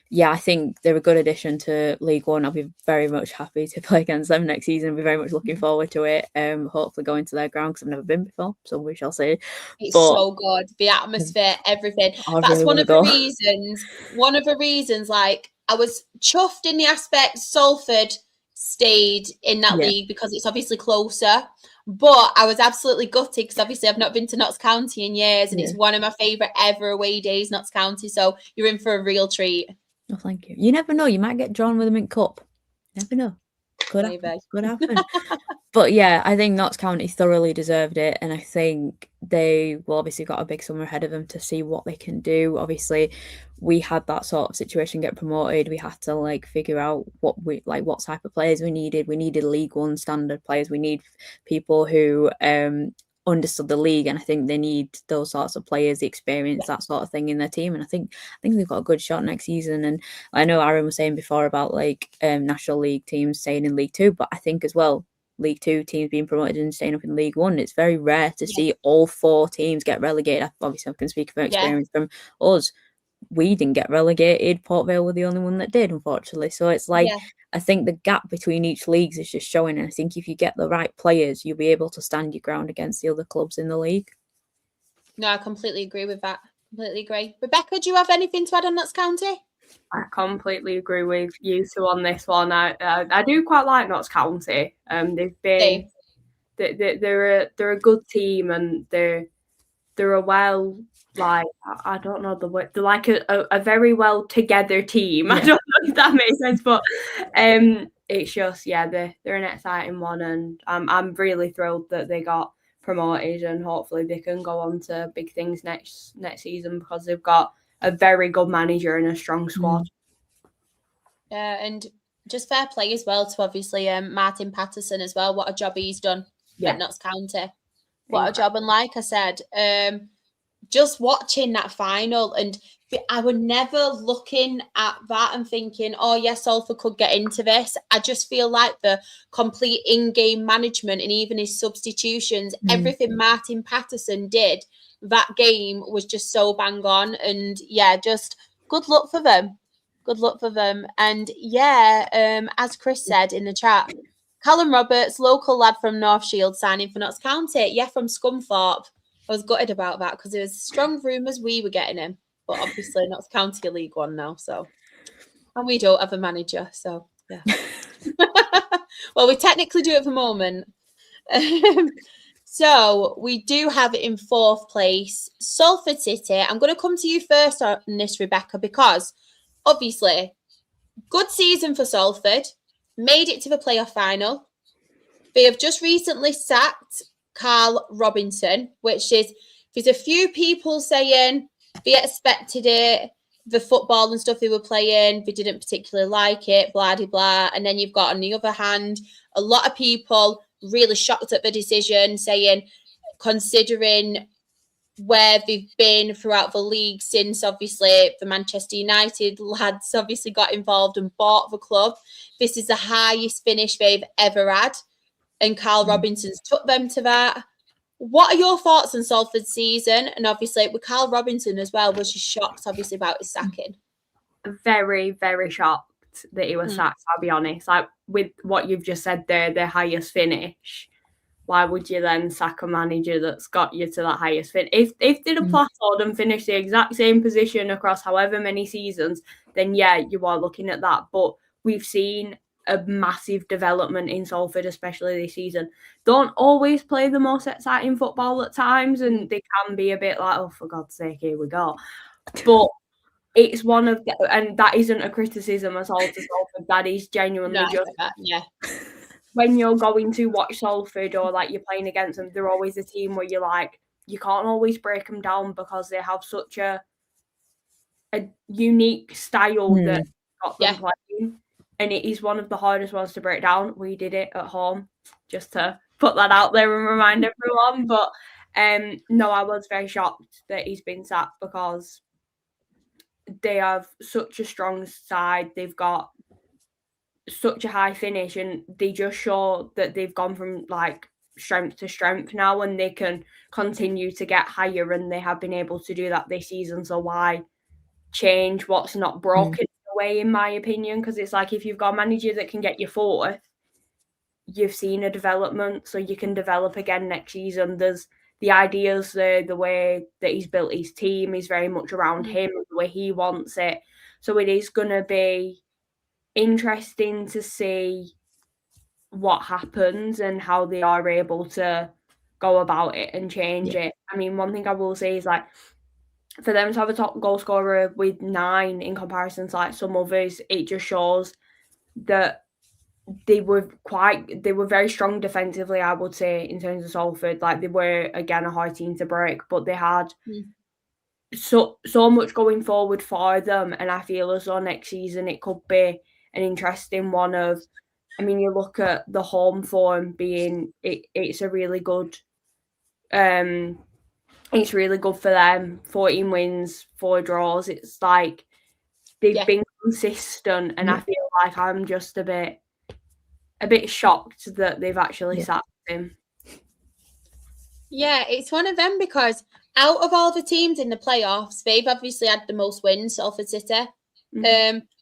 S3: yeah, I think they're a good addition to League One. I'll be very much happy to play against them next season. I'll be very much looking forward to it. Hopefully going to their ground, because I've never been before, so we shall see.
S1: It's so good, the atmosphere, everything. That's really one of the reasons. Like, I was chuffed in the aspect Salford stayed in that league because it's obviously closer. But I was absolutely gutted because obviously I've not been to Notts County in years, and it's one of my favourite ever away days, Notts County. So you're in for a real treat.
S3: Oh, thank you. You never know. You might get drawn with a mint cup. Never know. Could happen. But yeah, I think Notts County thoroughly deserved it, and I think they will obviously got a big summer ahead of them to see what they can do. Obviously, we had that sort of situation get promoted. We had to like figure out what type of players we needed. We needed League One standard players. We need people who understood the league, and I think they need those sorts of players, the experience, that sort of thing in their team. And I think they've got a good shot next season. And I know Aaron was saying before about like National League teams staying in League Two, but I think as well, League Two teams being promoted and staying up in League One, it's very rare to see all four teams get relegated. Obviously, I can speak from experience from us. We didn't get relegated. Port Vale were the only one that did, unfortunately. So it's like, I think the gap between each leagues is just showing. And I think if you get the right players, you'll be able to stand your ground against the other clubs in the league.
S1: No, I completely agree with that. Completely agree. Rebecca, do you have anything to add on Notts County?
S4: I completely agree with you two on this one. I do quite like Notts County. They've been they're a good team, and they're a well, like, I don't know the word. They're like a very well together team. I don't know if that makes sense, but it's just they're an exciting one, and I'm really thrilled that they got promoted, and hopefully they can go on to big things next season, because they've got a very good manager and a strong squad.
S1: Yeah, and just fair play as well to obviously Martin Patterson as well. What a job he's done at Notts County. What a job. And like I said, just watching that final, and I was never looking at that and thinking, oh yes, Salford could get into this. I just feel like the complete in-game management and even his substitutions, everything Martin Patterson did that game was just so bang on. And just good luck for them. Good luck for them. And as Chris said in the chat, Callum Roberts, local lad from North Shield, signing for Notts County. From Scunthorpe. I was gutted about that because there was strong rumours we were getting him. But obviously Notts County are League One now, so. And we don't have a manager, so well, we technically do at the moment. So we do have it in fourth place, Salford City. I'm going to come to you first on this, Rebecca, because obviously good season for Salford, made it to the playoff final. They have just recently sacked Carl Robinson, which is, there's a few people saying they expected it, the football and stuff they were playing, they didn't particularly like it, blah, blah, blah. And then you've got, on the other hand, a lot of people really shocked at the decision, saying, considering where they've been throughout the league since obviously the Manchester United lads obviously got involved and bought the club. This is the highest finish they've ever had, and Carl Robinson's took them to that. What are your thoughts on Salford's season? And obviously with Carl Robinson as well, was you shocked obviously about his sacking?
S4: Very, very shocked that he was sacked, I'll be honest. Like with what you've just said there, the highest finish, why would you then sack a manager that's got you to that highest finish? If they'd have plateaued and finished the exact same position across however many seasons, then yeah, you are looking at that. But we've seen a massive development in Salford, especially this season. Don't always play the most exciting football at times, and they can be a bit like, oh, for God's sake, here we go. But it's one of the, and that isn't a criticism at all to Salford. That is genuinely just when you're going to watch Salford or like you're playing against them, they're always a team where you're like, you can't always break them down because they have such a unique style that got them playing. And it is one of the hardest ones to break down. We did it at home, just to put that out there and remind everyone. But no, I was very shocked that he's been sacked because they have such a strong side. They've got such a high finish, and they just show that they've gone from like strength to strength now, and they can continue to get higher, and they have been able to do that this season. So why change what's not broken away, in my opinion? Because it's like if you've got a manager that can get you fourth, you've seen a development, so you can develop again next season. There's the ideas there, the way that he's built his team is very much around him, the way he wants it. So it is going to be interesting to see what happens and how they are able to go about it and change it. I mean, one thing I will say is like for them to have a top goal scorer with 9 in comparison to like some others, it just shows that they were very strong defensively, I would say, in terms of Salford. Like they were again a hard team to break, but they had so much going forward for them, and I feel as though next season it could be an interesting one of, I mean, you look at the home form being it's a really good it's really good for them. 14 wins, 4 draws. It's like they've been consistent, and I feel like I'm just a bit shocked that they've actually sacked him.
S1: Yeah, it's one of them because out of all the teams in the playoffs, they've obviously had the most wins, Salford City.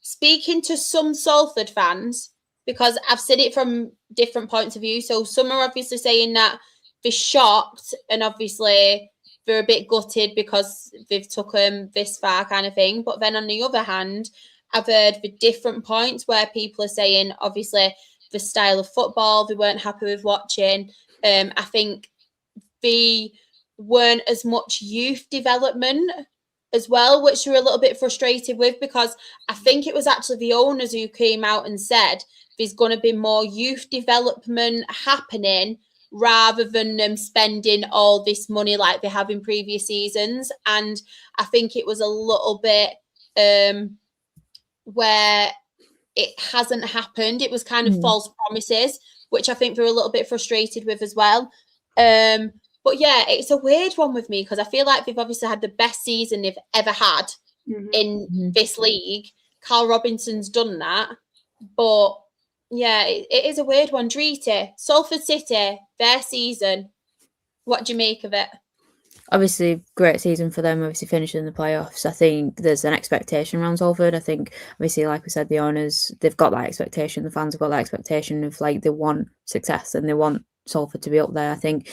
S1: Speaking to some Salford fans, because I've said it from different points of view, so some are obviously saying that they're shocked and obviously they're a bit gutted because they've took them this far kind of thing. But then on the other hand, I've heard the different points where people are saying, obviously, the style of football they weren't happy with watching. I think they weren't as much youth development as well, which we're a little bit frustrated with, because I think it was actually the owners who came out and said there's going to be more youth development happening rather than them spending all this money like they have in previous seasons. And I think it was a little bit where it hasn't happened. It was kind of false promises, which I think they're a little bit frustrated with as well. But yeah, it's a weird one with me because I feel like they've obviously had the best season they've ever had in this league. Carl Robinson's done that. But yeah, it is a weird one. Dreety, Salford City, their season. What do you make of it?
S3: Obviously, great season for them, obviously finishing the playoffs. I think there's an expectation around Salford. I think, obviously, like we said, the owners, they've got that expectation. The fans have got that expectation of, like, they want success and they want Salford to be up there. I think,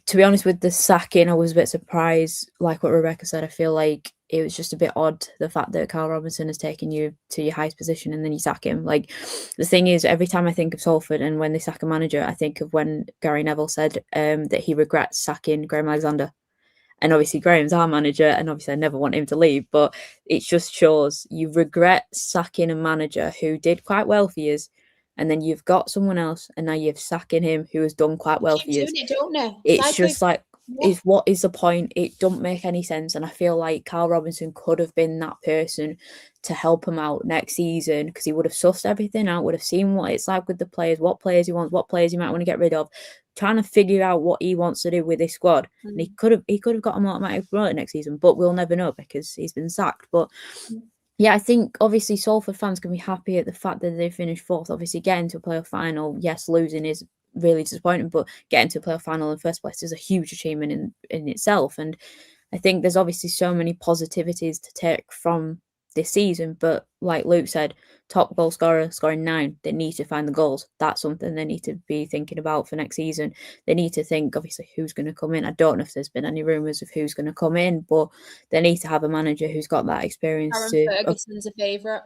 S3: to be honest, with the sacking, I was a bit surprised. Like what Rebecca said, I feel like it was just a bit odd, the fact that Carl Robinson has taken you to your highest position and then you sack him. Like, the thing is, every time I think of Salford and when they sack a manager, I think of when Gary Neville said that he regrets sacking Graham Alexander. And obviously Graham's our manager, and obviously I never want him to leave, but it just shows you regret sacking a manager who did quite well for you, and then you've got someone else, and now you're sacking him who has done quite well for you.
S1: Don't they?
S3: It's just like, is what is the point? It don't make any sense. And I feel like Carl Robinson could have been that person to help him out next season, because he would have sussed everything out, would have seen what it's like with the players, what players he wants, what players he might want to get rid of, trying to figure out what he wants to do with this squad. And he could have got him automatic promoted next season, but we'll never know because he's been sacked. But yeah, I think obviously Salford fans can be happy at the fact that they finished fourth. Obviously, getting to a playoff final, yes, losing is really disappointing, but getting to a playoff final in first place is a huge achievement in itself. And I think there's obviously so many positivities to take from this season. But like Luke said, top goal scorer, scoring 9, they need to find the goals. That's something they need to be thinking about for next season. They need to think, obviously, who's going to come in. I don't know if there's been any rumours of who's going to come in, but they need to have a manager who's got that experience.
S1: Aaron Ferguson's a favourite.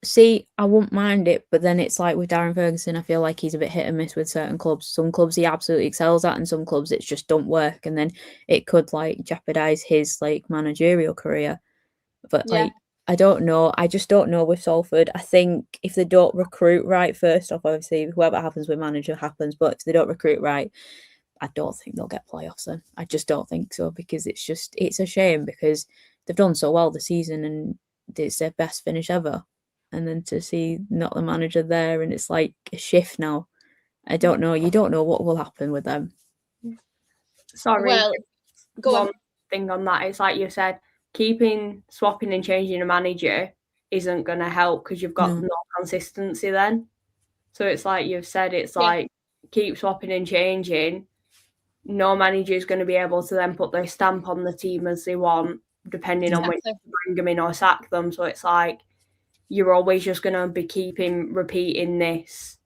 S3: See, I wouldn't mind it, but then it's like with Darren Ferguson, I feel like he's a bit hit and miss with certain clubs. Some clubs he absolutely excels at, and some clubs it just don't work, and then it could like jeopardize his like managerial career. But like, I don't know. I just don't know with Salford. I think if they don't recruit right, first off, obviously whoever happens with manager happens, but if they don't recruit right, I don't think they'll get playoffs. Then I just don't think so, because it's a shame, because they've done so well this season and it's their best finish ever. And then to see not the manager there, and it's like a shift now. I don't know. You don't know what will happen with them.
S4: Sorry.
S1: Well, go on.
S4: Thing on that, it's like you said, swapping and changing a manager isn't going to help because you've got no consistency then. So it's like you've said, it's like keep swapping and changing. No manager is going to be able to then put their stamp on the team as they want, depending on when you bring them in or sack them. So it's like you're always just going to be repeating this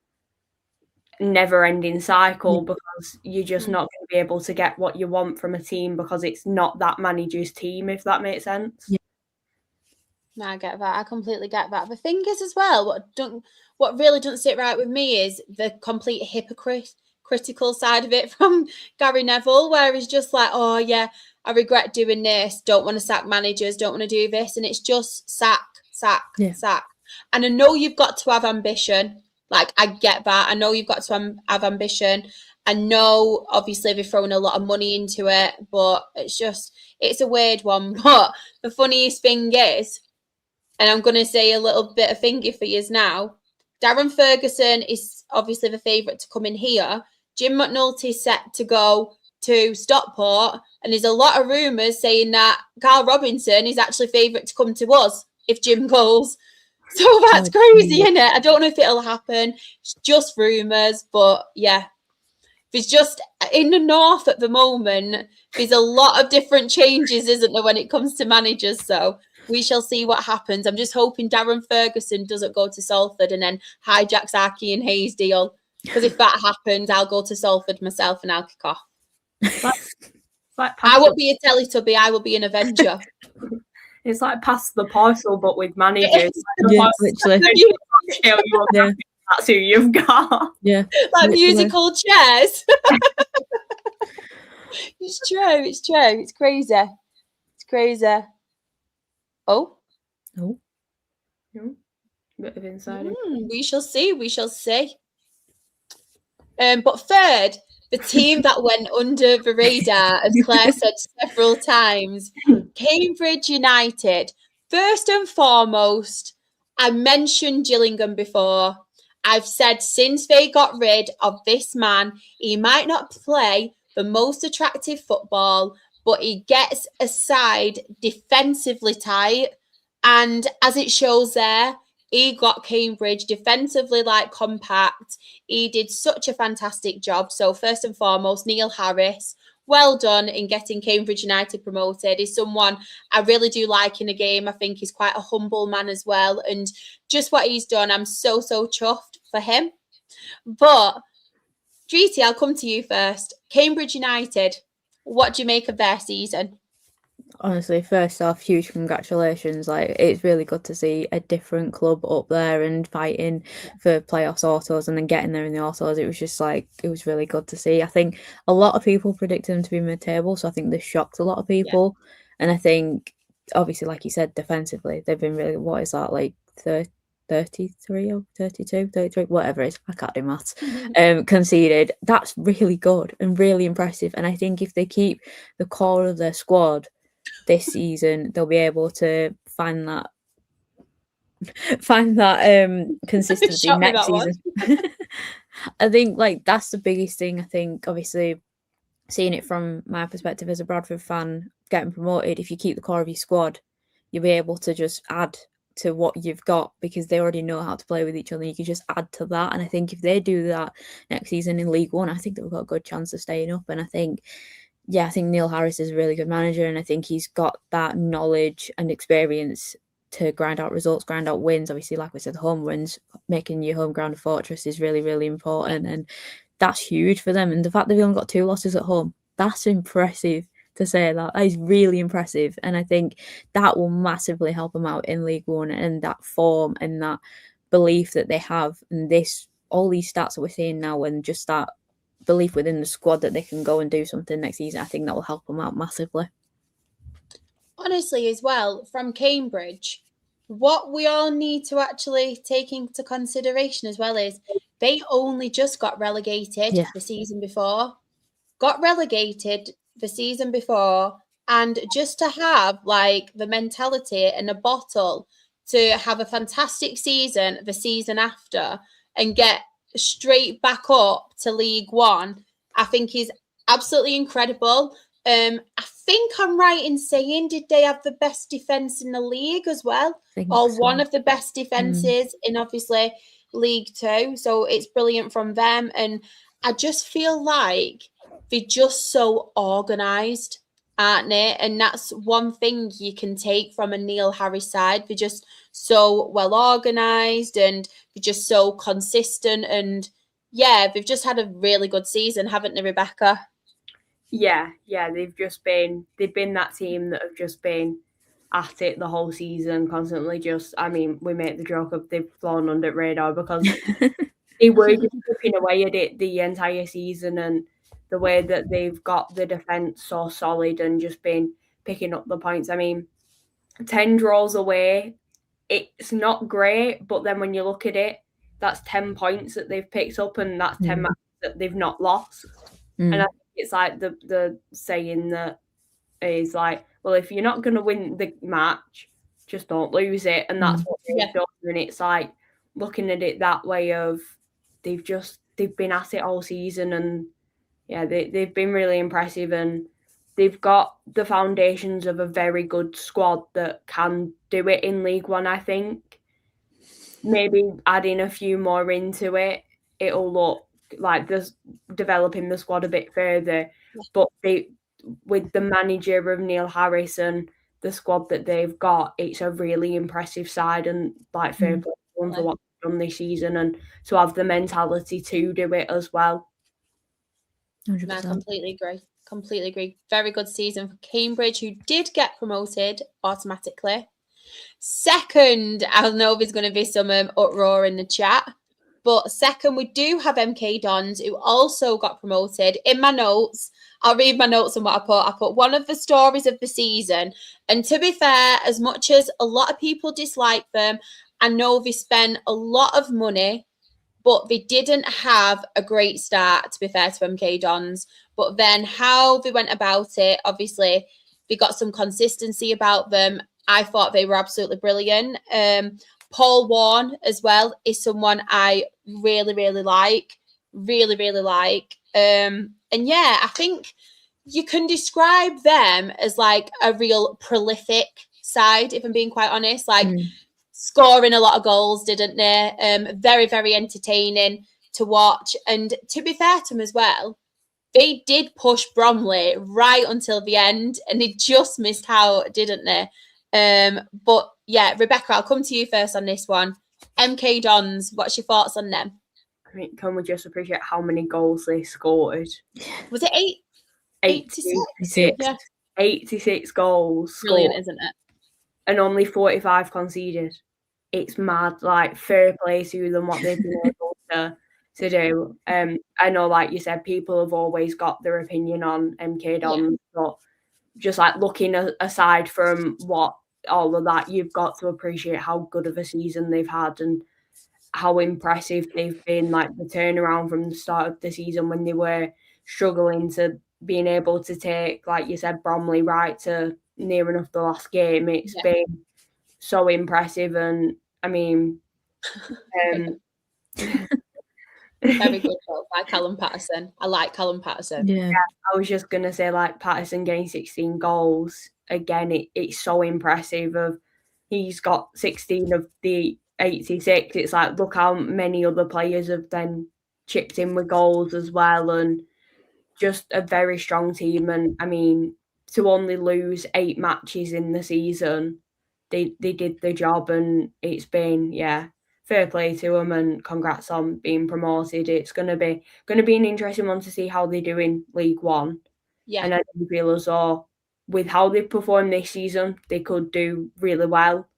S4: never-ending cycle because you're just not going to be able to get what you want from a team because it's not that manager's team, if that makes sense.
S3: Yeah.
S1: No, I get that. I completely get that. The thing is as well, what really doesn't sit right with me is the complete critical side of it from Gary Neville, where he's just like, oh yeah, I regret doing this, don't want to sack managers, don't want to do this, and it's just sack. And I know you've got to have ambition. Like, I get that. I know you've got to have ambition. I know, obviously, they're throwing a lot of money into it, but it's a weird one. But the funniest thing is, and I'm going to say a little bit of thingy for you now, Darren Ferguson is obviously the favourite to come in here. Jim McNulty's set to go to Stockport, and there's a lot of rumours saying that Carl Robinson is actually favourite to come to us if Jim goes. So that's crazy, isn't it? I don't know if it'll happen. It's just rumours, but yeah. There's just, in the north at the moment, there's a lot of different changes, isn't there, when it comes to managers? So we shall see what happens. I'm just hoping Darren Ferguson doesn't go to Salford and then hijacks our Ian Hayes deal. Because if that happens, I'll go to Salford myself and I'll kick off. I won't be a Teletubby, I will be an Avenger.
S4: It's like pass the parcel, but with managers.
S3: Yeah, literally.
S4: That's who you've got.
S3: Yeah.
S1: Like musical chairs. It's true. It's crazy. Oh.
S4: Bit of insider.
S1: We shall see. But third, the team that went under the radar, as Claire said several times, Cambridge United. First and foremost, I mentioned Gillingham before. I've said since they got rid of this man, he might not play the most attractive football, but he gets a side defensively tight. And as it shows there, he got Cambridge defensively compact. He did such a fantastic job. So first and foremost, Neil Harris, well done in getting Cambridge United promoted. He's someone I really do like in the game. I think he's quite a humble man as well. And just what he's done, I'm so chuffed for him. But, Dreety, I'll come to you first. Cambridge United, what do you make of their season?
S3: Honestly, first off, huge congratulations. It's really good to see a different club up there and fighting for playoffs autos and then getting there in the autos. It was just it was really good to see. I think a lot of people predicted them to be mid-table, so I think this shocked a lot of people. Yeah. And I think, obviously, like you said, defensively, they've been really, 13th 33 or 32, 33, whatever it is, I can't do maths, conceded. That's really good and really impressive. And I think if they keep the core of their squad this season, they'll be able to find that consistency
S1: Shot me
S3: next
S1: that one.
S3: season. I think like that's the biggest thing. I think obviously seeing it from my perspective as a Bradford fan, getting promoted, if you keep the core of your squad, you'll be able to just add to what you've got because they already know how to play with each other. You can just add to that. And I think if they do that next season in League One, I think they've got a good chance of staying up. And I think Neil Harris is a really good manager, and I think he's got that knowledge and experience to grind out results, grind out wins. Obviously, like we said, the home wins, making your home ground a fortress is really, really important. And that's huge for them. And the fact they've only got 2 losses at home, that's impressive to say that. That is really impressive. And I think that will massively help them out in League One, and that form and that belief that they have. And all these stats that we're seeing now, and just that belief within the squad that they can go and do something next season, I think that will help them out massively.
S1: Honestly, as well, from Cambridge, what we all need to actually take into consideration as well is they only just got relegated the season before. And just to have like the mentality and a bottle to have a fantastic season the season after and get straight back up to League One, I think is absolutely incredible. I think I'm right in saying, did they have the best defence in the league as well? Or so. One of the best defences in obviously League Two. So it's brilliant from them. And I just feel like they're just so organised, aren't they? And that's one thing you can take from a Neil Harris side. They're just so well organised and they're just so consistent. And yeah, they've just had a really good season, haven't they, Rebecca?
S4: Yeah, they've been that team that have just been at it the whole season, constantly we make the joke of they've flown under radar because they were just chipping away at it the entire season, and the way that they've got the defence so solid and just been picking up the points. 10 draws away, it's not great, but then when you look at it, that's 10 points that they've picked up, and that's 10 matches that they've not lost. And I think it's like the saying that is like, well, if you're not going to win the match, just don't lose it. And that's what they've done. And it's like looking at it that way of they've been at it all season, and they've been really impressive, and they've got the foundations of a very good squad that can do it in League One. I think maybe adding a few more into it, it'll look like just developing the squad a bit further. But with the manager of Neil Harris and the squad that they've got, it's a really impressive side, and like fair play for what they've done this season, and to have the mentality to do it as well.
S3: 100%.
S1: I completely agree. Very good season for Cambridge, who did get promoted automatically. Second, I know there's going to be some uproar in the chat, but second, we do have MK Dons, who also got promoted. In my notes, I'll read my notes on what I put one of the stories of the season. And to be fair, as much as a lot of people dislike them, I know they spent a lot of money, but they didn't have a great start, to be fair to MK Dons. But then how they went about it, obviously, they got some consistency about them. I thought they were absolutely brilliant. Paul Warne as well is someone I really, really like. And yeah, I think you can describe them as like a real prolific side, if I'm being quite honest. Like scoring a lot of goals, didn't they? Very, very entertaining to watch. And to be fair to them as well, they did push Bromley right until the end, and they just missed out, didn't they? But yeah, Rebecca, I'll come to you first on this one. MK Dons, what's your thoughts on them?
S4: I mean, can we just appreciate how many goals they scored?
S1: Was it 86?
S4: Yeah. 86 goals.
S1: Brilliant,
S4: scored,
S1: isn't it?
S4: And only 45 conceded. It's mad. Like, fair play to them, what they've been able to do. I know, like you said, people have always got their opinion on MK Dons, but just like looking aside from what all of that, you've got to appreciate how good of a season they've had and how impressive they've been. Like the turnaround from the start of the season when they were struggling to being able to take, like you said, Bromley right to near enough the last game. It's been so impressive, and I mean,
S1: very good goal by Callum Patterson. I like Callum Patterson.
S3: Yeah.
S4: I was just gonna say, like, Patterson getting 16 goals again. It's so impressive. He's got 16 of the 86. It's like, look how many other players have then chipped in with goals as well, and just a very strong team. And I mean, to only lose 8 matches in the season, they did the job, and it's been fair play to them, and congrats on being promoted. It's gonna be an interesting one to see how they do in League One.
S1: Yeah,
S4: and I do feel as though with how they've performed this season, they could do really well.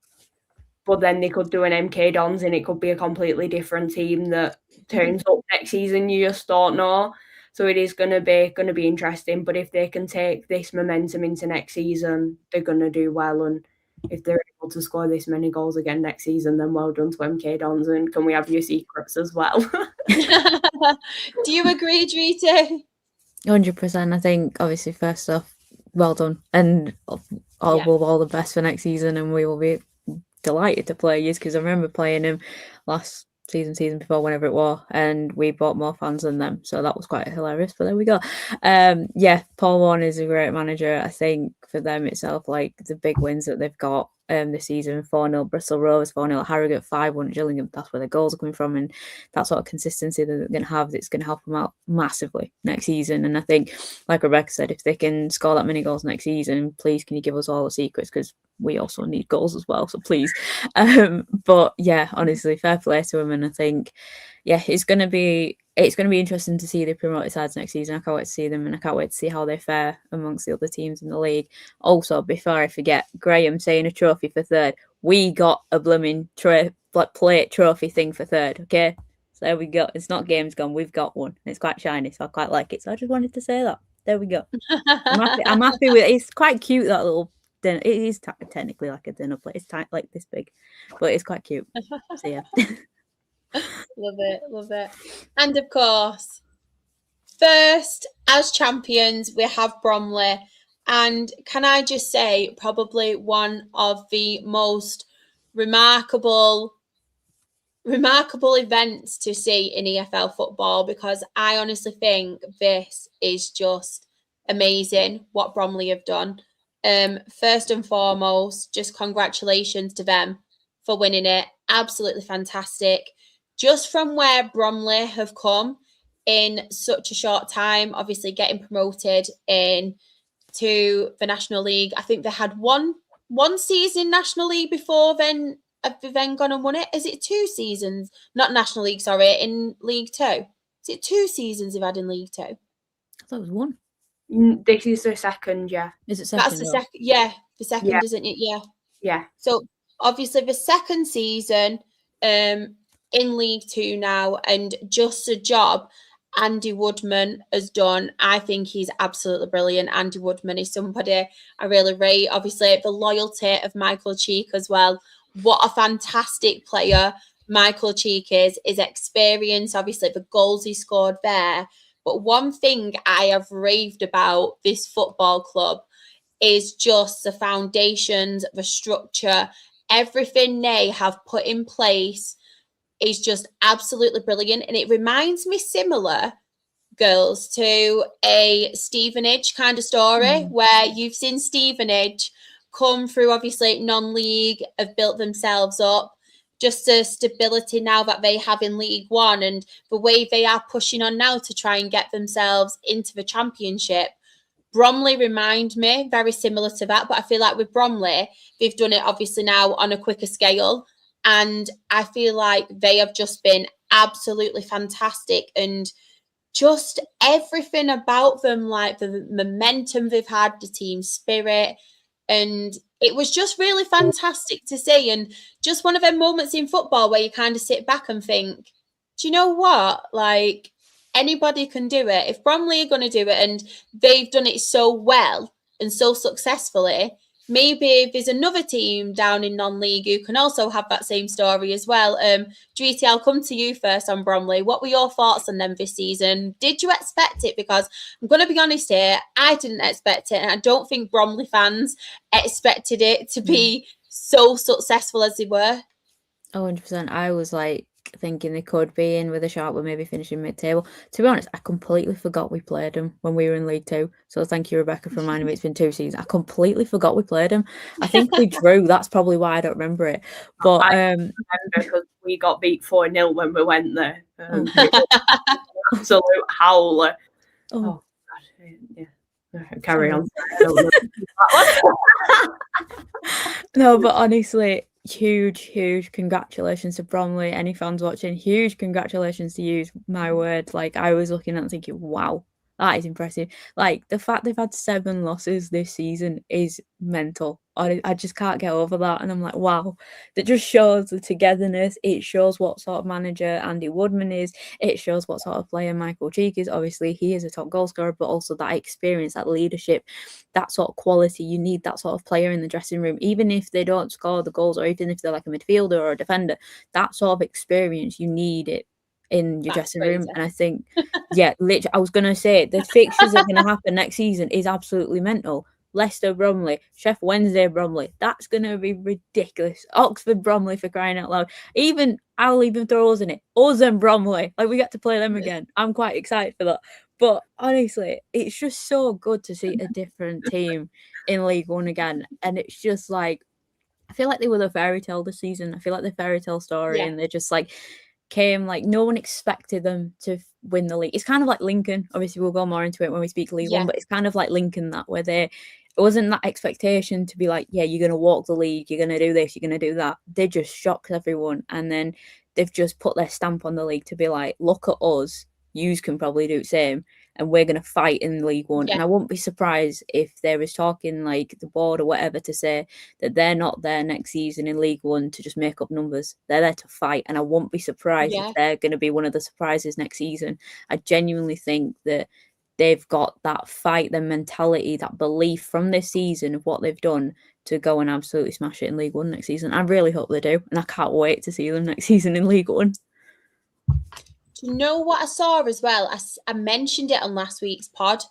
S4: But then they could do an MK Dons, and it could be a completely different team that turns up next season. You just don't know. So it is going to be interesting. But if they can take this momentum into next season, they're going to do well. And if they're able to score this many goals again next season, then well done to MK Dons. And can we have your secrets as well?
S1: Do you agree, Drita?
S3: 100%. I think obviously first off, well done, and all the best for next season, and we will be delighted to play you, because I remember playing him last season before, whenever it was, and we bought more fans than them, so that was quite hilarious. But there we go. Paul Warne is a great manager. I think for them itself, like the big wins that they've got this season: 4-0 Bristol Rovers, 4-0 Harrogate, 5-1 Gillingham. That's where the goals are coming from, and that sort of consistency that they're going to have, it's going to help them out massively next season. And I think, like Rebecca said, if they can score that many goals next season, please can you give us all the secrets, because we also need goals as well, so please. But yeah, honestly, fair play to them. And I think it's going to be interesting to see the promoted sides next season. I can't wait to see them, and I can't wait to see how they fare amongst the other teams in the league. Also, before I forget, Graham saying a trophy for third. We got a blooming plate trophy thing for third, okay? So there we go. It's not games gone. We've got one. It's quite shiny, so I quite like it. So I just wanted to say that. There we go. I'm happy with it. It's quite cute, that little dinner. It is technically like a dinner plate. It's like this big, but it's quite cute. So yeah.
S1: Love it. And of course, first, as champions, we have Bromley. And can I just say, probably one of the most remarkable events to see in EFL football, because I honestly think this is just amazing what Bromley have done. First and foremost, just congratulations to them for winning it. Absolutely fantastic. Just from where Bromley have come in such a short time, obviously getting promoted to the National League. I think they had one season in National League before then. Have they then gone and won it? Is it 2 seasons? Not National League, sorry, in League 2. Is it 2 seasons they've had in League 2?
S3: I thought it was 1.
S4: This is the second, yeah.
S3: Is it second?
S1: That's the second, yeah. The second, isn't it? Yeah.
S4: Yeah.
S1: So obviously the second season in League 2 now, and just a job Andy Woodman has done. I think he's absolutely brilliant. Andy Woodman is somebody I really rate. Obviously, the loyalty of Michael Cheek as well. What a fantastic player Michael Cheek is. His experience, obviously, the goals he scored there. But one thing I have raved about this football club is just the foundations, the structure, everything they have put in place is just absolutely brilliant. And it reminds me similar, girls, to a Stevenage kind of story where you've seen Stevenage come through, obviously, non-league, have built themselves up. Just the stability now that they have in League One and the way they are pushing on now to try and get themselves into the Championship. Bromley remind me very similar to that, but I feel like with Bromley, they've done it obviously now on a quicker scale. And I feel like they have just been absolutely fantastic, and just everything about them, like the momentum they've had, the team spirit, and it was just really fantastic to see. And just one of them moments in football where you kind of sit back and think, do you know what? Like, anybody can do it. If Bromley are going to do it and they've done it so well and so successfully, maybe there's another team down in non-league who can also have that same story as well. Dreety, I'll come to you first on Bromley. What were your thoughts on them this season? Did you expect it? Because I'm going to be honest here, I didn't expect it, and I don't think Bromley fans expected it to be so successful as they were.
S3: 100%. I was like thinking they could be in with a shot, but maybe finishing mid-table. To be honest, I completely forgot we played them when we were in League Two. So thank you, Rebecca, for reminding me. It's been 2 seasons. I completely forgot we played them. I think we drew. That's probably why I don't remember it. But
S4: I remember because we got beat 4-0 when we went there. Absolute howler. Oh God, yeah. Carry on.
S3: No, but honestly, huge congratulations to Bromley. Any fans watching, huge congratulations to you. My word, like I was looking at and thinking, wow, that is impressive. Like the fact they've had 7 losses this season is mental. I just can't get over that. And I'm like, wow, that just shows the togetherness. It shows what sort of manager Andy Woodman is. It shows what sort of player Michael Cheek is. Obviously, he is a top goal scorer, but also that experience, that leadership, that sort of quality. You need that sort of player in the dressing room, even if they don't score the goals or even if they're like a midfielder or a defender. That sort of experience, you need it in your dressing room. And I think, yeah, literally, I was going to say the fixtures that are going to happen next season is absolutely mental. Leicester, Bromley, Sheffield Wednesday, Bromley. That's going to be ridiculous. Oxford, Bromley, for crying out loud. I'll even throw us in it. Us and Bromley. Like, we get to play them again. I'm quite excited for that. But honestly, it's just so good to see a different team in League One again. And it's just like, I feel like they were the fairy tale this season. I feel like the fairy tale story, and they just like came, like no one expected them to win the league. It's kind of like Lincoln. Obviously, we'll go more into it when we speak League One, but it's kind of like Lincoln that where it wasn't that expectation to be like, yeah, you're going to walk the league, you're going to do this, you're going to do that. They just shocked everyone. And then they've just put their stamp on the league to be like, look at us, yous can probably do the same. And we're going to fight in League One. And I wouldn't be surprised if there was talking like the board or whatever to say that they're not there next season in League One to just make up numbers. They're there to fight. And I wouldn't be surprised if they're going to be one of the surprises next season. I genuinely think that they've got that fight, the mentality, that belief from this season of what they've done to go and absolutely smash it in League One next season. I really hope they do. And I can't wait to see them next season in League One.
S1: Do you know what I saw as well? I mentioned it on last week's pod,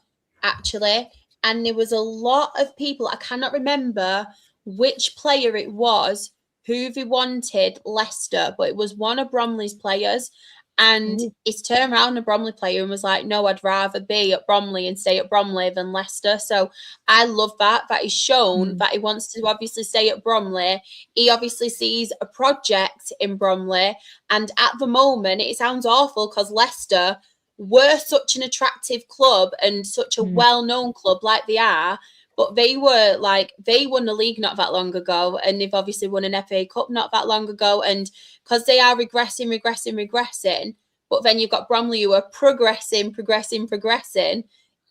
S1: actually. And there was a lot of people, I cannot remember which player it was, who they wanted Leicester, but it was one of Bromley's players. And he's turned around a Bromley player and was like, no, I'd rather be at Bromley and stay at Bromley than Leicester. So I love that he's shown that he wants to obviously stay at Bromley. He obviously sees a project in Bromley. And at the moment, it sounds awful because Leicester were such an attractive club and such a well-known club like they are. But they won the league not that long ago, and they've obviously won an FA Cup not that long ago. And because they are regressing, but then you've got Bromley who are progressing.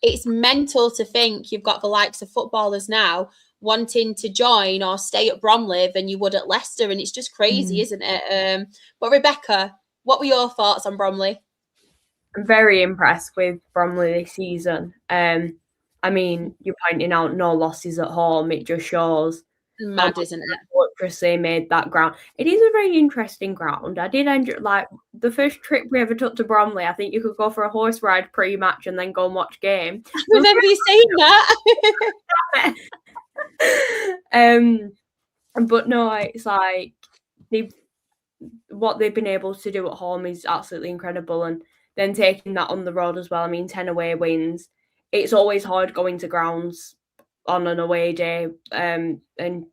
S1: It's mental to think you've got the likes of footballers now wanting to join or stay at Bromley than you would at Leicester, and it's just crazy, isn't it? But Rebecca, what were your thoughts on Bromley?
S4: I'm very impressed with Bromley this season. I mean, you're pointing out no losses at home. It just shows
S1: mad, isn't it?
S4: Fortressly made that ground. It is a very interesting ground. I did enjoy, like, the first trip we ever took to Bromley. I think you could go for a horse ride pre-match and then go and watch game.
S1: I remember you saying
S4: that. But no, it's like what they've been able to do at home is absolutely incredible, and then taking that on the road as well. I mean, 10 away wins. It's always hard going to grounds on an away day, and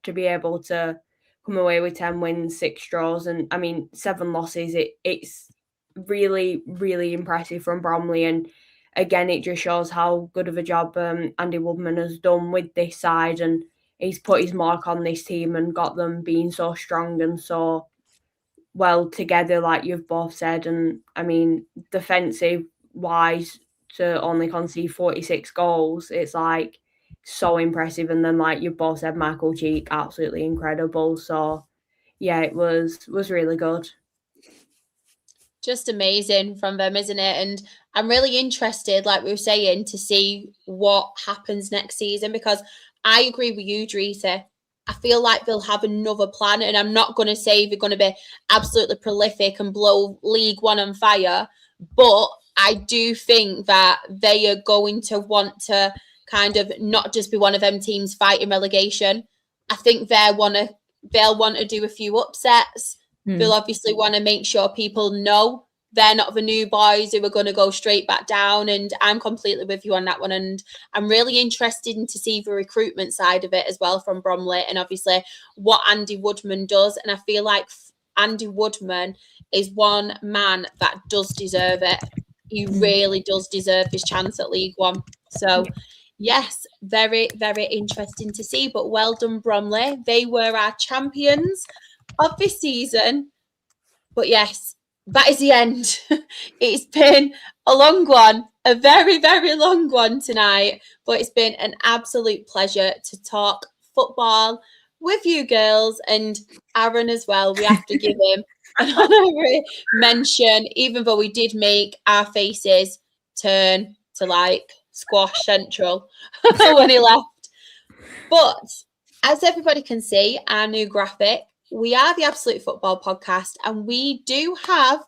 S4: to be able to come away with 10 wins, 6 draws, and I mean 7 losses. It's really, really impressive from Bromley, and again, it just shows how good of a job Andy Woodman has done with this side, and he's put his mark on this team and got them being so strong and so well together, like you've both said. And I mean, defensive wise, to only concede 46 goals, it's like so impressive. And then, like you both said, Michael Cheek, absolutely incredible. So yeah, it was really good.
S1: Just amazing from them, isn't it? And I'm really interested, like we were saying, to see what happens next season, because I agree with you, Dreesy. I feel like they'll have another plan, and I'm not going to say they're going to be absolutely prolific and blow League One on fire, but I do think that they are going to want to kind of not just be one of them teams fighting relegation. I think they'll want to do a few upsets. They'll obviously want to make sure people know they're not the new boys who are going to go straight back down. And I'm completely with you on that one. And I'm really interested to see the recruitment side of it as well from Bromley, and obviously what Andy Woodman does. And I feel like Andy Woodman is one man that does deserve it. He really does deserve his chance at League One. So, yes, very, very interesting to see. But well done, Bromley. They were our champions of this season. But yes, that is the end. It's been a long one, a very, very long one tonight. But it's been an absolute pleasure to talk football with you girls, and Aaron as well. We have to give him an honorary mention, even though we did make our faces turn to like squash central when he left. But as everybody can see, our new graphic, we are the Absolute Football Podcast, and we do have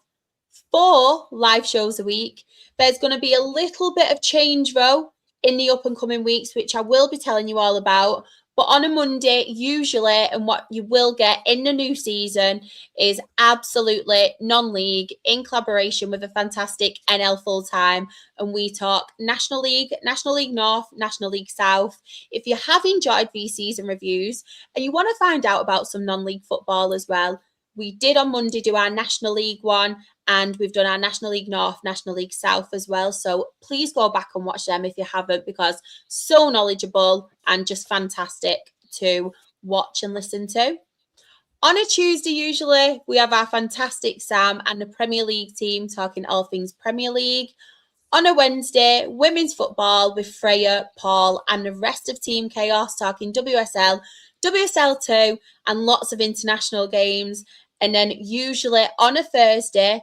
S1: 4 live shows a week. There's going to be a little bit of change though in the up and coming weeks, which I will be telling you all about. But on a Monday, usually, and what you will get in the new season is absolutely non-league in collaboration with a fantastic NL full-time. And we talk National League North, National League South. If you have enjoyed these season reviews and you want to find out about some non-league football as well, we did on Monday do our National League one, and we've done our National League North, National League South as well. So please go back and watch them if you haven't, because so knowledgeable and just fantastic to watch and listen to. On a Tuesday, usually, we have our fantastic Sam and the Premier League team talking all things Premier League. On a Wednesday, women's football with Freya, Paul, and the rest of Team Chaos talking WSL, WSL2, and lots of international games. And then usually on a Thursday,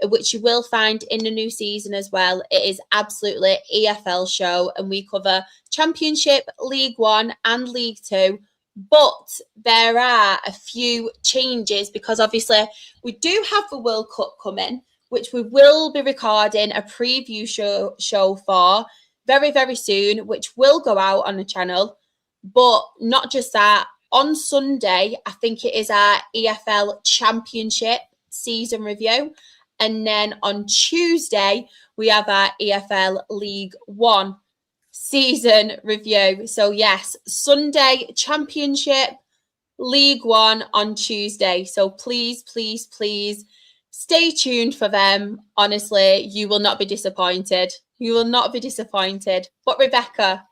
S1: which you will find in the new season as well, it is absolutely EFL show, and we cover Championship, League One and League Two. But there are a few changes because obviously we do have the World Cup coming, which we will be recording a preview show for very, very soon, which will go out on the channel. But not just that, on Sunday, I think it is our EFL Championship season review. And then on Tuesday, we have our EFL League One season review. So yes, Sunday Championship, League One on Tuesday. So please, please, please stay tuned for them. Honestly, you will not be disappointed. You will not be disappointed. But Rebecca,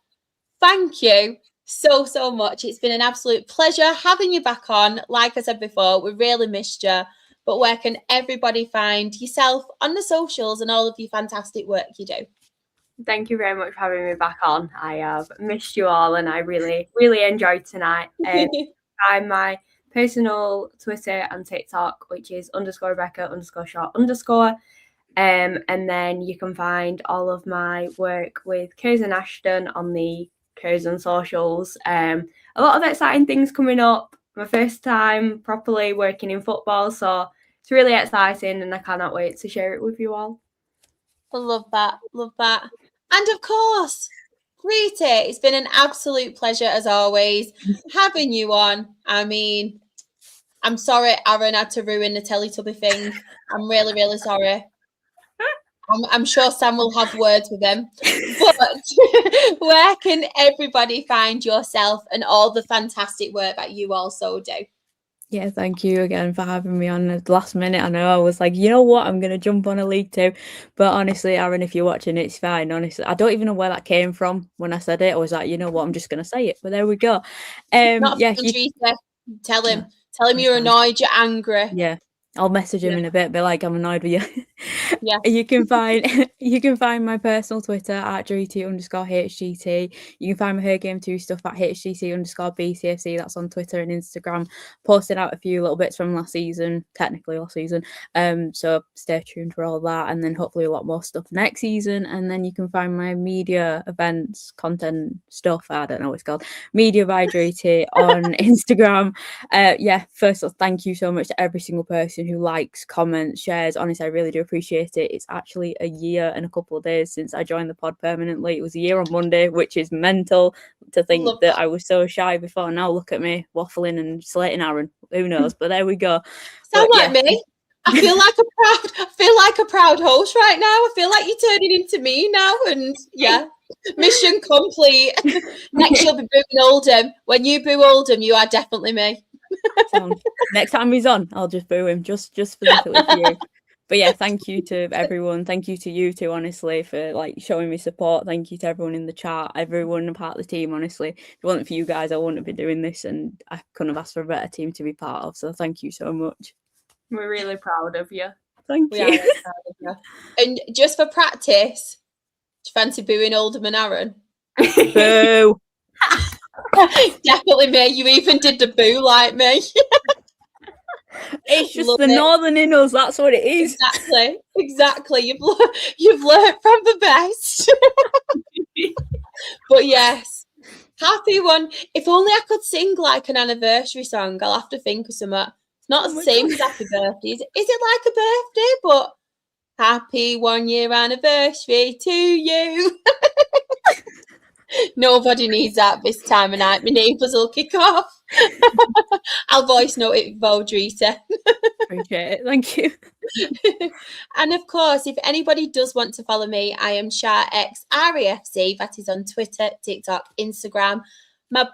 S1: thank you so much. It's been an absolute pleasure having you back on. Like I said before, we really missed you. But where can everybody find yourself on the socials and all of your fantastic work you do?
S4: Thank you very much for having me back on. I have missed you all, and I really, really enjoyed tonight. I'm my personal Twitter and TikTok, which is _Rebecca_short_. And then you can find all of my work with Curzon Ashton on the Curzon socials. A lot of exciting things coming up. My first time properly working in football, so it's really exciting, and I cannot wait to share it with you all.
S1: I love that. Love that. And of course, Rita, it's been an absolute pleasure as always having you on. I mean, I'm sorry Aaron had to ruin the Teletubby thing. I'm really, really sorry. I'm sure Sam will have words with him. But where can everybody find yourself and all the fantastic work that you also do?
S3: Yeah, thank you again for having me on the last minute. I know I was like, you know what, I'm going to jump on a League Two. But honestly, Aaron, if you're watching, it's fine. Honestly, I don't even know where that came from when I said it. I was like, you know what, I'm just going to say it. But there we go.
S1: Not
S3: yeah,
S1: Tell him you're annoyed, you're angry.
S3: Yeah. I'll message him in a bit, be like, I'm annoyed with you.
S1: Yeah.
S3: You can find my personal Twitter at @JT_HGT. You can find my Her Game 2 stuff at HGT_BCFC. That's on Twitter and Instagram. Posted out a few little bits from technically last season. So stay tuned for all that, and then hopefully a lot more stuff next season. And then you can find my media events, content stuff. I don't know what it's called. Media by JT on Instagram. First off, thank you so much to every single person who likes, comments, shares. Honestly, I really do appreciate it. It's actually a year and a couple of days since I joined the pod permanently. It was a year on Monday, which is mental to think that I was so shy before. Now look at me waffling and slating Aaron. Who knows? But there we go.
S1: Sound like me. I feel like a proud host right now. I feel like you're turning into me now, and yeah, mission complete. Next you'll be booing Oldham. When you boo Oldham, you are definitely me.
S3: Next time he's on, I'll just boo him just specifically for you. But yeah, thank you to everyone. Thank you to you two, honestly, for like showing me support. Thank you to everyone in the chat, everyone part of the team. Honestly, if it wasn't for you guys, I wouldn't be doing this, and I couldn't have asked for a better team to be part of. So thank you so much.
S4: We're really proud of you.
S3: Thank you.
S1: Are really proud of you. And just for practice, do you fancy booing Oldham and Aaron?
S3: Boo.
S1: Definitely me. You even did the boo like me.
S3: It's just northern in us. That's what it is.
S1: Exactly. You've learned from the best. But yes, happy one. If only I could sing like an anniversary song. I'll have to think of some. It's not the same as happy birthday. Is it like a birthday? But happy 1 year anniversary to you. Nobody needs that this time of night. My neighbours will kick off. I'll voice note it with Valdrita.
S3: Appreciate it. Thank you.
S1: And of course, if anybody does want to follow me, I am SharXRAFC. That is on Twitter, TikTok, Instagram. My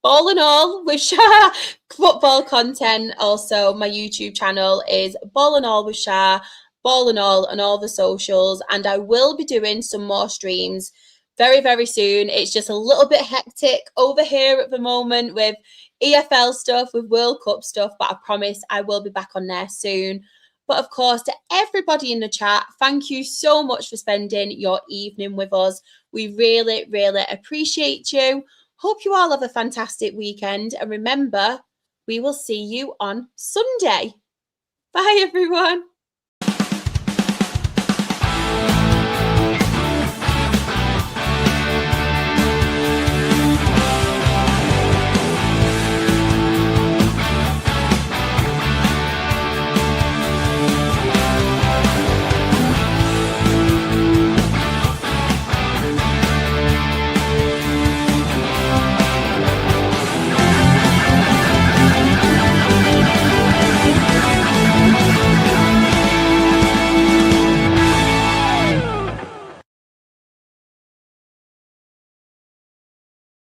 S1: Ball and All with Shar football content. Also, my YouTube channel is Ball and All with Shar, Ball and All on all the socials. And I will be doing some more streams very, very soon. It's just a little bit hectic over here at the moment with EFL stuff, with World Cup stuff, but I promise I will be back on there soon. But of course, to everybody in the chat, thank you so much for spending your evening with us. We really, really appreciate you. Hope you all have a fantastic weekend. And remember, we will see you on Sunday. Bye, everyone.